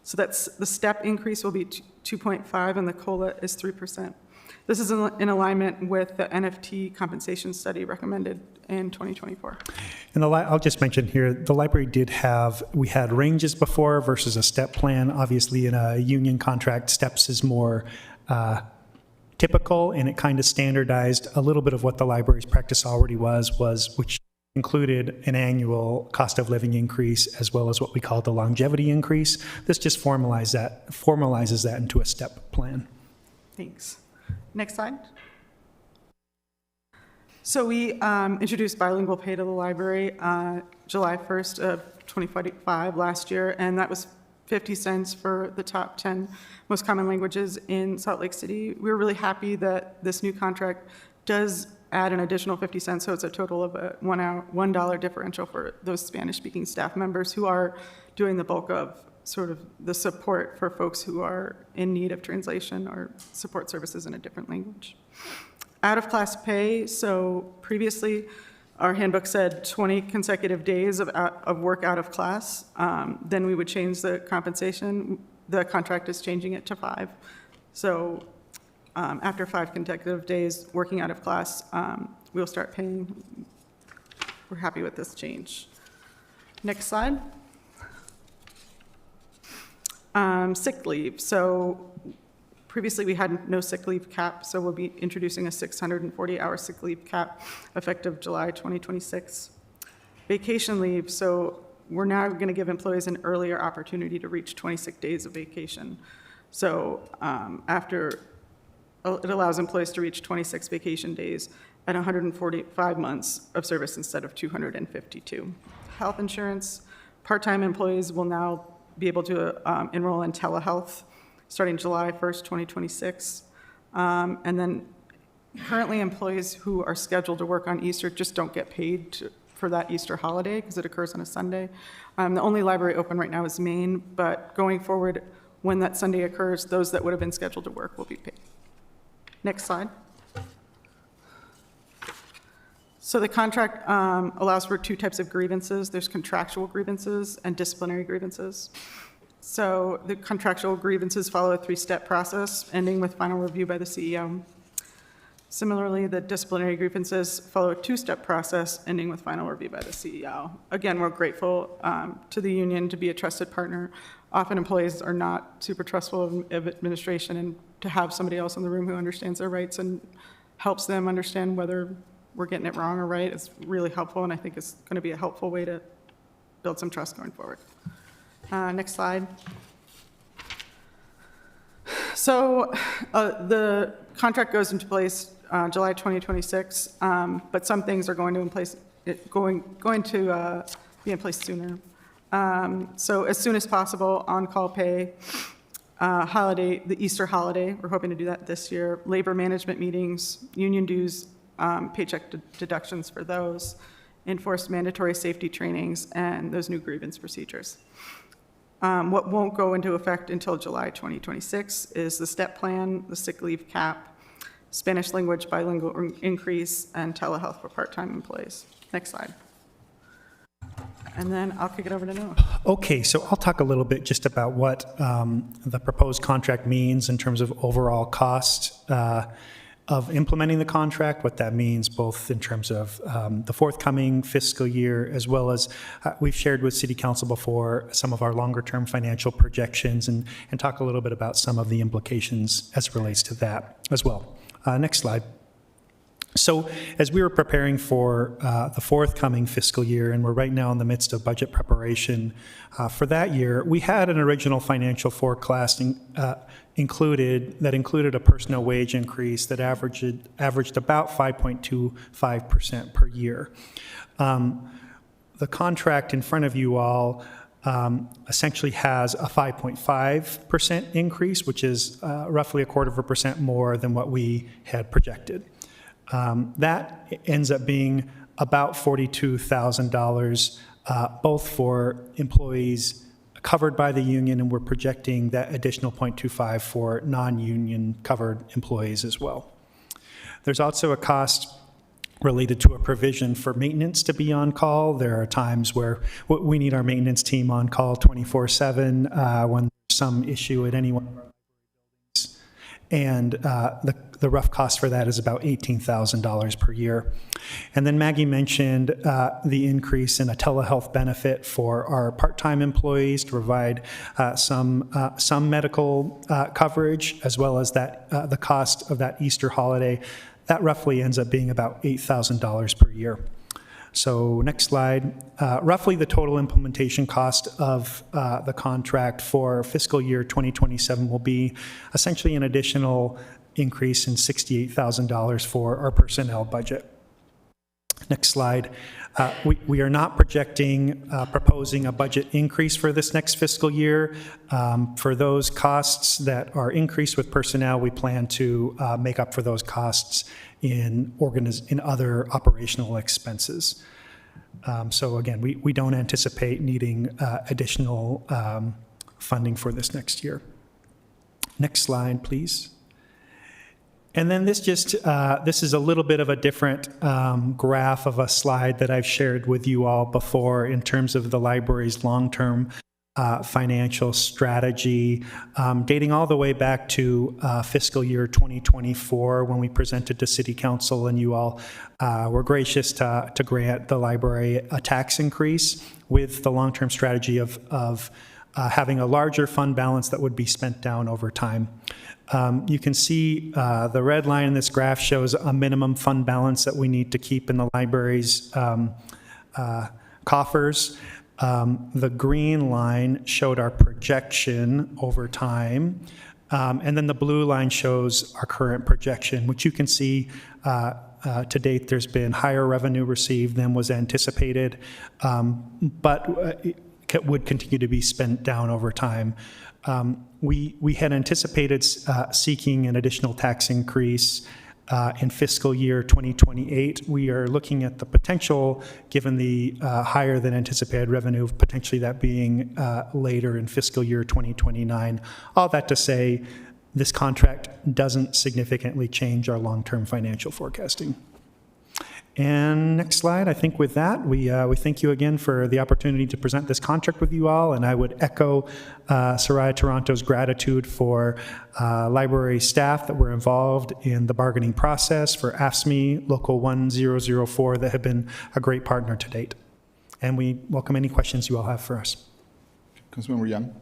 So that's the step increase will be 2.5 and the COLA is 3%. This is in alignment with the NFT compensation study recommended in 2024. And I'll just mention here, the library we had ranges before versus a step plan. Obviously, in a union contract, steps is more typical, and it kind of standardized a little bit of what the library's practice already was which included an annual cost of living increase as well as what we call the longevity increase. This just formalizes that into a step plan. Thanks. Next slide. So we introduced bilingual pay to the library July 1st of 2025 last year, and that was 50 cents for the top 10 most common languages in Salt Lake City. We're really happy that this new contract does add an additional 50 cents, so it's a total of a $1 differential for those Spanish-speaking staff members who are doing the bulk of sort of the support for folks who are in need of translation or support services in a different language. Out-of-class pay, so previously our handbook said 20 consecutive days of work out of class. Then we would change the compensation. The contract is changing it to 5. So after 5 consecutive days working out of class, we'll start paying. We're happy with this change. Next slide. Sick leave. So previously we had no sick leave cap, so we'll be introducing a 640-hour sick leave cap effective July 2026. Vacation leave. So we're now going to give employees an earlier opportunity to reach 26 days of vacation. So it allows employees to reach 26 vacation days at 145 months of service instead of 252. Health insurance. Part-time employees will now be able to enroll in telehealth starting July 1st, 2026. And then currently employees who are scheduled to work on Easter just don't get paid for that Easter holiday because it occurs on a Sunday. The only library open right now is Maine, but going forward, when that Sunday occurs, those that would have been scheduled to work will be paid. Next slide. So the contract allows for two types of grievances. There's contractual grievances and disciplinary grievances. So the contractual grievances follow a three-step process, ending with final review by the CEO. Similarly, the disciplinary grievances follow a two-step process, ending with final review by the CEO. Again, we're grateful to the union to be a trusted partner. Often employees are not super trustful of administration, and to have somebody else in the room who understands their rights and helps them understand whether we're getting it wrong or right is really helpful, and I think it's going to be a helpful way to build some trust going forward. Next slide. So the contract goes into place July 2026, but some things are going to be in place sooner. So as soon as possible, on-call pay, holiday, the Easter holiday, we're hoping to do that this year, labor management meetings, union dues, paycheck deductions for those, enforced mandatory safety trainings, and those new grievance procedures. What won't go into effect until July 2026 is the STEP plan, the sick leave cap, Spanish language bilingual increase, and telehealth for part-time employees. Next slide. And then I'll kick it over to Noah. Okay, so I'll talk a little bit just about what the proposed contract means in terms of overall cost of implementing the contract, what that means both in terms of the forthcoming fiscal year, as well as we've shared with City Council before some of our longer-term financial projections, and talk a little bit about some of the implications as it relates to that as well. Next slide. So as we were preparing for the forthcoming fiscal year, and we're right now in the midst of budget preparation for that year, we had an original financial forecasting included a personnel wage increase that averaged about 5.25% per year. The contract in front of you all essentially has a 5.5% increase, which is roughly 1/4% more than what we had projected. That ends up being about $42,000, both for employees covered by the union, and we're projecting that additional 0.25 for non-union covered employees as well. There's also a cost related to a provision for maintenance to be on call. There are times where we need our maintenance team on call 24/7 when there's some issue at any one of our buildings. And the rough cost for that is about $18,000 per year. And then Maggie mentioned the increase in a telehealth benefit for our part-time employees to provide some medical coverage, as well as that the cost of that Easter holiday. That roughly ends up being about $8,000 per year. So next slide. Roughly the total implementation cost of the contract for fiscal year 2027 will be essentially an additional increase in $68,000 for our personnel budget. Next slide. We are not proposing a budget increase for this next fiscal year. For those costs that are increased with personnel, we plan to make up for those costs in other operational expenses. So again, we don't anticipate needing additional funding for this next year. Next slide, please. And then this is a little bit of a different graph of a slide that I've shared with you all before in terms of the library's long-term financial strategy, dating all the way back to fiscal year 2024 when we presented to City Council, and you all were gracious to grant the library a tax increase with the long-term strategy of having a larger fund balance that would be spent down over time. You can see the red line in this graph shows a minimum fund balance that we need to keep in the library's coffers. The green line showed our projection over time, and then the blue line shows our current projection, which you can see to date there's been higher revenue received than was anticipated, but it would continue to be spent down over time. We had anticipated seeking an additional tax increase in fiscal year 2028. We are looking at the potential, given the higher than anticipated revenue, potentially that being later in fiscal year 2029. All that to say, this contract doesn't significantly change our long-term financial forecasting. And next slide. I think with that, we thank you again for the opportunity to present this contract with you all. And I would echo Soraya Toronto's gratitude for library staff that were involved in the bargaining process, for AFSCME Local 1004 that have been a great partner to date. And we welcome any questions you all have for us. Councilmember Young.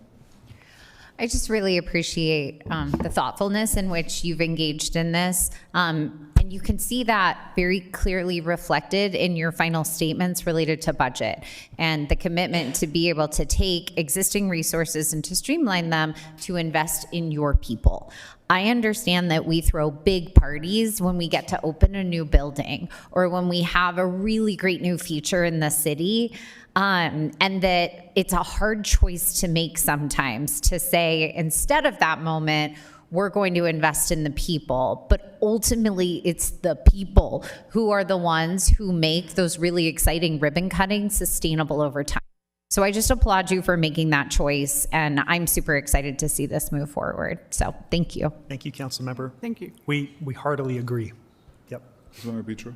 I just really appreciate the thoughtfulness in which you've engaged in this. And you can see that very clearly reflected in your final statements related to budget and the commitment to be able to take existing resources and to streamline them to invest in your people. I understand that we throw big parties when we get to open a new building or when we have a really great new feature in the city. And that it's a hard choice to make sometimes to say, instead of that moment, we're going to invest in the people. But ultimately, it's the people who are the ones who make those really exciting ribbon cutting sustainable over time. So I just applaud you for making that choice. And I'm super excited to see this move forward. So thank you. Thank you, Councilmember. Thank you. We heartily agree. Yep. Councilmember Petro.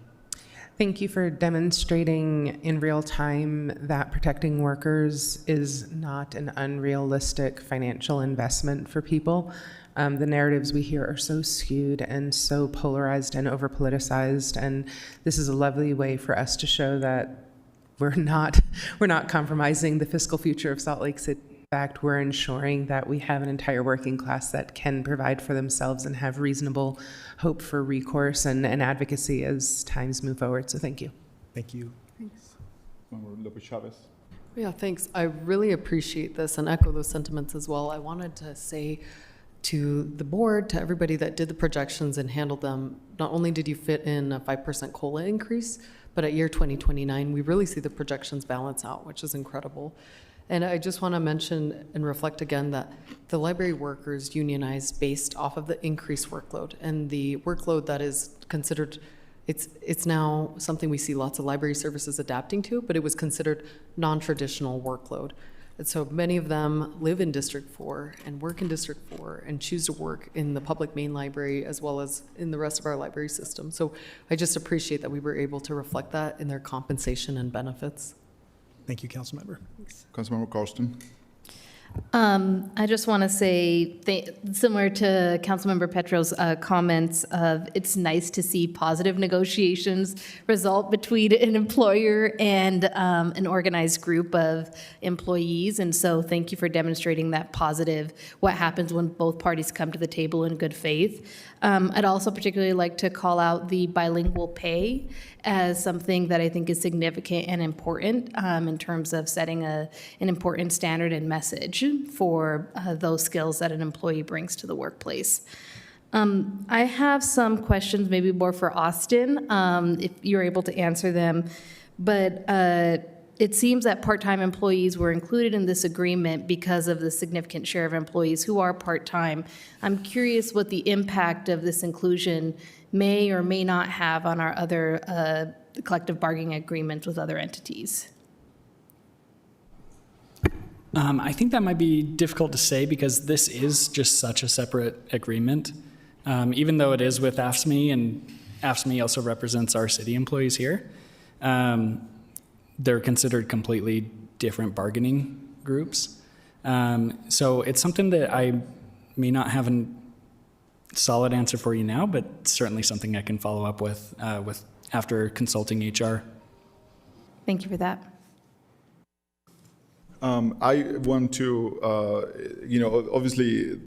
Thank you for demonstrating in real time that protecting workers is not an unrealistic financial investment for people. The narratives we hear are so skewed and so polarized and over-politicized, and this is a lovely way for us to show that we're not compromising the fiscal future of Salt Lake City. In fact, we're ensuring that we have an entire working class that can provide for themselves and have reasonable hope for recourse and advocacy as times move forward. So thank you. Thank you. Thanks. Lopez Chavez. Yeah, thanks. I really appreciate this and echo those sentiments as well. I wanted to say to the board, to everybody that did the projections and handled them, not only did you fit in a 5% COLA increase, but at year 2029, we really see the projections balance out, which is incredible. And I just want to mention and reflect again that the library workers unionized based off of the increased workload, and the workload that is considered, it's now something we see lots of library services adapting to, but it was considered non-traditional workload. And so many of them live in District 4 and work in District 4 and choose to work in the public main library as well as in the rest of our library system. So I just appreciate that we were able to reflect that in their compensation and benefits. Thank you, Councilmember. Councilmember Carston. I just want to say, similar to Councilmember Petro's comments of it's nice to see positive negotiations result between an employer and an organized group of employees. And so thank you for demonstrating that positive, what happens when both parties come to the table in good faith. I'd also particularly like to call out the bilingual pay as something that I think is significant and important in terms of setting an important standard and message for those skills that an employee brings to the workplace. I have some questions, maybe more for Austin, if you're able to answer them. But it seems that part-time employees were included in this agreement because of the significant share of employees who are part-time. I'm curious what the impact of this inclusion may or may not have on our other collective bargaining agreements with other entities. I think that might be difficult to say because this is just such a separate agreement. Even though it is with AFSCME, and AFSCME also represents our city employees here, they're considered completely different bargaining groups. So it's something that I may not have a solid answer for you now, but certainly something I can follow up with after consulting HR. Thank you for that. I want to, obviously,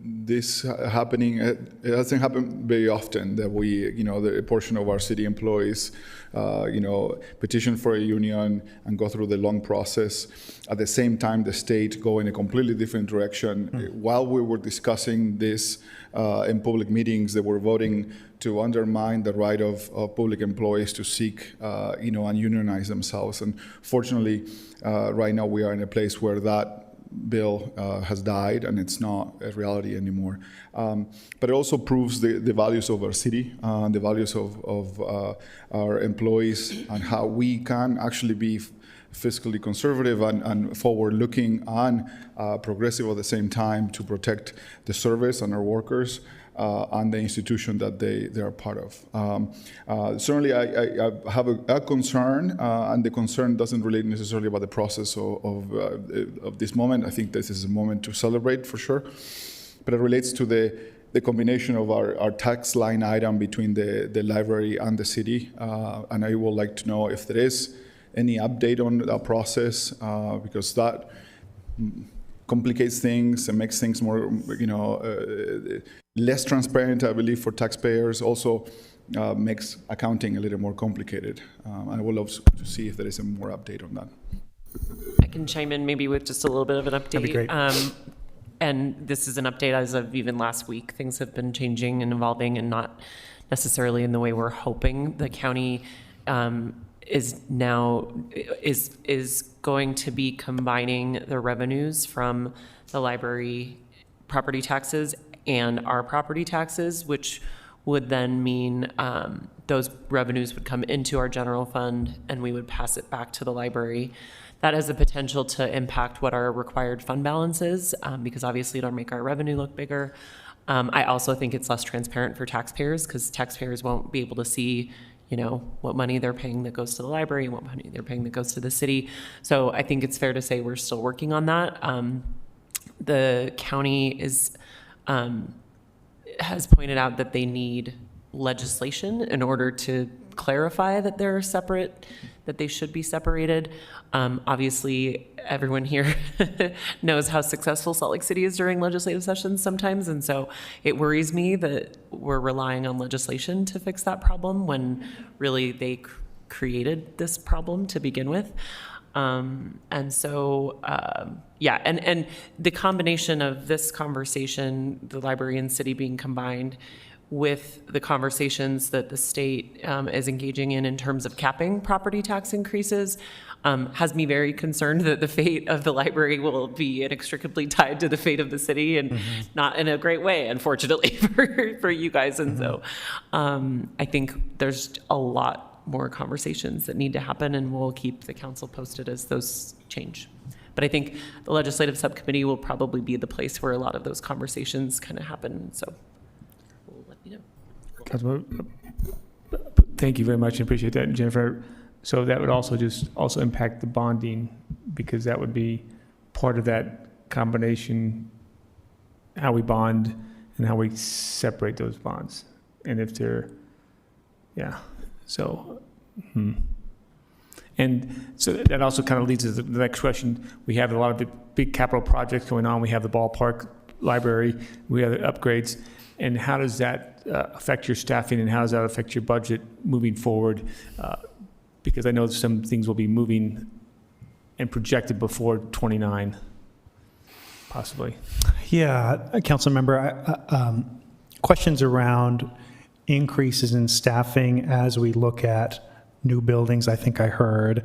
this happening, it doesn't happen very often that we, a portion of our city employees, petition for a union and go through the long process. At the same time, the state go in a completely different direction. While we were discussing this in public meetings, they were voting to undermine the right of public employees to seek, and unionize themselves. And fortunately, right now we are in a place where that bill has died and it's not a reality anymore. But it also proves the values of our city, the values of our employees, and how we can actually be fiscally conservative and forward-looking and progressive at the same time to protect the service and our workers and the institution that they are part of. Certainly, I have a concern, and the concern doesn't relate necessarily about the process of this moment. I think this is a moment to celebrate for sure, but it relates to the combination of our tax line item between the library and the city, and I would like to know if there is any update on that process, because that complicates things and makes things more, less transparent, I believe, for taxpayers. Also makes accounting a little more complicated. I would love to see if there is a more update on that. I can chime in maybe with just a little bit of an update. That'd be great. And this is an update as of even last week. Things have been changing and evolving, and not necessarily in the way we're hoping. The county is going to be combining the revenues from the library property taxes and our property taxes, which would then mean those revenues would come into our general fund and we would pass it back to the library. That has the potential to impact what our required fund balance is, because obviously it'll make our revenue look bigger. I also think it's less transparent for taxpayers, because taxpayers won't be able to see what money they're paying that goes to the library and what money they're paying that goes to the city. So I think it's fair to say we're still working on that. The county has pointed out that they need legislation in order to clarify that they're separate, that they should be separated. Obviously, everyone here knows how successful Salt Lake City is during legislative sessions sometimes, and so it worries me that we're relying on legislation to fix that problem when really they created this problem to begin with. And so, and the combination of this conversation, the library and city being combined, with the conversations that the state is engaging in terms of capping property tax increases, has me very concerned that the fate of the library will be inextricably tied to the fate of the city, and not in a great way, unfortunately, for you guys. And so I think there's a lot more conversations that need to happen, and we'll keep the council posted as those change. But I think the legislative subcommittee will probably be the place where a lot of those conversations kind of happen. So we'll let you know. Councilman, thank you very much. I appreciate that, Jennifer. So that would also impact the bonding, because that would be part of that combination, how we bond and how we separate those bonds. And if they're, so, And so that also kind of leads to the next question. We have a lot of the big capital projects going on. We have the ballpark, library, we have the upgrades. And how does that affect your staffing, and how does that affect your budget moving forward? Because I know some things will be moving and projected before 29, possibly. Yeah, council member, questions around increases in staffing as we look at new buildings, I think I heard.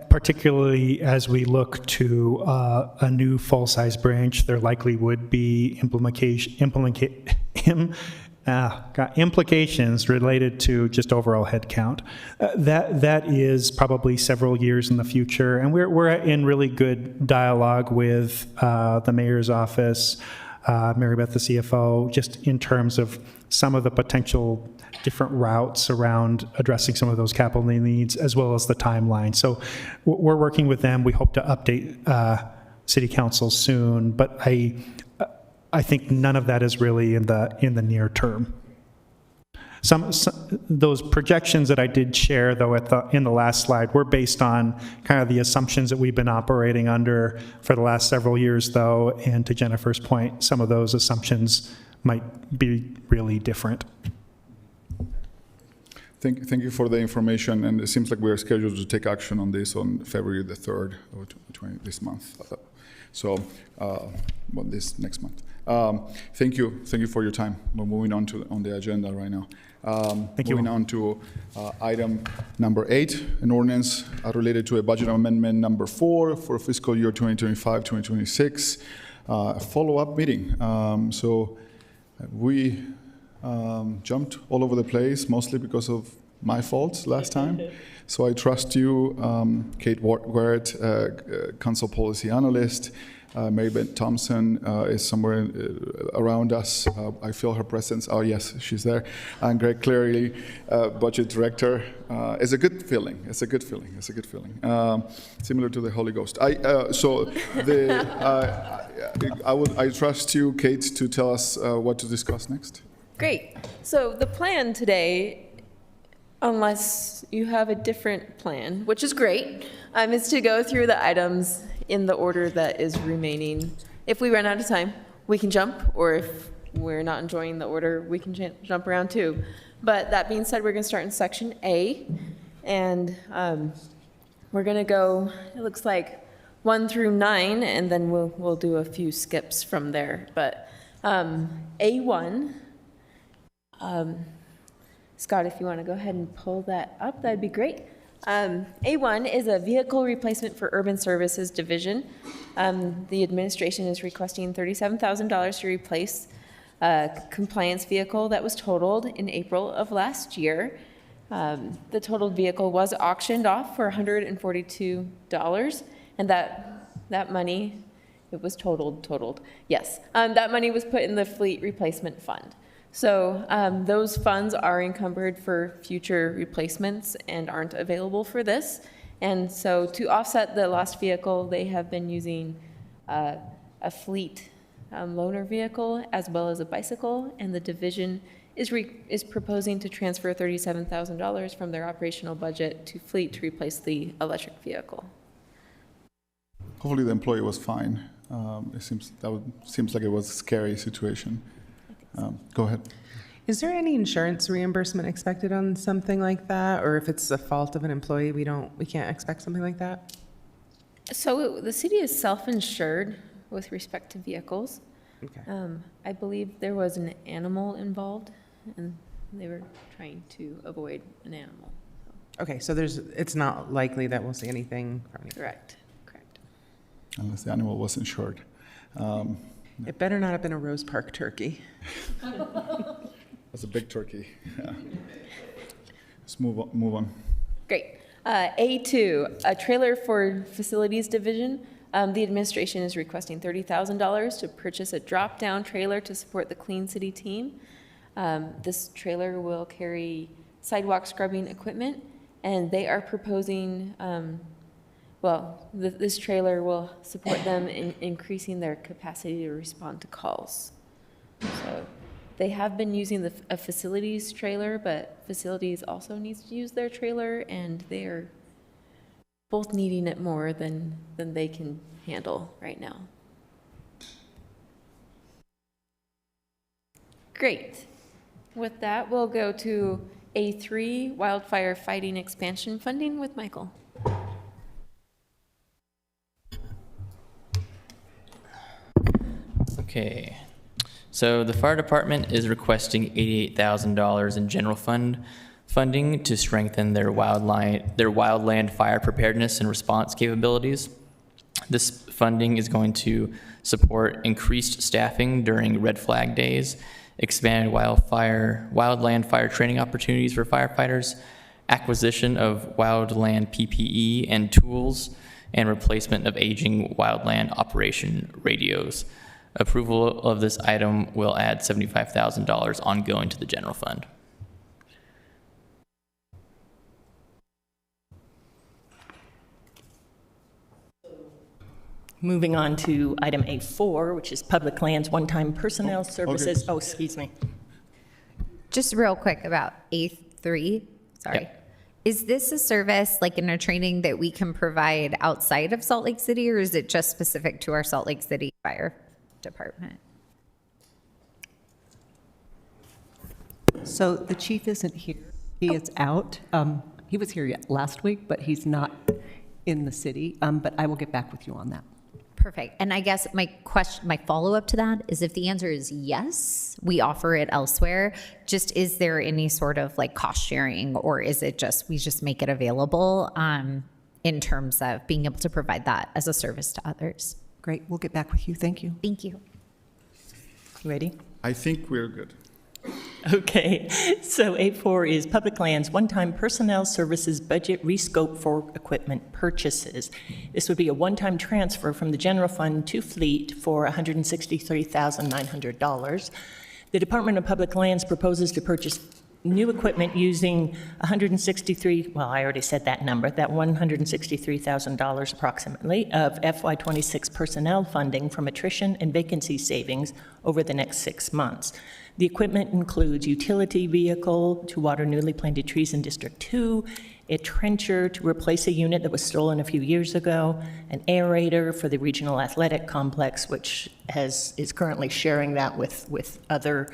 Particularly as we look to a new full-size branch, there likely would be implications related to just overall headcount. That is probably several years in the future, and we're in really good dialogue with the mayor's office, Mary Beth, the CFO, just in terms of some of the potential different routes around addressing some of those capital needs, as well as the timeline. So we're working with them. We hope to update City Council soon, but I think none of that is really in the near term. Some those projections that I did share, though, in the last slide, were based on kind of the assumptions that we've been operating under for the last several years, though. And to Jennifer's point, some of those assumptions might be really different. Thank you for the information, and it seems like we are scheduled to take action on this on February the 3rd of this month. So, this next month. Thank you for your time. We're moving on the agenda right now. Thank you. Moving on to item number 8, an ordinance related to a budget amendment number 4 for fiscal year 2025-2026, a follow-up meeting. So we jumped all over the place, mostly because of my fault last time. So I trust you, Kate Ward, Council Policy Analyst. Mary Beth Thompson is somewhere around us. I feel her presence. Oh, yes, she's there. And Greg Cleary, Budget Director. It's a good feeling. It's a good feeling. It's a good feeling. Similar to the Holy Ghost. I trust you, Kate, to tell us what to discuss next. Great. So the plan today, unless you have a different plan, which is great, is to go through the items in the order that is remaining. If we run out of time, we can jump, or if we're not enjoying the order, we can jump around too. But that being said, we're going to start in section A, and we're going to go, it looks like 1 through 9, and then we'll do a few skips from there. But A1, Scott, if you want to go ahead and pull that up, that'd be great. A1 is a vehicle replacement for Urban Services Division. The administration is requesting $37,000 to replace a compliance vehicle that was totaled in April of last year. The totaled vehicle was auctioned off for $142, and that money, it was totaled, yes. That money was put in the fleet replacement fund. So those funds are encumbered for future replacements and aren't available for this. And so to offset the lost vehicle, they have been using a fleet loaner vehicle as well as a bicycle, and the division is proposing to transfer $37,000 from their operational budget to fleet to replace the electric vehicle. Hopefully the employee was fine. It seems like it was a scary situation. Go ahead. Is there any insurance reimbursement expected on something like that? Or if it's the fault of an employee, we can't expect something like that? So the city is self-insured with respect to vehicles. Okay. I believe there was an animal involved, and they were trying to avoid an animal. Okay, so it's not likely that we'll see anything from you. Correct. Unless the animal was insured. It better not have been a Rose Park turkey. That's a big turkey. Yeah. Let's move on. Great. A2, a trailer for facilities division. The administration is requesting $30,000 to purchase a drop-down trailer to support the Clean City team. This trailer will carry sidewalk scrubbing equipment, and they are proposing this trailer will support them in increasing their capacity to respond to calls. So they have been using a facilities trailer, but facilities also needs to use their trailer, and they are both needing it more than they can handle right now. Great. With that, we'll go to A3, wildfire fighting expansion funding with Michael. Okay, so the fire department is requesting $88,000 in general fund funding to strengthen their wildland fire preparedness and response capabilities. This funding is going to support increased staffing during red flag days, expanded wildland fire training opportunities for firefighters, acquisition of wildland PPE and tools, and replacement of aging wildland operation radios. Approval of this item will add $75,000 ongoing to the general fund. Moving on to item A4, which is public lands one-time personnel services. okay. Oh, excuse me. Just real quick about A3, sorry. Yep. Is this a service like in a training that we can provide outside of Salt Lake City, or is it just specific to our Salt Lake City Fire Department? So the chief isn't here. He is out. He was here last week, but he's not in the city. But I will get back with you on that. Perfect. And I guess my follow-up to that is if the answer is yes, we offer it elsewhere, just is there any sort of like cost sharing, or is it just, we just make it available in terms of being able to provide that as a service to others? Great, we'll get back with you. Thank you. Thank you. You ready? I think we're good. Okay, so A4 is Public Lands One-Time Personnel Services Budget Rescope for Equipment Purchases. This would be a one-time transfer from the general fund to fleet for $163,900. The Department of Public Lands proposes to purchase new equipment using $163,000 approximately of FY26 personnel funding from attrition and vacancy savings over the next 6 months. The equipment includes utility vehicle to water newly planted trees in District 2, a trencher to replace a unit that was stolen a few years ago, an aerator for the regional athletic complex, which is currently sharing that with other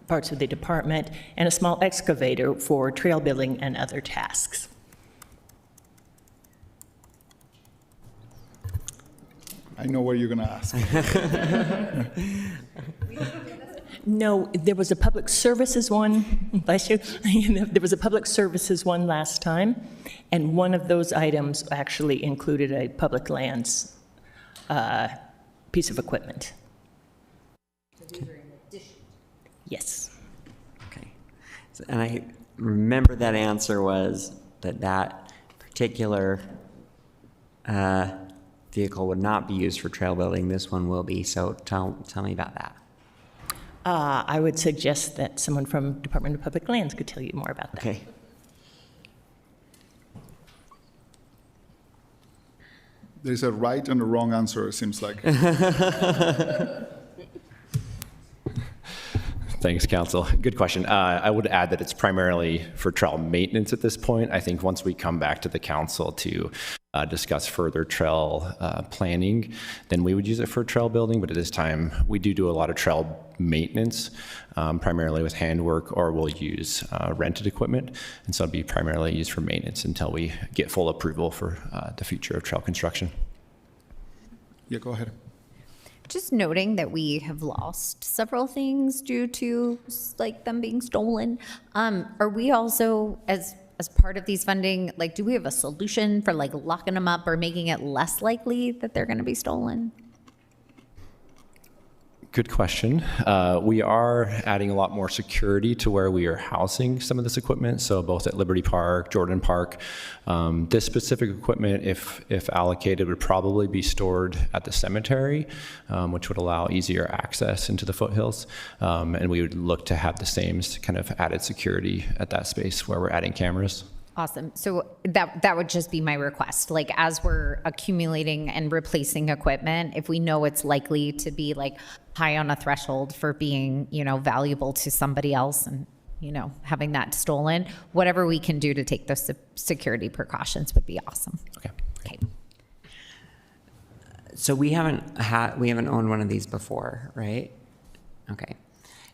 parts of the department, and a small excavator for trail building and other tasks. I know what you're going to ask. No, there was a public services one, bless you, there was a public services one last time, and one of those items actually included a public lands piece of equipment. Yes. Okay. So, and I remember that answer was that particular vehicle would not be used for trail building. This one will be. So tell me about that. I would suggest that someone from Department of Public Lands could tell you more about that. Okay. There's a right and a wrong answer, it seems like. Thanks, Council. Good question. I would add that it's primarily for trail maintenance at this point. I think once we come back to the council to discuss further trail planning, then we would use it for trail building. But at this time, we do a lot of trail maintenance, primarily with handwork, or we'll use rented equipment. And so it'll be primarily used for maintenance until we get full approval for the future of trail construction. Yeah, go ahead. Just noting that we have lost several things due to like them being stolen. Are we also, as part of these funding, like, do we have a solution for like locking them up or making it less likely that they're going to be stolen? Good question. We are adding a lot more security to where we are housing some of this equipment. So both at Liberty Park, Jordan Park, this specific equipment, if allocated, would probably be stored at the cemetery, which would allow easier access into the foothills. And we would look to have the same kind of added security at that space where we're adding cameras. Awesome. So that would just be my request. Like, as we're accumulating and replacing equipment, if we know it's likely to be like high on a threshold for being, valuable to somebody else and, having that stolen, whatever we can do to take those security precautions would be awesome. Okay. So we haven't owned one of these before, right? Okay.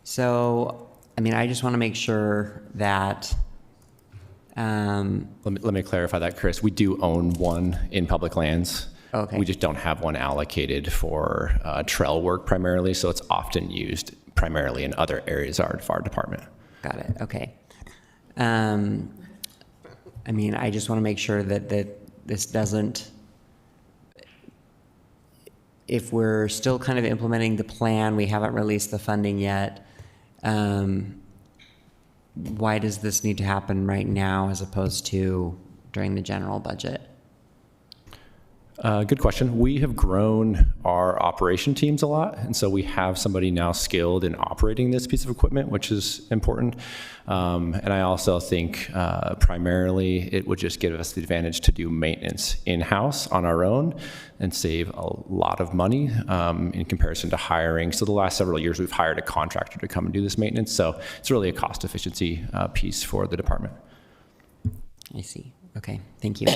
So, I just want to make sure that let me clarify that, Chris. We do own one in public lands. Okay. We just don't have one allocated for trail work primarily, so it's often used primarily in other areas of our department. Got it. Okay. I just want to make sure that this doesn't, if we're still kind of implementing the plan, we haven't released the funding yet, why does this need to happen right now as opposed to during the general budget? Good question. We have grown our operation teams a lot, and so we have somebody now skilled in operating this piece of equipment, which is important. And I also think primarily it would just give us the advantage to do maintenance in-house on our own and save a lot of money in comparison to hiring. So the last several years, we've hired a contractor to come and do this maintenance. So it's really a cost efficiency piece for the department. I see. Okay, thank you.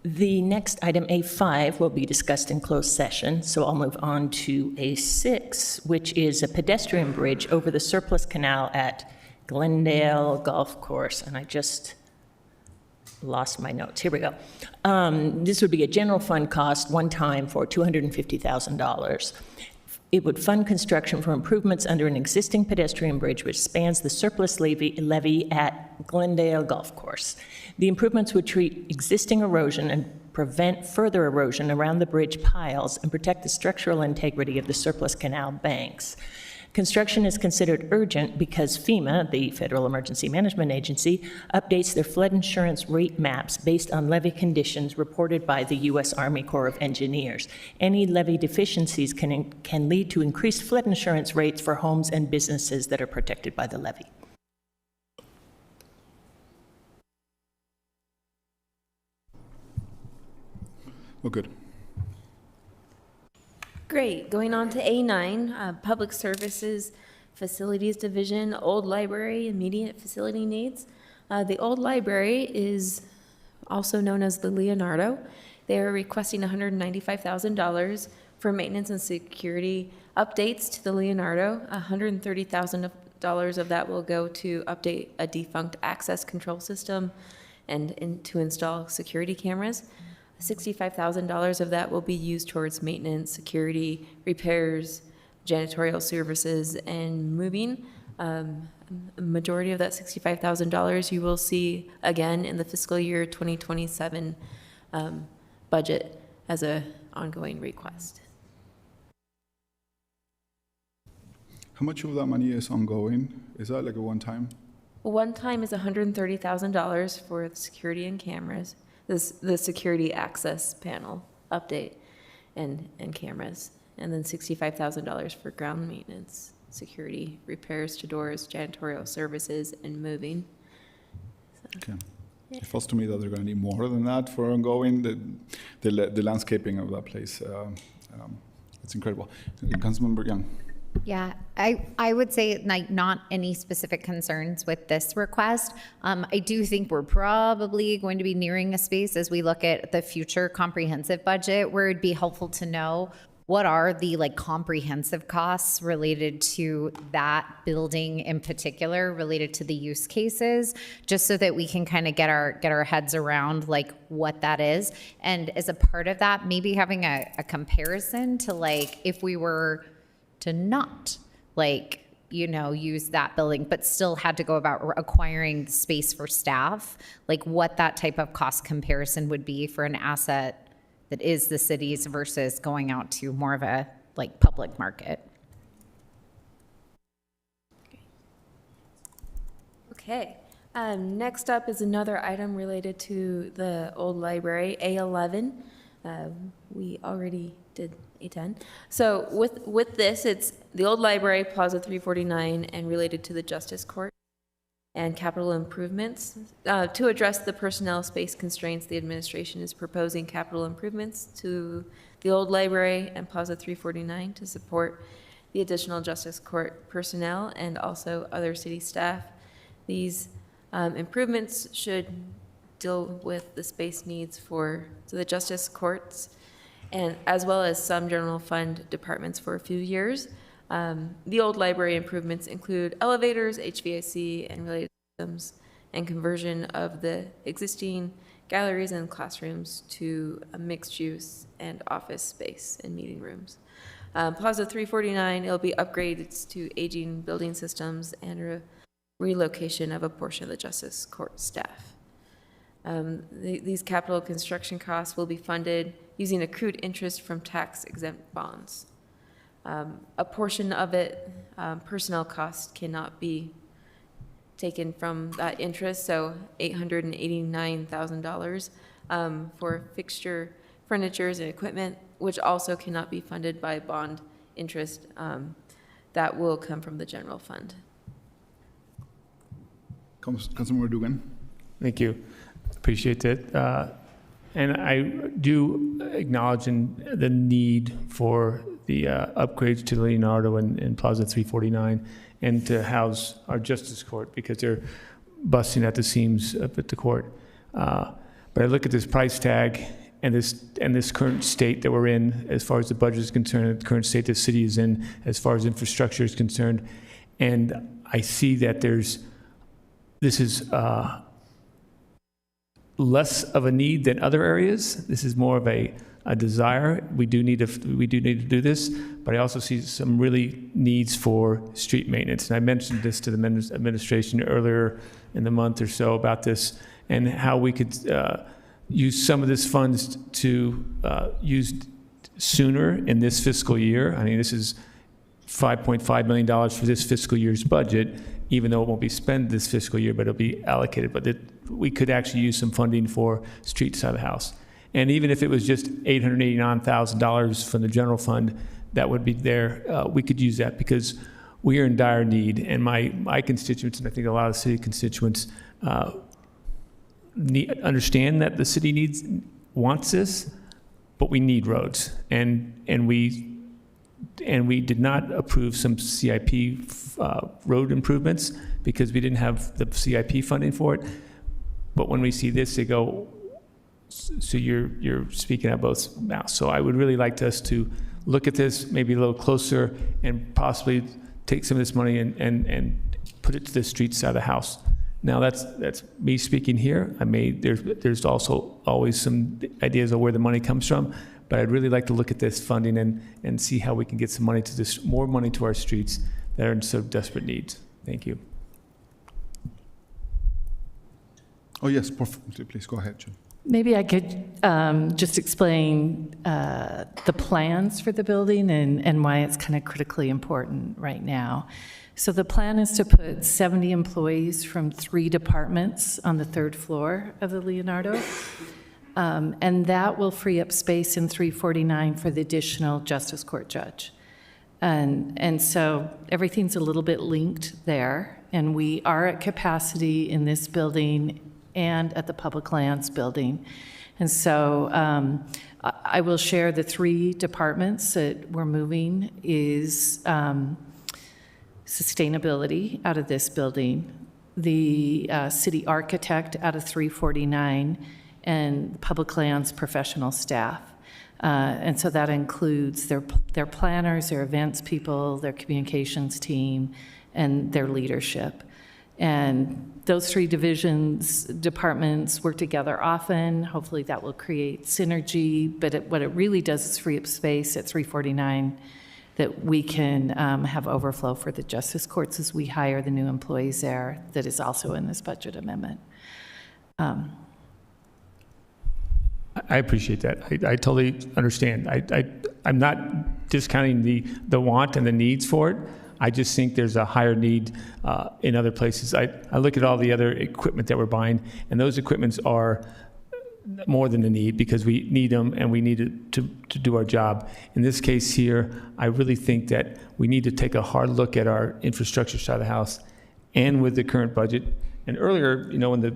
The next item, A5, will be discussed in closed session, so I'll move on to A6, which is a pedestrian bridge over the surplus canal at Glendale Golf Course. And I just lost my notes. Here we go. This would be a general fund cost one time for $250,000. It would fund construction for improvements under an existing pedestrian bridge which spans the surplus levee at Glendale Golf Course. The improvements would treat existing erosion and prevent further erosion around the bridge piles and protect the structural integrity of the surplus canal banks. Construction is considered urgent because FEMA, the Federal Emergency Management Agency, updates their flood insurance rate maps based on levee conditions reported by the U.S. Army Corps of Engineers. Any levee deficiencies can lead to increased flood insurance rates for homes and businesses that are protected by the levee. Well, good. Great. Going on to A9, Public Services Facilities Division, Old Library, Immediate Facility Needs. The Old Library is also known as the Leonardo. They are requesting $195,000 for maintenance and security updates to the Leonardo. $130,000 of that will go to update a defunct access control system and to install security cameras. $65,000 of that will be used towards maintenance, security, repairs, janitorial services, and moving. A majority of that $65,000 you will see again in the fiscal year 2027 budget as an ongoing request. How much of that money is ongoing? Is that like a one-time? One time is $130,000 for the security and cameras. The security access panel update and cameras, and then $65,000 for ground maintenance, security, repairs to doors, janitorial services, and moving. Okay. It feels to me that they're going to need more than that for ongoing the landscaping of that place. It's incredible. Councilmember Young. Yeah, I would say like not any specific concerns with this request. I do think we're probably going to be nearing a space as we look at the future comprehensive budget where it'd be helpful to know what are the like comprehensive costs related to that building in particular, related to the use cases, just so that we can kind of get our heads around like what that is. And as a part of that, maybe having a comparison to like if we were to not like, you know, use that building, but still had to go about acquiring space for staff, like what that type of cost comparison would be for an asset that is the city's versus going out to more of a like public market. Okay. Next up is another item related to the old library, A11. We already did A10. So with this, it's the old library, Plaza 349, and related to the Justice Court and capital improvements. To address the personnel space constraints, the administration is proposing capital improvements to the old library and Plaza 349 to support the additional Justice Court personnel and also other city staff. These improvements should deal with the space needs for the Justice Courts and as well as some general fund departments for a few years. The old library improvements include elevators, HVAC, and related systems, and conversion of the existing galleries and classrooms to a mixed use and office space and meeting rooms. Plaza 349, it'll be upgrades to aging building systems and relocation of a portion of the Justice Court staff. These capital construction costs will be funded using accrued interest from tax-exempt bonds. A portion of it, personnel costs, cannot be taken from that interest, so $889,000 for fixture, furnitures, and equipment, which also cannot be funded by bond interest. That will come from the general fund. Councilmember Dugan. Thank you. Appreciate that. And I do acknowledge the need for the upgrades to Leonardo and Plaza 349 and to house our Justice Court because they're busting at the seams up at the court. But I look at this price tag and this current state that we're in as far as the budget is concerned, the current state the city is in as far as infrastructure is concerned, and I see that this is less of a need than other areas. This is more of a desire. We do need to do this, but I also see some really needs for street maintenance. And I mentioned this to the administration earlier in the month or so about this and how we could use some of this funds to use sooner in this fiscal year. I mean, this is $5.5 million for this fiscal year's budget, even though it won't be spent this fiscal year, but it'll be allocated. But we could actually use some funding for street side of the house. And even if it was just $889,000 from the general fund, that would be there. We could use that because we are in dire need. And my constituents, and I think a lot of city constituents, understand that the city wants this, but we need roads. And we did not approve some CIP road improvements because we didn't have the CIP funding for it. But when we see this, they go, so you're speaking out both mouths. So I would really like us to look at this maybe a little closer and possibly take some of this money and put it to the street side of the house. Now that's me speaking here. There's also always some ideas of where the money comes from, but I'd really like to look at this funding and see how we can get some money to this, more money to our streets that are in so desperate needs. Thank you. Oh, yes, please go ahead, Jim. Maybe I could just explain the plans for the building and why it's kind of critically important right now. So the plan is to put 70 employees from 3 departments on the 3rd floor of the Leonardo. And that will free up space in 349 for the additional justice court judge. And so everything's a little bit linked there. And we are at capacity in this building and at the Public Lands building. And so I will share the 3 departments that we're moving is sustainability out of this building, the city architect out of 349, and Public Lands professional staff. And so that includes their planners, their events people, their communications team, and their leadership. And those 3 departments work together often. Hopefully that will create synergy, but what it really does is free up space at 349 that we can have overflow for the justice courts as we hire the new employees there. That is also in this budget amendment. I appreciate that. I totally understand. I'm not discounting the want and the needs for it. I just think there's a higher need in other places. I look at all the other equipment that we're buying, and those equipments are more than a need because we need them and we need it to do our job. In this case here, I really think that we need to take a hard look at our infrastructure side of the house and with the current budget. And earlier,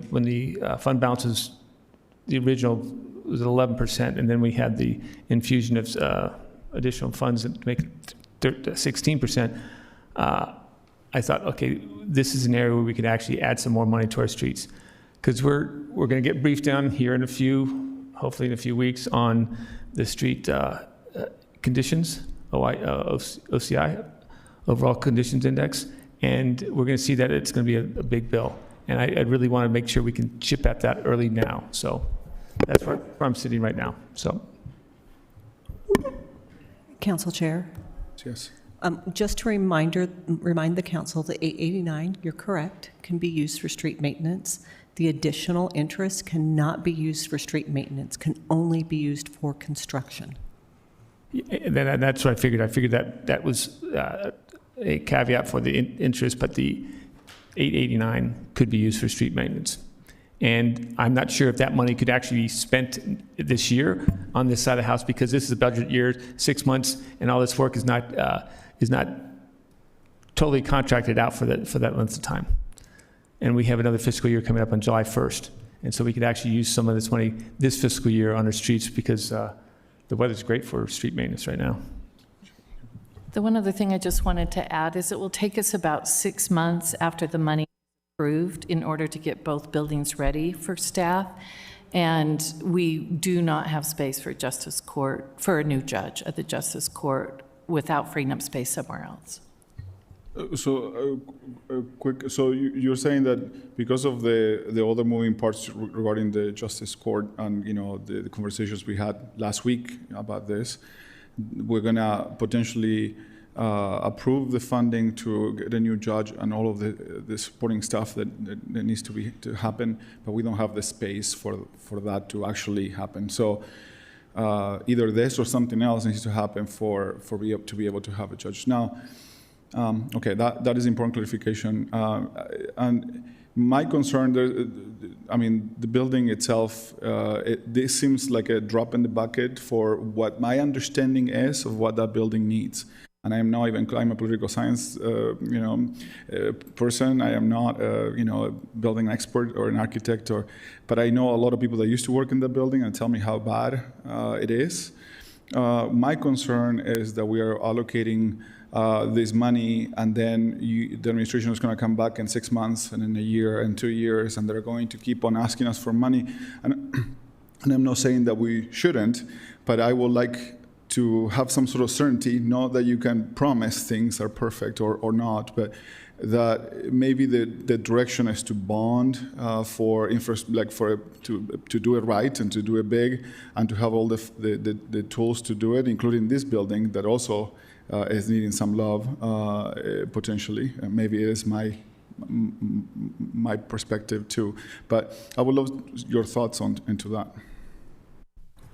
when the fund balances, the original was at 11%, and then we had the infusion of additional funds to make it 16%. I thought, okay, this is an area where we could actually add some more money to our streets, because we're going to get briefed down here hopefully in a few weeks, on the street conditions, OCI, overall conditions index, and we're going to see that it's going to be a big bill, and I really want to make sure we can chip at that early now. So that's where I'm sitting right now. So, Council Chair. Yes. Just to remind the council that 889, you're correct, can be used for street maintenance. The additional interest cannot be used for street maintenance, can only be used for construction. and that's what I figured. I figured that was a caveat for the interest, but the 889 could be used for street maintenance. And I'm not sure if that money could actually be spent this year on this side of the house, because this is a budget year, 6 months, and all this work is not totally contracted out for that length of time. And we have another fiscal year coming up on July 1st. And so we could actually use some of this money this fiscal year on our streets, because the weather's great for street maintenance right now. The one other thing I just wanted to add is it will take us about 6 months after the money is approved in order to get both buildings ready for staff. And we do not have space for Justice Court, for a new judge at the Justice Court, without freeing up space somewhere else. Quick. So you're saying that because of the other moving parts regarding the Justice Court and the conversations we had last week about this, we're gonna potentially approve the funding to get a new judge and all of the supporting stuff that needs to happen, but we don't have the space for that to actually happen. So either this or something else needs to happen to be able to have a judge. Now, okay, that is important clarification. And my concern, the building itself, this seems like a drop in the bucket for what my understanding is of what that building needs. And I'm a political science, person. I am not, a building expert or an architect, but I know a lot of people that used to work in the building and tell me how bad it is. My concern is that we are allocating this money, and then the administration is going to come back in 6 months, and in a year, and 2 years, and they're going to keep on asking us for money. And I'm not saying that we shouldn't, but I would like to have some sort of certainty, not that you can promise things are perfect or not, but that maybe the direction is to bond to do it right and to do it big, and to have all the tools to do it, including this building that also is needing some love potentially. Maybe it is my perspective too, but I would love your thoughts into that.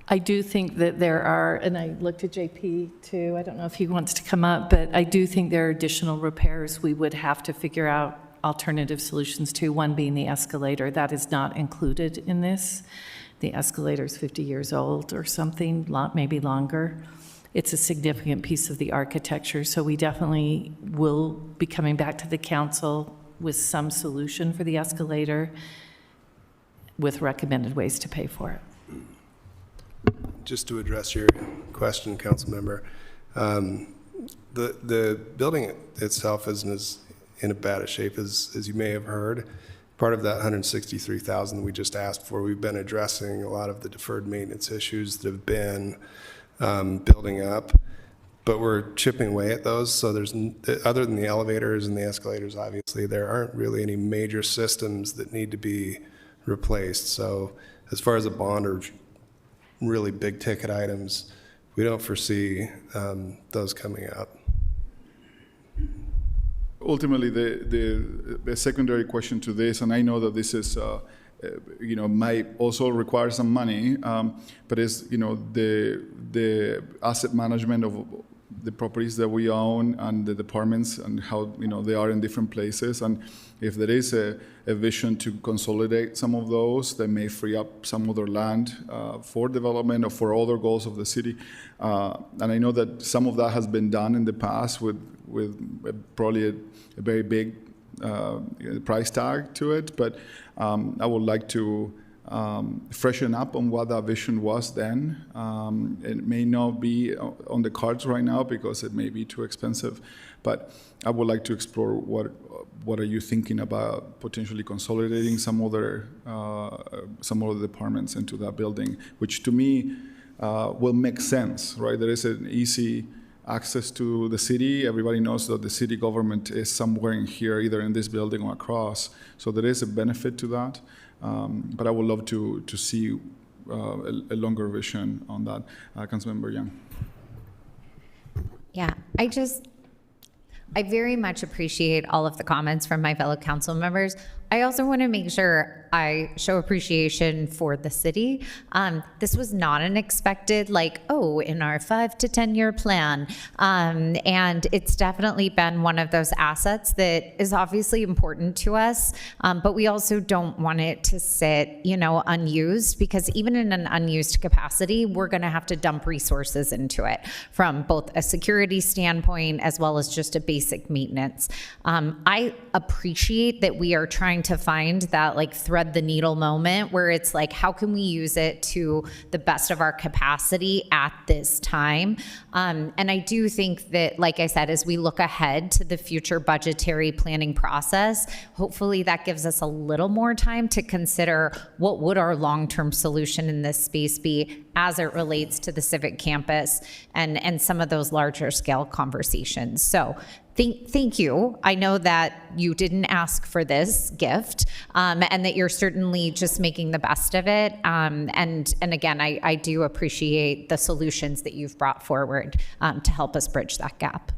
I do think that there are, and I looked at JP too, I don't know if he wants to come up, but I do think there are additional repairs we would have to figure out alternative solutions to, one being the escalator. That is not included in this. The escalator is 50 years old or something, maybe longer. It's a significant piece of the architecture, so we definitely will be coming back to the council with some solution for the escalator with recommended ways to pay for it. Just to address your question, council member, the building itself isn't as in a bad a shape as you may have heard. Part of that $163,000 that we just asked for, we've been addressing a lot of the deferred maintenance issues that have been building up, but we're chipping away at those. So there's, other than the elevators and the escalators, obviously, there aren't really any major systems that need to be replaced. So as far as a bond or really big ticket items, we don't foresee those coming up. Ultimately, the secondary question to this, and I know that this is, might also require some money, but is, the asset management of the properties that we own and the departments and how, they are in different places. And if there is a vision to consolidate some of those, that may free up some other land for development or for other goals of the city. And I know that some of that has been done in the past with probably a very big price tag to it, but I would like to freshen up on what that vision was then. It may not be on the cards right now because it may be too expensive, but I would like to explore what are you thinking about potentially consolidating some other departments into that building, which to me will make sense, right? There is an easy access to the city. Everybody knows that the city government is somewhere in here, either in this building or across. So there is a benefit to that. But I would love to see a longer vision on that. Councilmember Young. Yeah, I very much appreciate all of the comments from my fellow council members. I also want to make sure I show appreciation for the city. This was not an expected, in our 5 to 10 year plan. And it's definitely been one of those assets that is obviously important to us, but we also don't want it to sit, unused, because even in an unused capacity, we're going to have to dump resources into it from both a security standpoint as well as just a basic maintenance. I appreciate that we are trying to find that thread the needle moment where it's how can we use it to the best of our capacity at this time? And I do think that, like I said, as we look ahead to the future budgetary planning process, hopefully that gives us a little more time to consider what would our long-term solution in this space be as it relates to the civic campus and some of those larger scale conversations. So thank you. I know that you didn't ask for this gift, and that you're certainly just making the best of it. And again, I do appreciate the solutions that you've brought forward to help us bridge that gap.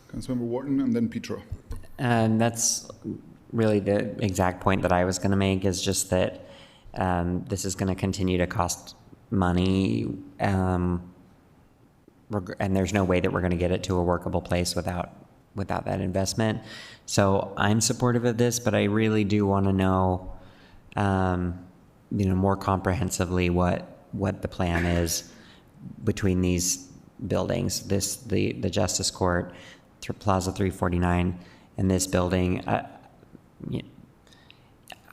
Councilmember Wharton and then Petro. And that's really the exact point that I was going to make, is just that this is going to continue to cost money, and there's no way that we're going to get it to a workable place without that investment. So I'm supportive of this, but I really do want to know, more comprehensively what the plan is between these buildings, the Justice Court, Plaza 349, and this building.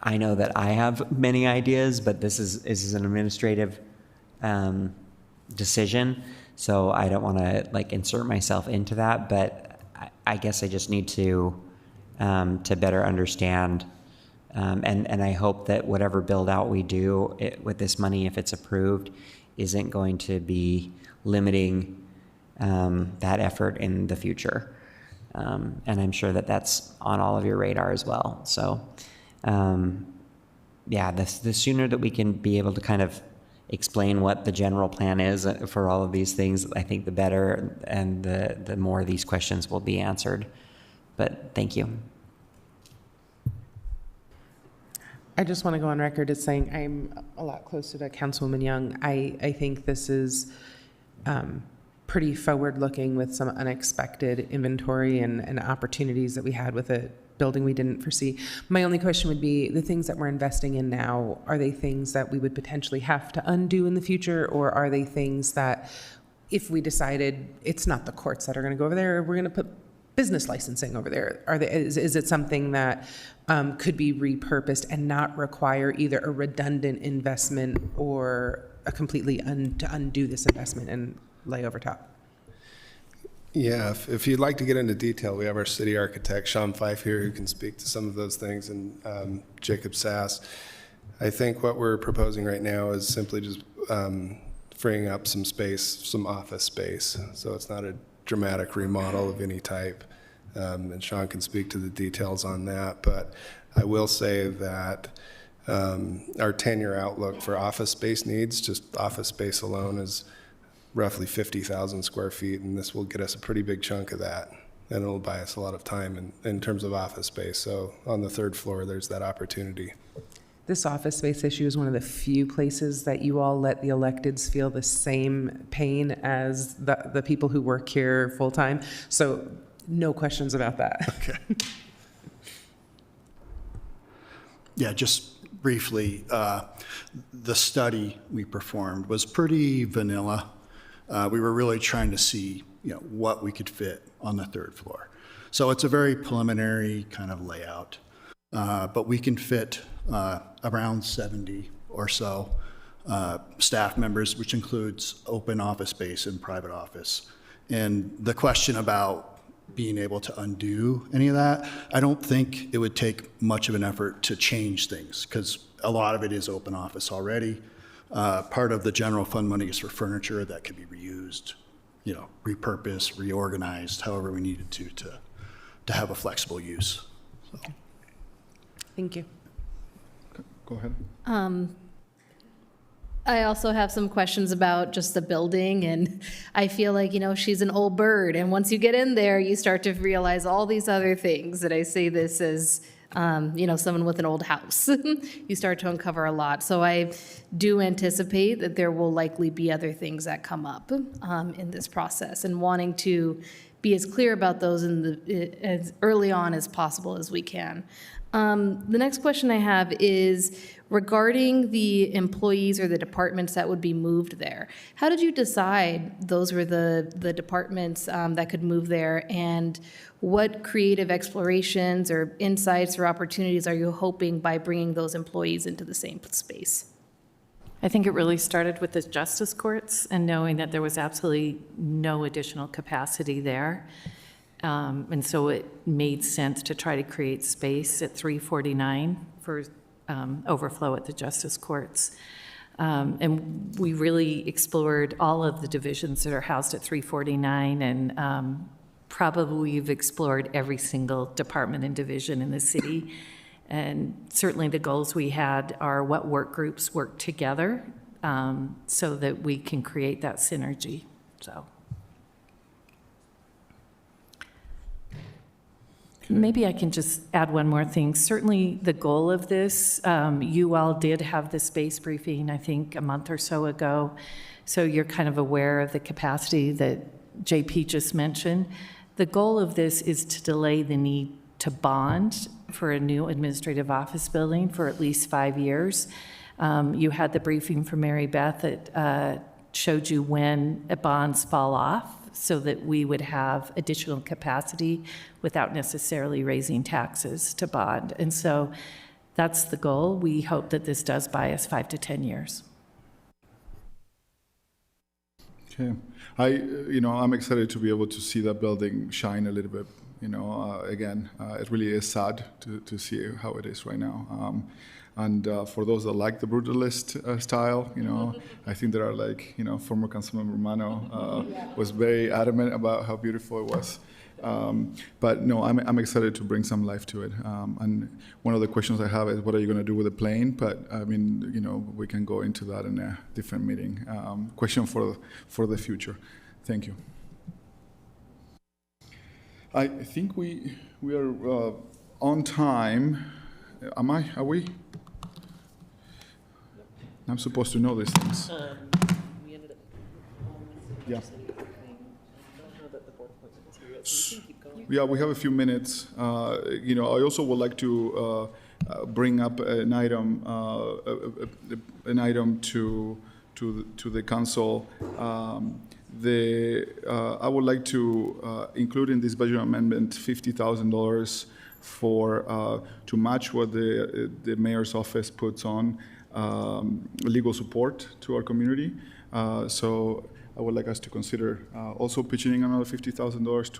I know that I have many ideas, but this is an administrative decision, so I don't want to insert myself into that. But I guess I just need to better understand, and I hope that whatever build out we do with this money, if it's approved, isn't going to be limiting that effort in the future. And I'm sure that that's on all of your radar as well. So, the sooner that we can be able to kind of explain what the general plan is for all of these things, I think the better, and the more these questions will be answered. But thank you. I just want to go on record as saying I'm a lot closer to Councilwoman Young. I think this is pretty forward-looking with some unexpected inventory and opportunities that we had with a building we didn't foresee. My only question would be, the things that we're investing in now, are they things that we would potentially have to undo in the future, or are they things that if we decided it's not the courts that are going to go over there, we're going to put business licensing over there? Is it something that could be repurposed and not require either a redundant investment or a completely to undo this investment and lay over top? Yeah, if you'd like to get into detail, we have our city architect, Sean Fife, here, who can speak to some of those things, and Jacob Sass. I think what we're proposing right now is simply just freeing up some space, some office space. So it's not a dramatic remodel of any type. And Sean can speak to the details on that. But I will say that our 10-year outlook for office space needs, just office space alone, is roughly 50,000 square feet, and this will get us a pretty big chunk of that, and it'll buy us a lot of time in terms of office space. So on the 3rd floor, there's that opportunity. This office space issue is one of the few places that you all let the electeds feel the same pain as the people who work here full-time. So no questions about that. Okay. Yeah, just briefly, the study we performed was pretty vanilla. We were really trying to see, what we could fit on the 3rd floor. So it's a very preliminary kind of layout, but we can fit around 70 or so staff members, which includes open office space and private office. And the question about being able to undo any of that, I don't think it would take much of an effort to change things, because a lot of it is open office already. Part of the general fund money is for furniture that could be reused, repurposed, reorganized, however we needed to have a flexible use. So. Thank you. Go ahead. I also have some questions about just the building, and I feel like, she's an old bird, and once you get in there, you start to realize all these other things that I say this as someone with an old house. You start to uncover a lot. So I do anticipate that there will likely be other things that come up in this process, and wanting to be as clear about those as early on as possible as we can. The next question I have is regarding the employees or the departments that would be moved there. How did you decide those were the departments that could move there, and what creative explorations or insights or opportunities are you hoping by bringing those employees into the same space? I think it really started with the justice courts and knowing that there was absolutely no additional capacity there. And so it made sense to try to create space at 349 for overflow at the justice courts. And we really explored all of the divisions that are housed at 349, and probably we've explored every single department and division in the city. And certainly the goals we had are what work groups work together so that we can create that synergy. So maybe I can just add one more thing. Certainly the goal of this, you all did have the space briefing, I think, a month or so ago. So you're kind of aware of the capacity that JP just mentioned. The goal of this is to delay the need to bond for a new administrative office building for at least 5 years. You had the briefing from Mary Beth that showed you when bonds fall off so that we would have additional capacity without necessarily raising taxes to bond. And so that's the goal. We hope that this does buy us 5 to 10 years. Okay. I'm excited to be able to see that building shine a little bit. Again, it really is sad to see how it is right now. And for those that like the brutalist style, I think there are former Councilmember Romano was very adamant about how beautiful it was. But no, I'm excited to bring some life to it. And one of the questions I have is, what are you going to do with the plane? But I mean, we can go into that in a different meeting. Question for the future. Thank you. I think we are on time. Are we? I'm supposed to know these things. We ended up. Yeah. Keep Yeah, we have a few minutes. I also would like to bring up an item to the council. I would like to include in this budget amendment $50,000 to match what the mayor's office puts on legal support to our community. So I would like us to consider also pitching in another $50,000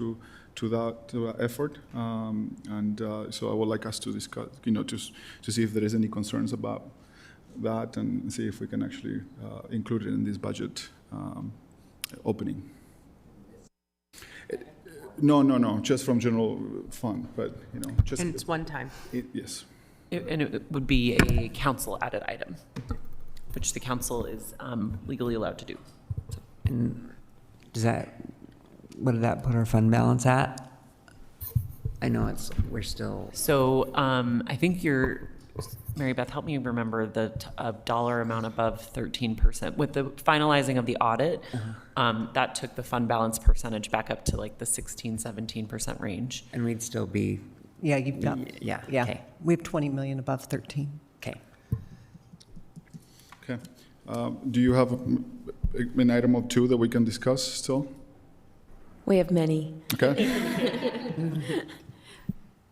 to that effort. So I would like us to discuss, to see if there is any concerns about that and see if we can actually include it in this budget opening. No, just from general fund, but just. And it's one time. Yes. And it would be a council added item, which the council is legally allowed to do. And what did that put our fund balance at? I know we're still. So I think Mary Beth, help me remember the dollar amount above 13%. With the finalizing of the audit, that took the fund balance percentage back up to like the 16-17% range. And we'd still be. Yeah, you've got. Yeah. Okay. We have 20 million above 13. Okay. Okay. Do you have an item or two that we can discuss still? We have many. Okay.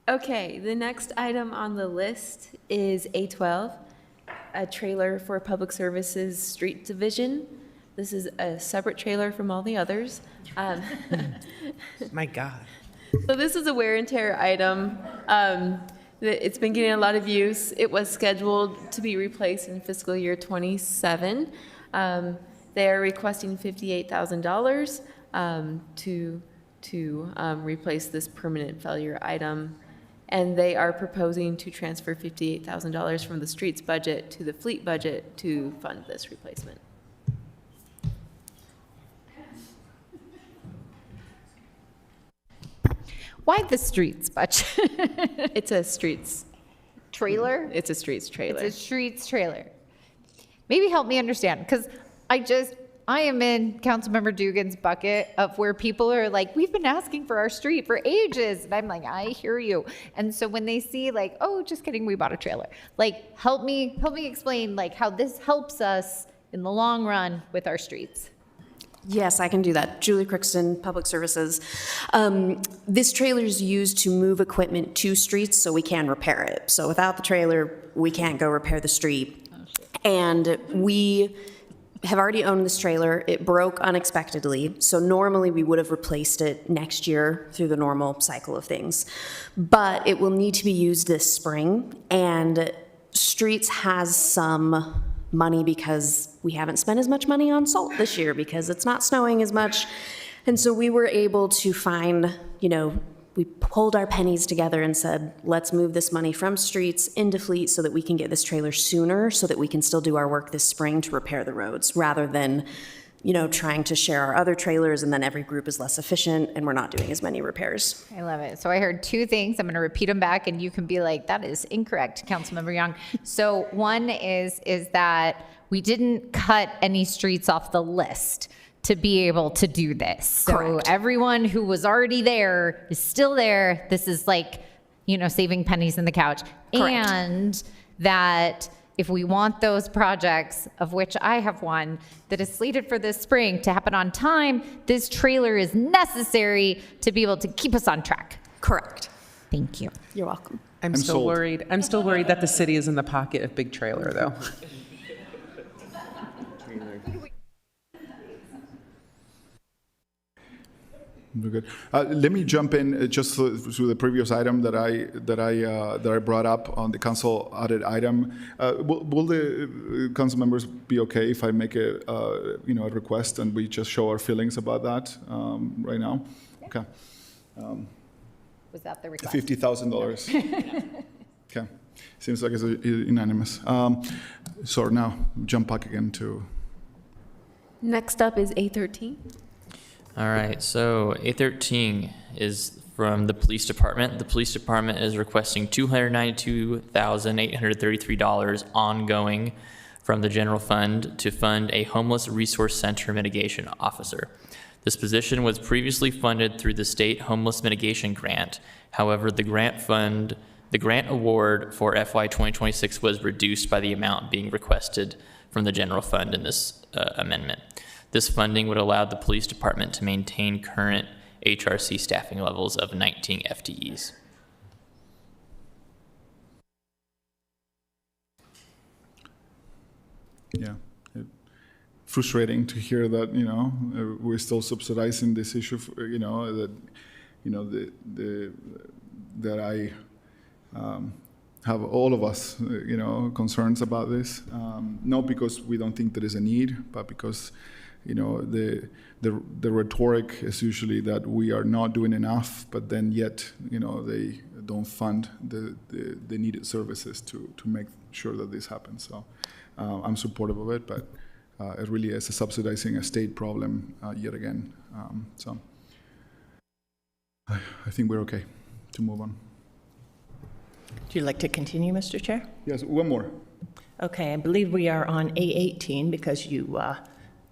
Okay, the next item on the list is A12, a trailer for Public Services Street Division. This is a separate trailer from all the others. My God. So this is a wear and tear item. It's been getting a lot of use. It was scheduled to be replaced in fiscal year 27. They are requesting $58,000 to replace this permanent failure item. And they are proposing to transfer $58,000 from the streets budget to the fleet budget to fund this replacement. Why the streets budget? It's a streets trailer? It's a streets trailer. It's a streets trailer. Maybe help me understand, because I am in Councilmember Dugan's bucket of where people are like, we've been asking for our street for ages. And I'm like, I hear you. And so when they see like, oh, just kidding, we bought a trailer. Like, help me explain like how this helps us in the long run with our streets. Yes, I can do that. Julie Crookston, Public Services. This trailer is used to move equipment to streets so we can repair it. So without the trailer, we can't go repair the street. And we have already owned this trailer. It broke unexpectedly. So normally we would have replaced it next year through the normal cycle of things. But it will need to be used this spring. And Streets has some money because we haven't spent as much money on salt this year because it's not snowing as much. And so we were able to find, we pulled our pennies together and said, let's move this money from streets into fleet so that we can get this trailer sooner so that we can still do our work this spring to repair the roads rather than, trying to share our other trailers and then every group is less efficient and we're not doing as many repairs. I love it. So I heard two things. I'm going to repeat them back and you can be like, that is incorrect, Councilmember Young. So one is that we didn't cut any streets off the list to be able to do this. So Correct. Everyone who was already there is still there. This is like, saving pennies in the couch. Correct. And that if we want those projects, of which I have one, that is slated for this spring to happen on time, this trailer is necessary to be able to keep us on track. Correct. Thank you. You're welcome. I'm I'm still sold. worried. I'm still worried that the city is in the pocket of Big Trailer, though. Very good. Let me jump in just to the previous item that I brought up on the council audit item. Will the council members be okay if I make a request and we just show our feelings about that right now? Okay. Was that the request? $50,000. Okay. Seems like it's unanimous. So now jump back again to. Next up is A13. All right, so A13 is from the police department. The police department is requesting $292,833 ongoing from the general fund to fund a homeless resource center mitigation officer. This position was previously funded through the state homeless mitigation grant. However, the grant award for FY 2026 was reduced by the amount being requested from the general fund in this amendment. This funding would allow the police department to maintain current HRC staffing levels of 19 FTEs. Yeah. Frustrating to hear that, we're still subsidizing this issue, that I have all of us, concerns about this. Not because we don't think there is a need, but because the rhetoric is usually that we are not doing enough, but then yet, they don't fund the needed services to make sure that this happens. So I'm supportive of it, but it really is subsidizing a state problem yet again. So I think we're okay to move on. Would you like to continue, Mr. Chair? Yes, one more. Okay, I believe we are on A18 because you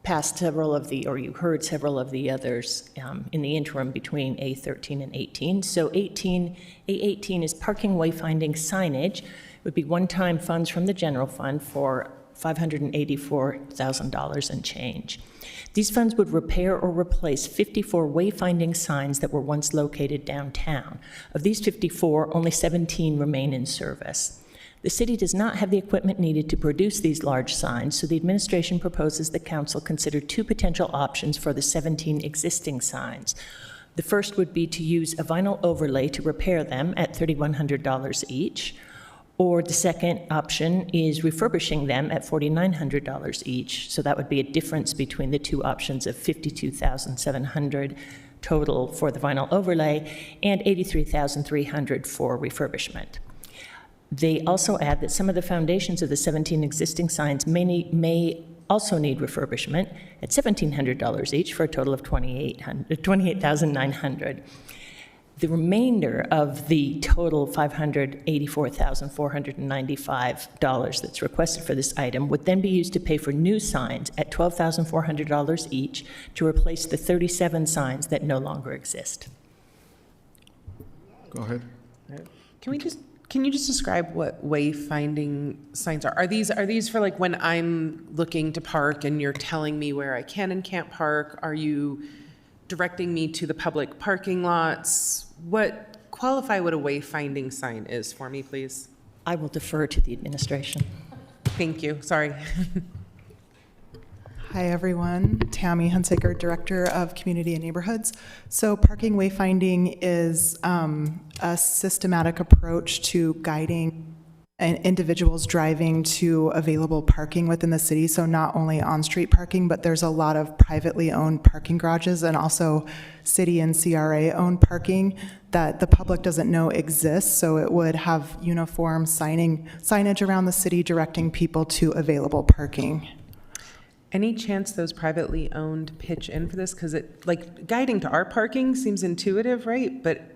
passed several of the, or you heard several of the others in the interim between A13 and 18. So A18 is parking wayfinding signage. It would be one-time funds from the general fund for $584,000 and change. These funds would repair or replace 54 wayfinding signs that were once located downtown. Of these 54, only 17 remain in service. The city does not have the equipment needed to produce these large signs, so the administration proposes the council consider two potential options for the 17 existing signs. The first would be to use a vinyl overlay to repair them at $3,100 each, or the second option is refurbishing them at $4,900 each. So that would be a difference between the two options of $52,700 total for the vinyl overlay and $83,300 for refurbishment. They also add that some of the foundations of the 17 existing signs may also need refurbishment at $1,700 each for a total of $28,900. The remainder of the total $584,495 that's requested for this item would then be used to pay for new signs at $12,400 each to replace the 37 signs that no longer exist. Go ahead. Can you just describe what wayfinding signs are? Are these for like when I'm looking to park and you're telling me where I can and can't park? Are you directing me to the public parking lots? Qualify what a wayfinding sign is for me, please. I will defer to the administration. Thank you. Sorry. Hi, everyone. Tammy Hunsaker, Director of Community and Neighborhoods. So parking wayfinding is a systematic approach to guiding individuals driving to available parking within the city. So not only on-street parking, but there's a lot of privately owned parking garages and also city and CRA owned parking that the public doesn't know exists. So it would have uniform signage around the city directing people to available parking. Any chance those privately owned pitch in for this? Because it, like, guiding to our parking seems intuitive, right? But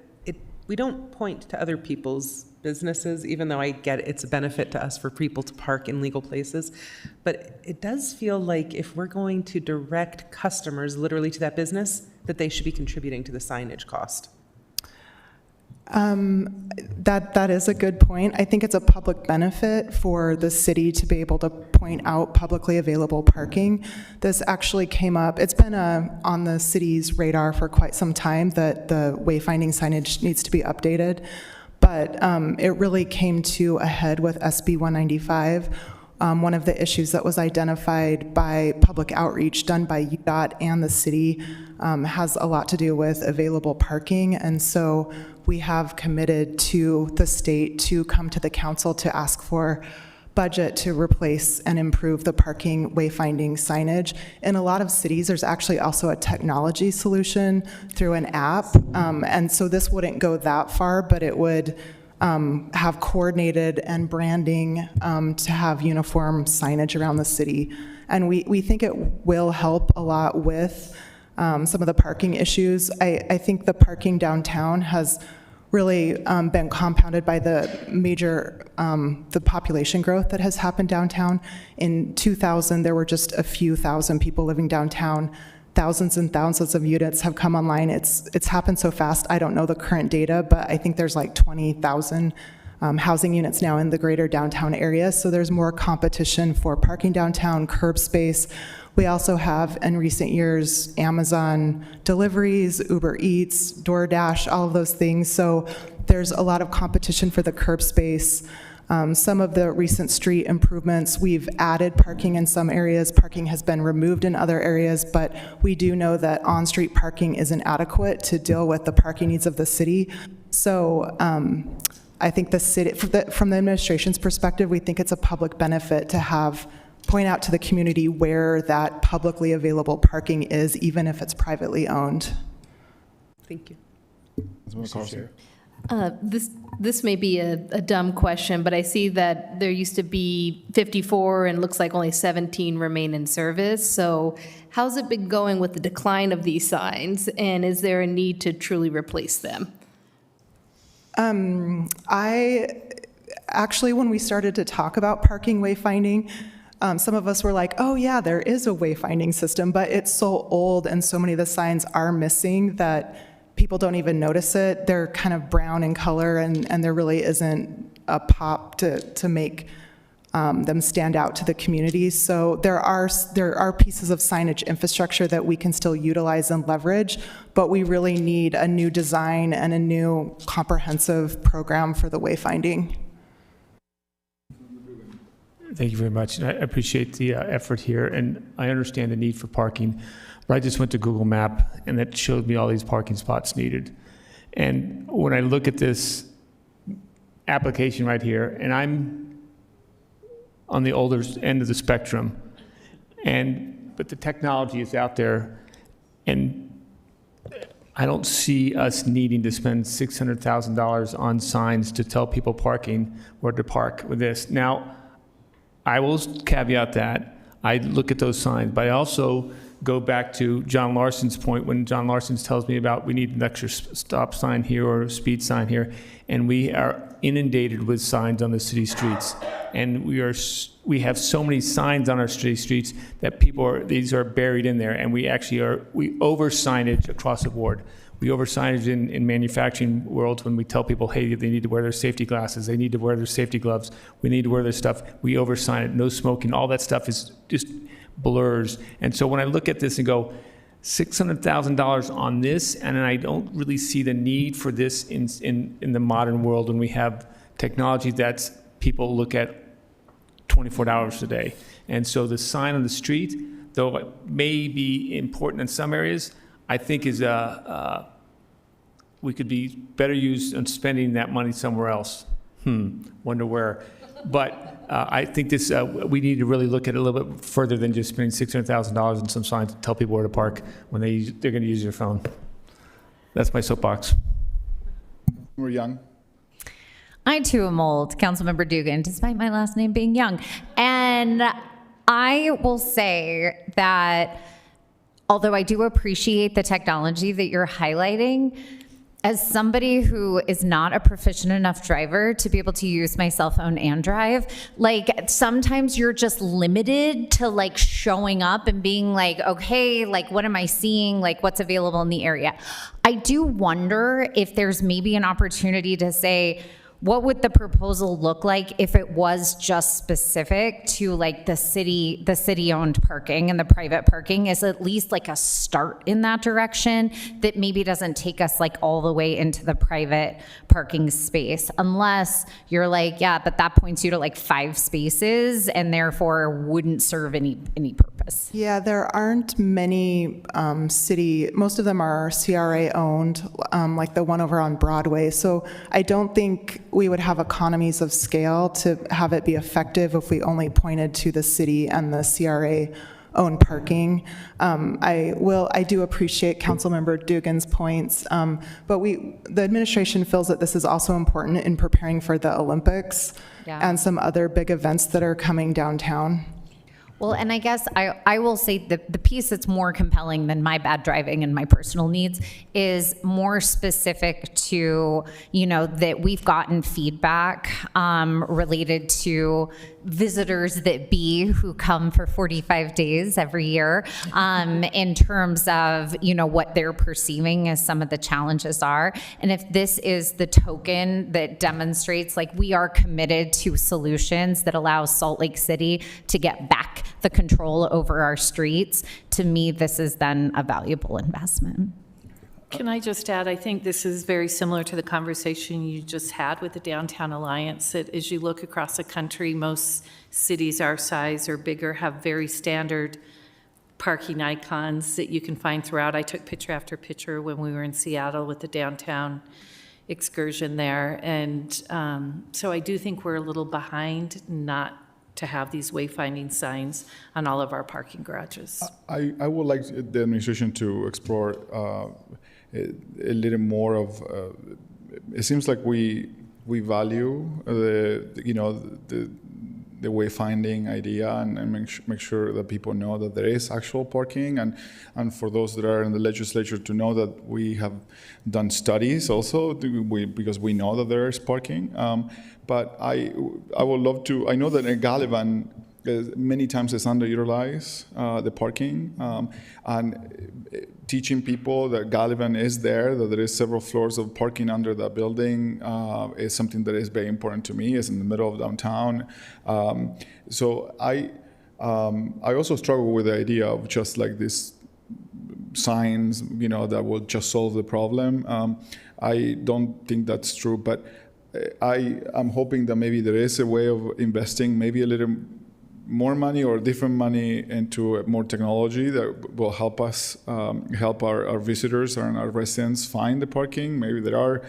we don't point to other people's businesses, even though I get it's a benefit to us for people to park in legal places. But it does feel like if we're going to direct customers literally to that business, that they should be contributing to the signage cost. That is a good point. I think it's a public benefit for the city to be able to point out publicly available parking. This actually came up, it's been on the city's radar for quite some time that the wayfinding signage needs to be updated, but it really came to a head with SB 195. One of the issues that was identified by public outreach done by UDOT and the city has a lot to do with available parking, and so we have committed to the state to come to the council to ask for budget to replace and improve the parking wayfinding signage. In a lot of cities, there's actually also a technology solution through an app, and so this wouldn't go that far, but it would have coordinated and branding to have uniform signage around the city. And we think it will help a lot with some of the parking issues. I think the parking downtown has really been compounded by the major, the population growth that has happened downtown. In 2000, there were just a few thousand people living downtown. Thousands and thousands of units have come online. It's happened so fast. I don't know the current data, but I think there's like 20,000 housing units now in the greater downtown area. So there's more competition for parking downtown, curb space. We also have, in recent years, Amazon deliveries, Uber Eats, DoorDash, all of those things. So there's a lot of competition for the curb space. Some of the recent street improvements, we've added parking in some areas. Parking has been removed in other areas, but we do know that on-street parking isn't adequate to deal with the parking needs of the city. So I think the city, from the administration's perspective, we think it's a public benefit to point out to the community where that publicly available parking is, even if it's privately owned. Thank you. This may be a dumb question, but I see that there used to be 54 and looks like only 17 remain in service. So how's it been going with the decline of these signs, and is there a need to truly replace them? Actually, when we started to talk about parking wayfinding, some of us were like, oh yeah, there is a wayfinding system, but it's so old and so many of the signs are missing that people don't even notice it. They're kind of brown in color, and there really isn't a pop to make them stand out to the community. So there are pieces of signage infrastructure that we can still utilize and leverage, but we really need a new design and a new comprehensive program for the wayfinding. Thank you very much. And I appreciate the effort here, and I understand the need for parking. But I just went to Google Map, and that showed me all these parking spots needed. And when I look at this application right here, and I'm on the older end of the spectrum, but the technology is out there, and I don't see us needing to spend $600,000 on signs to tell people parking where to park with this. Now, I will caveat that. I look at those signs, but I also go back to John Larson's point when John Larson tells me about we need an extra stop sign here or a speed sign here, and we are inundated with signs on the city streets. And we have so many signs on our city streets that these are buried in there, and we over signage across the board. We over signage in manufacturing worlds when we tell people, hey, they need to wear their safety glasses, they need to wear their safety gloves, we need to wear their stuff. We over sign it, no smoking, all that stuff is just blurs. And so when I look at this and go, $600,000 on this, and I don't really see the need for this in the modern world when we have technology that people look at 24 hours a day. And so the sign on the street, though it may be important in some areas, I think we could be better used on spending that money somewhere else. wonder where. But I think this, we need to really look at it a little bit further than just spending $600,000 on some signs to tell people where to park when they're going to use your phone. That's my soapbox. We're young. I too am old, Councilmember Dugan, despite my last name being Young. And I will say that although I do appreciate the technology that you're highlighting, as somebody who is not a proficient enough driver to be able to use my cell phone and drive, like sometimes you're just limited to like showing up and being like, okay, like what am I seeing? Like what's available in the area? I do wonder if there's maybe an opportunity to say, what would the proposal look like if it was just specific to like the city-owned parking and the private parking is at least like a start in that direction that maybe doesn't take us like all the way into the private parking space, unless you're like, yeah, but that points you to like 5 spaces and therefore wouldn't serve any purpose. Yeah, there aren't many most of them are CRA owned, like the one over on Broadway. So I don't think we would have economies of scale to have it be effective if we only pointed to the city and the CRA owned parking. I do appreciate Councilmember Dugan's points, but the administration feels that this is also important in preparing for the Olympics and some other big events that are coming downtown. Well, and I guess I will say the piece that's more compelling than my bad driving and my personal needs is more specific to, that we've gotten feedback related to visitors who come for 45 days every year in terms of, what they're perceiving as some of the challenges are. And if this is the token that demonstrates like we are committed to solutions that allow Salt Lake City to get back the control over our streets, to me, this is then a valuable investment. Can I just add, I think this is very similar to the conversation you just had with the Downtown Alliance, that as you look across the country, most cities our size or bigger have very standard parking icons that you can find throughout. I took picture after picture when we were in Seattle with the downtown excursion there. And so I do think we're a little behind not to have these wayfinding signs on all of our parking garages. I would like the administration to explore a little more of. It seems like we value the wayfinding idea and make sure that people know that there is actual parking, and for those that are in the legislature to know that we have done studies also because we know that there is parking. But I would love to. I know that in Gallivan, many times it's underutilized, the parking, and teaching people that Gallivan is there, that there is several floors of parking under the building is something that is very important to me. It's in the middle of downtown. So I also struggle with the idea of just like these signs, that will just solve the problem. I don't think that's true, but I'm hoping that maybe there is a way of investing maybe a little more money or different money into more technology that will help us help our visitors and our residents find the parking. Maybe there are,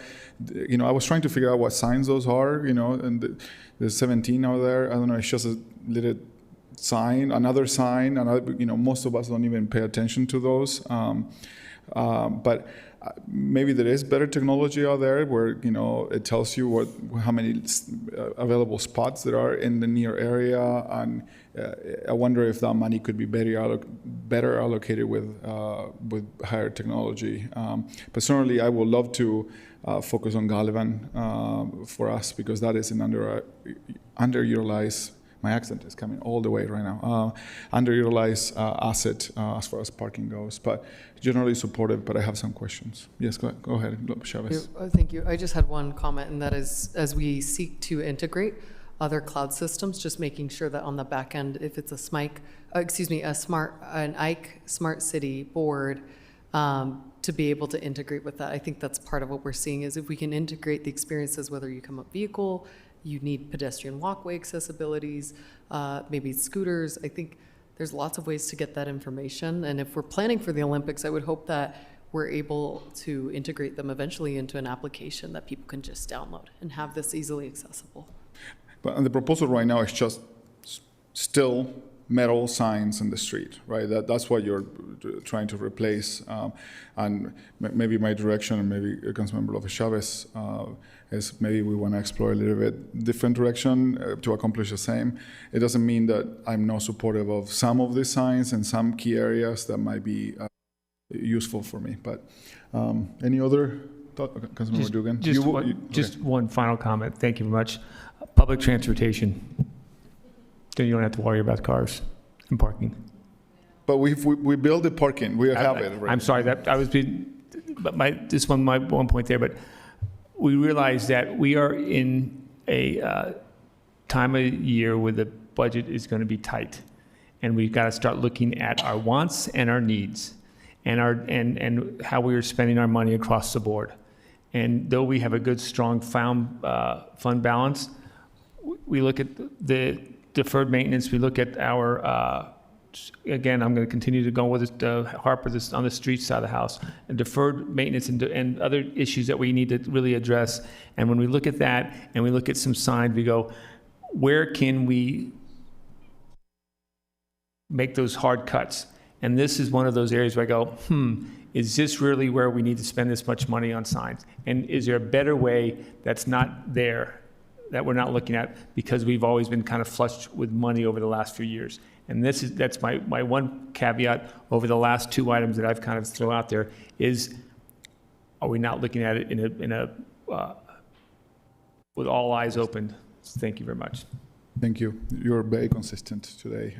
I was trying to figure out what signs those are, and there's 17 out there. I don't know, it's just a little sign, another sign, most of us don't even pay attention to those. But maybe there is better technology out there where it tells you how many available spots there are in the near area, and I wonder if that money could be better allocated with higher technology. But certainly, I would love to focus on Gallivan for us because that is an underutilized. My accent is coming all the way right now. Underutilized asset as far as parking goes, but generally supportive. But I have some questions. Yes, go ahead, Chavez. Thank you. I just had one comment, and that is, as we seek to integrate other cloud systems, just making sure that on the back end, if it's an IKE Smart City board, to be able to integrate with that. I think that's part of what we're seeing is if we can integrate the experiences, whether you come up vehicle, you need pedestrian walkway accessibilities, maybe scooters. I think there's lots of ways to get that information. And if we're planning for the Olympics, I would hope that we're able to integrate them eventually into an application that people can just download and have this easily accessible. But the proposal right now is just still metal signs in the street, right? That's what you're trying to replace. And maybe my direction, and maybe Councilmember Lopez Chavez, is maybe we want to explore a little bit different direction to accomplish the same. It doesn't mean that I'm not supportive of some of these signs and some key areas that might be useful for me. But any other thought, Councilmember Dugan? Just one final comment. Thank you very much. Public transportation. Then you don't have to worry about cars and parking. But we build the parking. We have it. Right? I'm sorry that I was being, but my one point there. But we realize that we are in a time of year where the budget is going to be tight, and we've got to start looking at our wants and our needs, and and how we are spending our money across the board. And though we have a good, strong fund balance, we look at the deferred maintenance. We look at our, again, I'm going to continue to go with this, harp on the street side of the house, and deferred maintenance and other issues that we need to really address. And when we look at that and we look at some signs, we go, where can we make those hard cuts? And this is one of those areas where I go, is this really where we need to spend this much money on signs? And is there a better way that's not there, that we're not looking at, because we've always been kind of flushed with money over the last few years? And that's my one caveat over the last two items that I've kind of thrown out there is, are we not looking at it in a with all eyes open? Thank you very much. Thank you. You're very consistent today.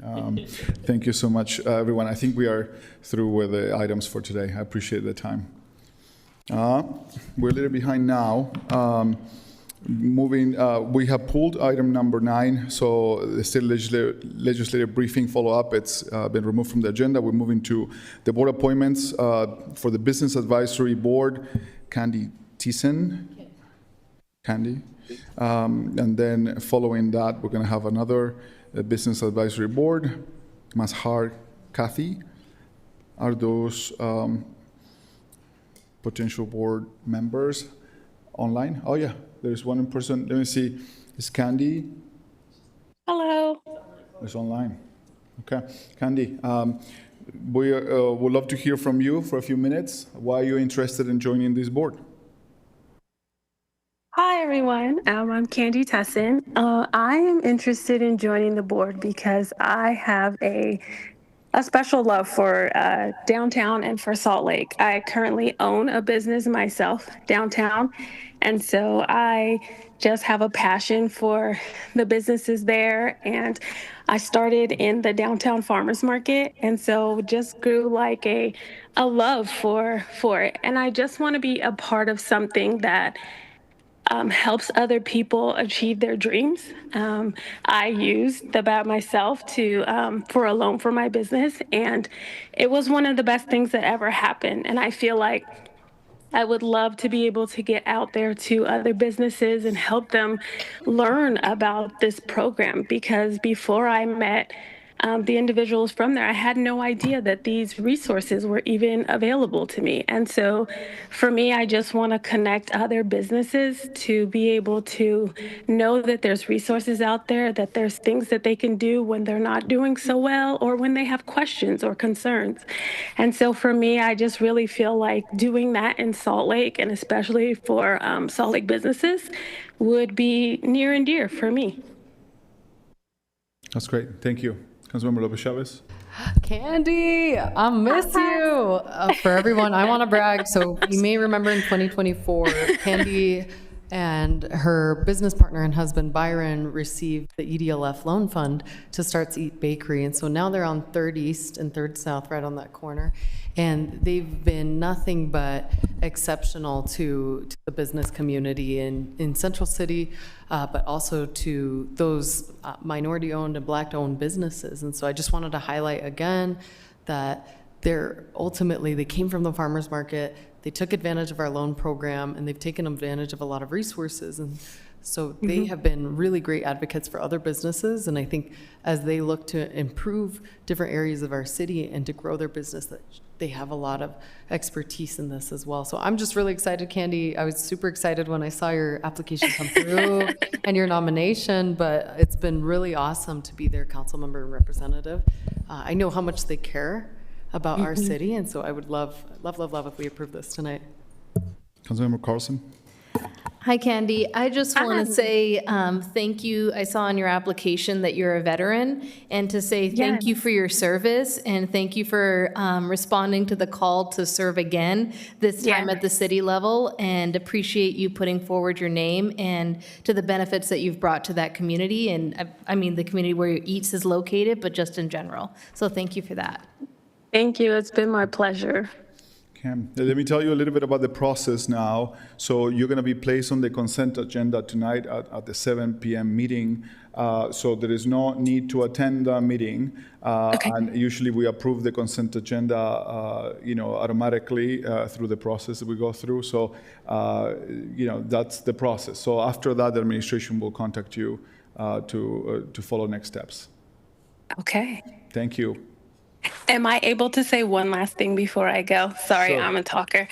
Thank you so much, everyone. I think we are through with the items for today. I appreciate the time. We're a little behind now. Moving, we have pulled item number 9, so the state legislative briefing follow-up, it's been removed from the agenda. We're moving to the board appointments for the Business Advisory Board. Candy Thiessen. Candy. And then following that, we're going to have another Business Advisory Board. Mazhar Kathy. Are those potential board members online? Oh, yeah. There's one in person. Let me see. Is Candy? Hello. It's online. Okay. Candy, we would love to hear from you for a few minutes. Why are you interested in joining this board? Hi, everyone. I'm Candy Thiessen. I am interested in joining the board because I have a special love for downtown and for Salt Lake. I currently own a business myself downtown, and so I just have a passion for the businesses there. And I started in the downtown farmers market, and so just grew like a love for it. And I just want to be a part of something that helps other people achieve their dreams. I used the BAT myself for a loan for my business, and it was one of the best things that ever happened. And I feel like I would love to be able to get out there to other businesses and help them learn about this program, because before I met the individuals from there, I had no idea that these resources were even available to me. And so for me, I just want to connect other businesses to be able to know that there's resources out there, that there's things that they can do when they're not doing so well or when they have questions or concerns. And so for me, I just really feel like doing that in Salt Lake, and especially for Salt Lake businesses, would be near and dear for me. That's great. Thank you. Councilmember Lopez Chavez. Candy, I miss you. For everyone, I want to brag. So you may remember in 2024, Candy and her business partner and husband, Byron, received the EDLF loan fund to start to Eat Bakery. And so now they're on 3rd East and 3rd South, right on that corner. And they've been nothing but exceptional to the business community in Central City, but also to those minority-owned and Black-owned businesses. And so I just wanted to highlight again that they came from the farmers market, they took advantage of our loan program, and they've taken advantage of a lot of resources. And So they have been really great advocates for other businesses, and I think as they look to improve different areas of our city and to grow their business, that they have a lot of expertise in this as well. So I'm just really excited, Candy. I was super excited when I saw your application come through and your nomination, but it's been really awesome to be their council member and representative. I know how much they care about our city, and so I would love if we approve this tonight. Councilmember Carlson? Hi, Candy. I just want to say thank you. I saw on your application that you're a veteran, and to say thank you for your service and thank you for responding to the call to serve again, this time at the city level, and appreciate you putting forward your name and to the benefits that you've brought to that community. And I mean, the community where Eats is located, but just in general. So thank you for that. Thank you. It's been my pleasure. Okay. Let me tell you a little bit about the process now. So you're going to be placed on the consent agenda tonight at the 7 p.m. meeting. So there is no need to attend the meeting. And usually we approve the consent agenda, automatically through the process that we go through. So, that's the process. So after that, the administration will contact you to follow next steps. Okay. Thank you. Am I able to say one last thing before I go? Sorry, Sure. I'm a talker.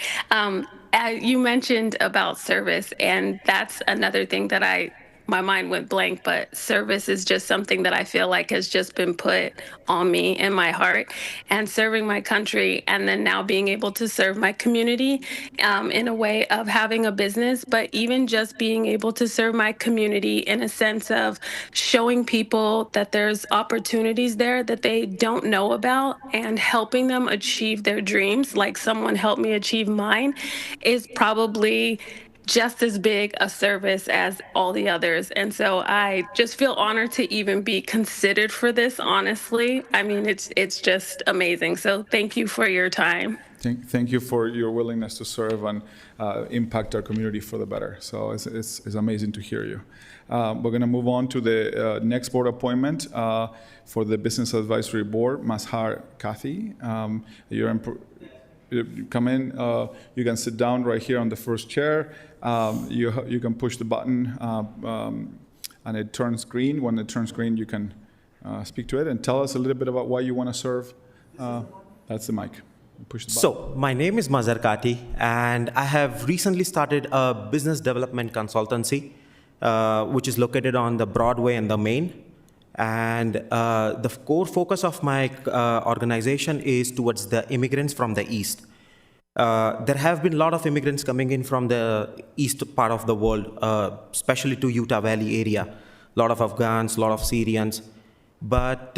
You mentioned about service, and that's another thing that my mind went blank, but service is just something that I feel like has just been put on me in my heart, and serving my country, and then now being able to serve my community in a way of having a business, but even just being able to serve my community in a sense of showing people that there's opportunities there that they don't know about and helping them achieve their dreams, like someone helped me achieve mine, is probably just as big a service as all the others. And so I just feel honored to even be considered for this, honestly. I mean, it's just amazing. So thank you for your time. Thank you for your willingness to serve and impact our community for the better. So it's amazing to hear you. We're going to move on to the next board appointment for the Business Advisory Board, Mazhar Kathy. You come in, you can sit down right here on the first chair. You can push the button and it turns green. When it turns green, you can speak to it and tell us a little bit about why you want to serve. That's the mic. Push the button. So, my name is Mazhar Kati, and I have recently started a business development consultancy, which is located on the Broadway and the Main. And the core focus of my organization is towards the immigrants from the East. There have been a lot of immigrants coming in from the east part of the world, especially to Utah Valley area. A lot of Afghans, a lot of Syrians. But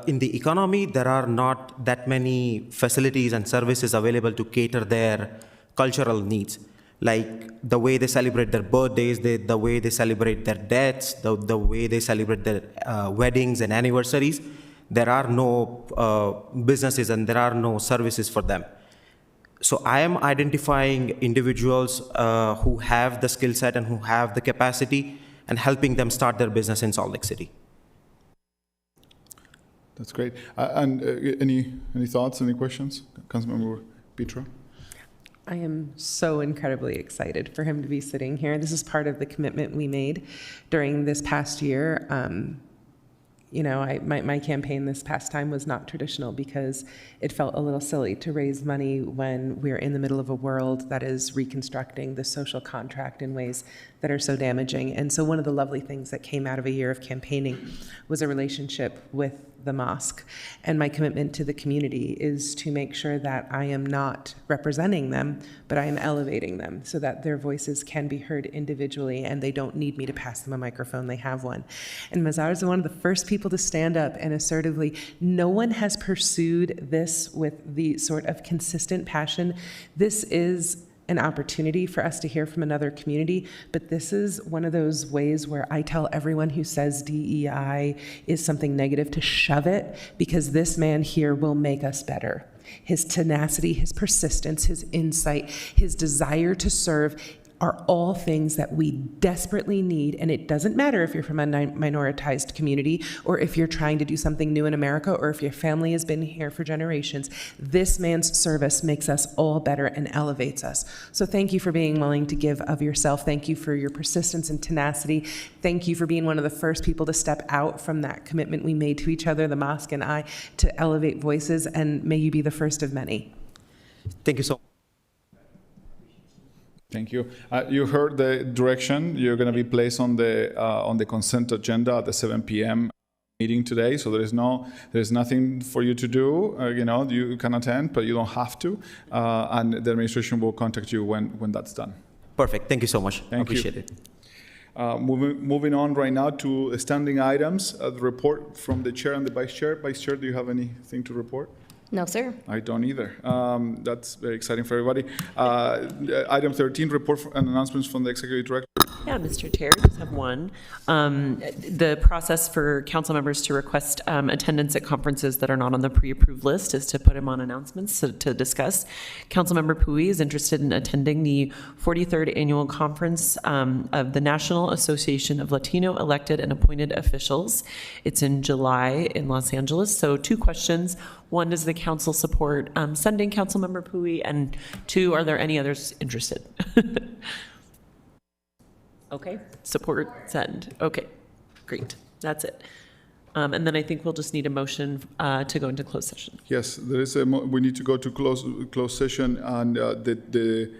in the economy, there are not that many facilities and services available to cater their cultural needs. Like the way they celebrate their birthdays, the way they celebrate their deaths, the way they celebrate their weddings and anniversaries. There are no businesses and there are no services for them. So I am identifying individuals who have the skill set and who have the capacity and helping them start their business in Salt Lake City. That's great. And any thoughts, any questions? Councilmember Petra? I am so incredibly excited for him to be sitting here. This is part of the commitment we made during this past year. My campaign this past time was not traditional because it felt a little silly to raise money when we're in the middle of a world that is reconstructing the social contract in ways that are so damaging. And so one of the lovely things that came out of a year of campaigning was a relationship with the mosque. And my commitment to the community is to make sure that I am not representing them, but I am elevating them so that their voices can be heard individually and they don't need me to pass them a microphone, they have one. And Mazhar is one of the first people to stand up and assertively, no one has pursued this with the sort of consistent passion. This is an opportunity for us to hear from another community, but this is one of those ways where I tell everyone who says DEI is something negative to shove it, because this man here will make us better. His tenacity, his persistence, his insight, his desire to serve are all things that we desperately need. And it doesn't matter if you're from a minoritized community or if you're trying to do something new in America or if your family has been here for generations. This man's service makes us all better and elevates us. So thank you for being willing to give of yourself. Thank you for your persistence and tenacity. Thank you for being one of the first people to step out from that commitment we made to each other, the mosque and I, to elevate voices, and may you be the first of many. Thank you so much. Thank you. You heard the direction. You're going to be placed on the consent agenda at the 7 p.m. meeting today. So there's nothing for you to do. You can attend, but you don't have to. And the administration will contact you when that's done. Perfect. Thank you so much. I appreciate it. Moving on right now to standing items. The report from the chair and the vice chair. Vice chair, do you have anything to report? No, sir. I don't either. That's very exciting for everybody. Item 13, report and announcements from the executive director. Yeah, Mr. Chair, just have one. The process for council members to request attendance at conferences that are not on the pre-approved list is to put them on announcements to discuss. Councilmember Pui is interested in attending the 43rd annual conference of the National Association of Latino Elected and Appointed Officials. It's in July in Los Angeles. So 2 questions. 1, does the council support sending Councilmember Pui? And 2, are there any others interested? Okay, support, send. Okay, great, that's it. And then I think we'll just need a motion to go into closed session. Yes, there is we need to go to closed session, and the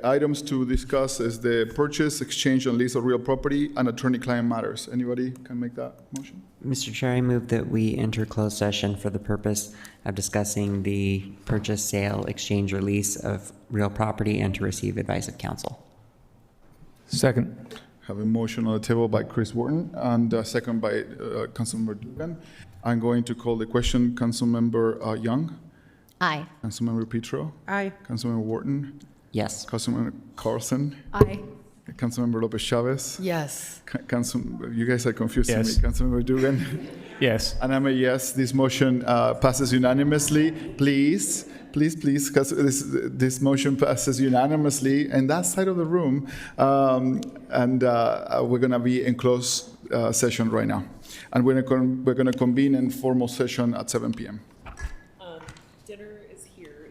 items to discuss is the purchase, exchange, and lease of real property and attorney-client matters. Anybody can make that motion? Mr. Chair, I move that we enter closed session for the purpose of discussing the purchase, sale, exchange, or lease of real property and to receive advice of counsel. Second. Have a motion on the table by Chris Wharton and a second by Councilmember Dugan. I'm going to call the question. Councilmember Young? Aye. Councilmember Petro? Aye. Councilmember Wharton? Yes. Councilmember Carlson? Aye. Councilmember Lopez Chavez? Yes. You guys are confusing me. Councilmember Dugan? Yes. And I'm a yes. This motion passes unanimously. Please, because this motion passes unanimously in that side of the room. And we're going to be in closed session right now. And we're going to convene in formal session at 7 p.m. Dinner is here.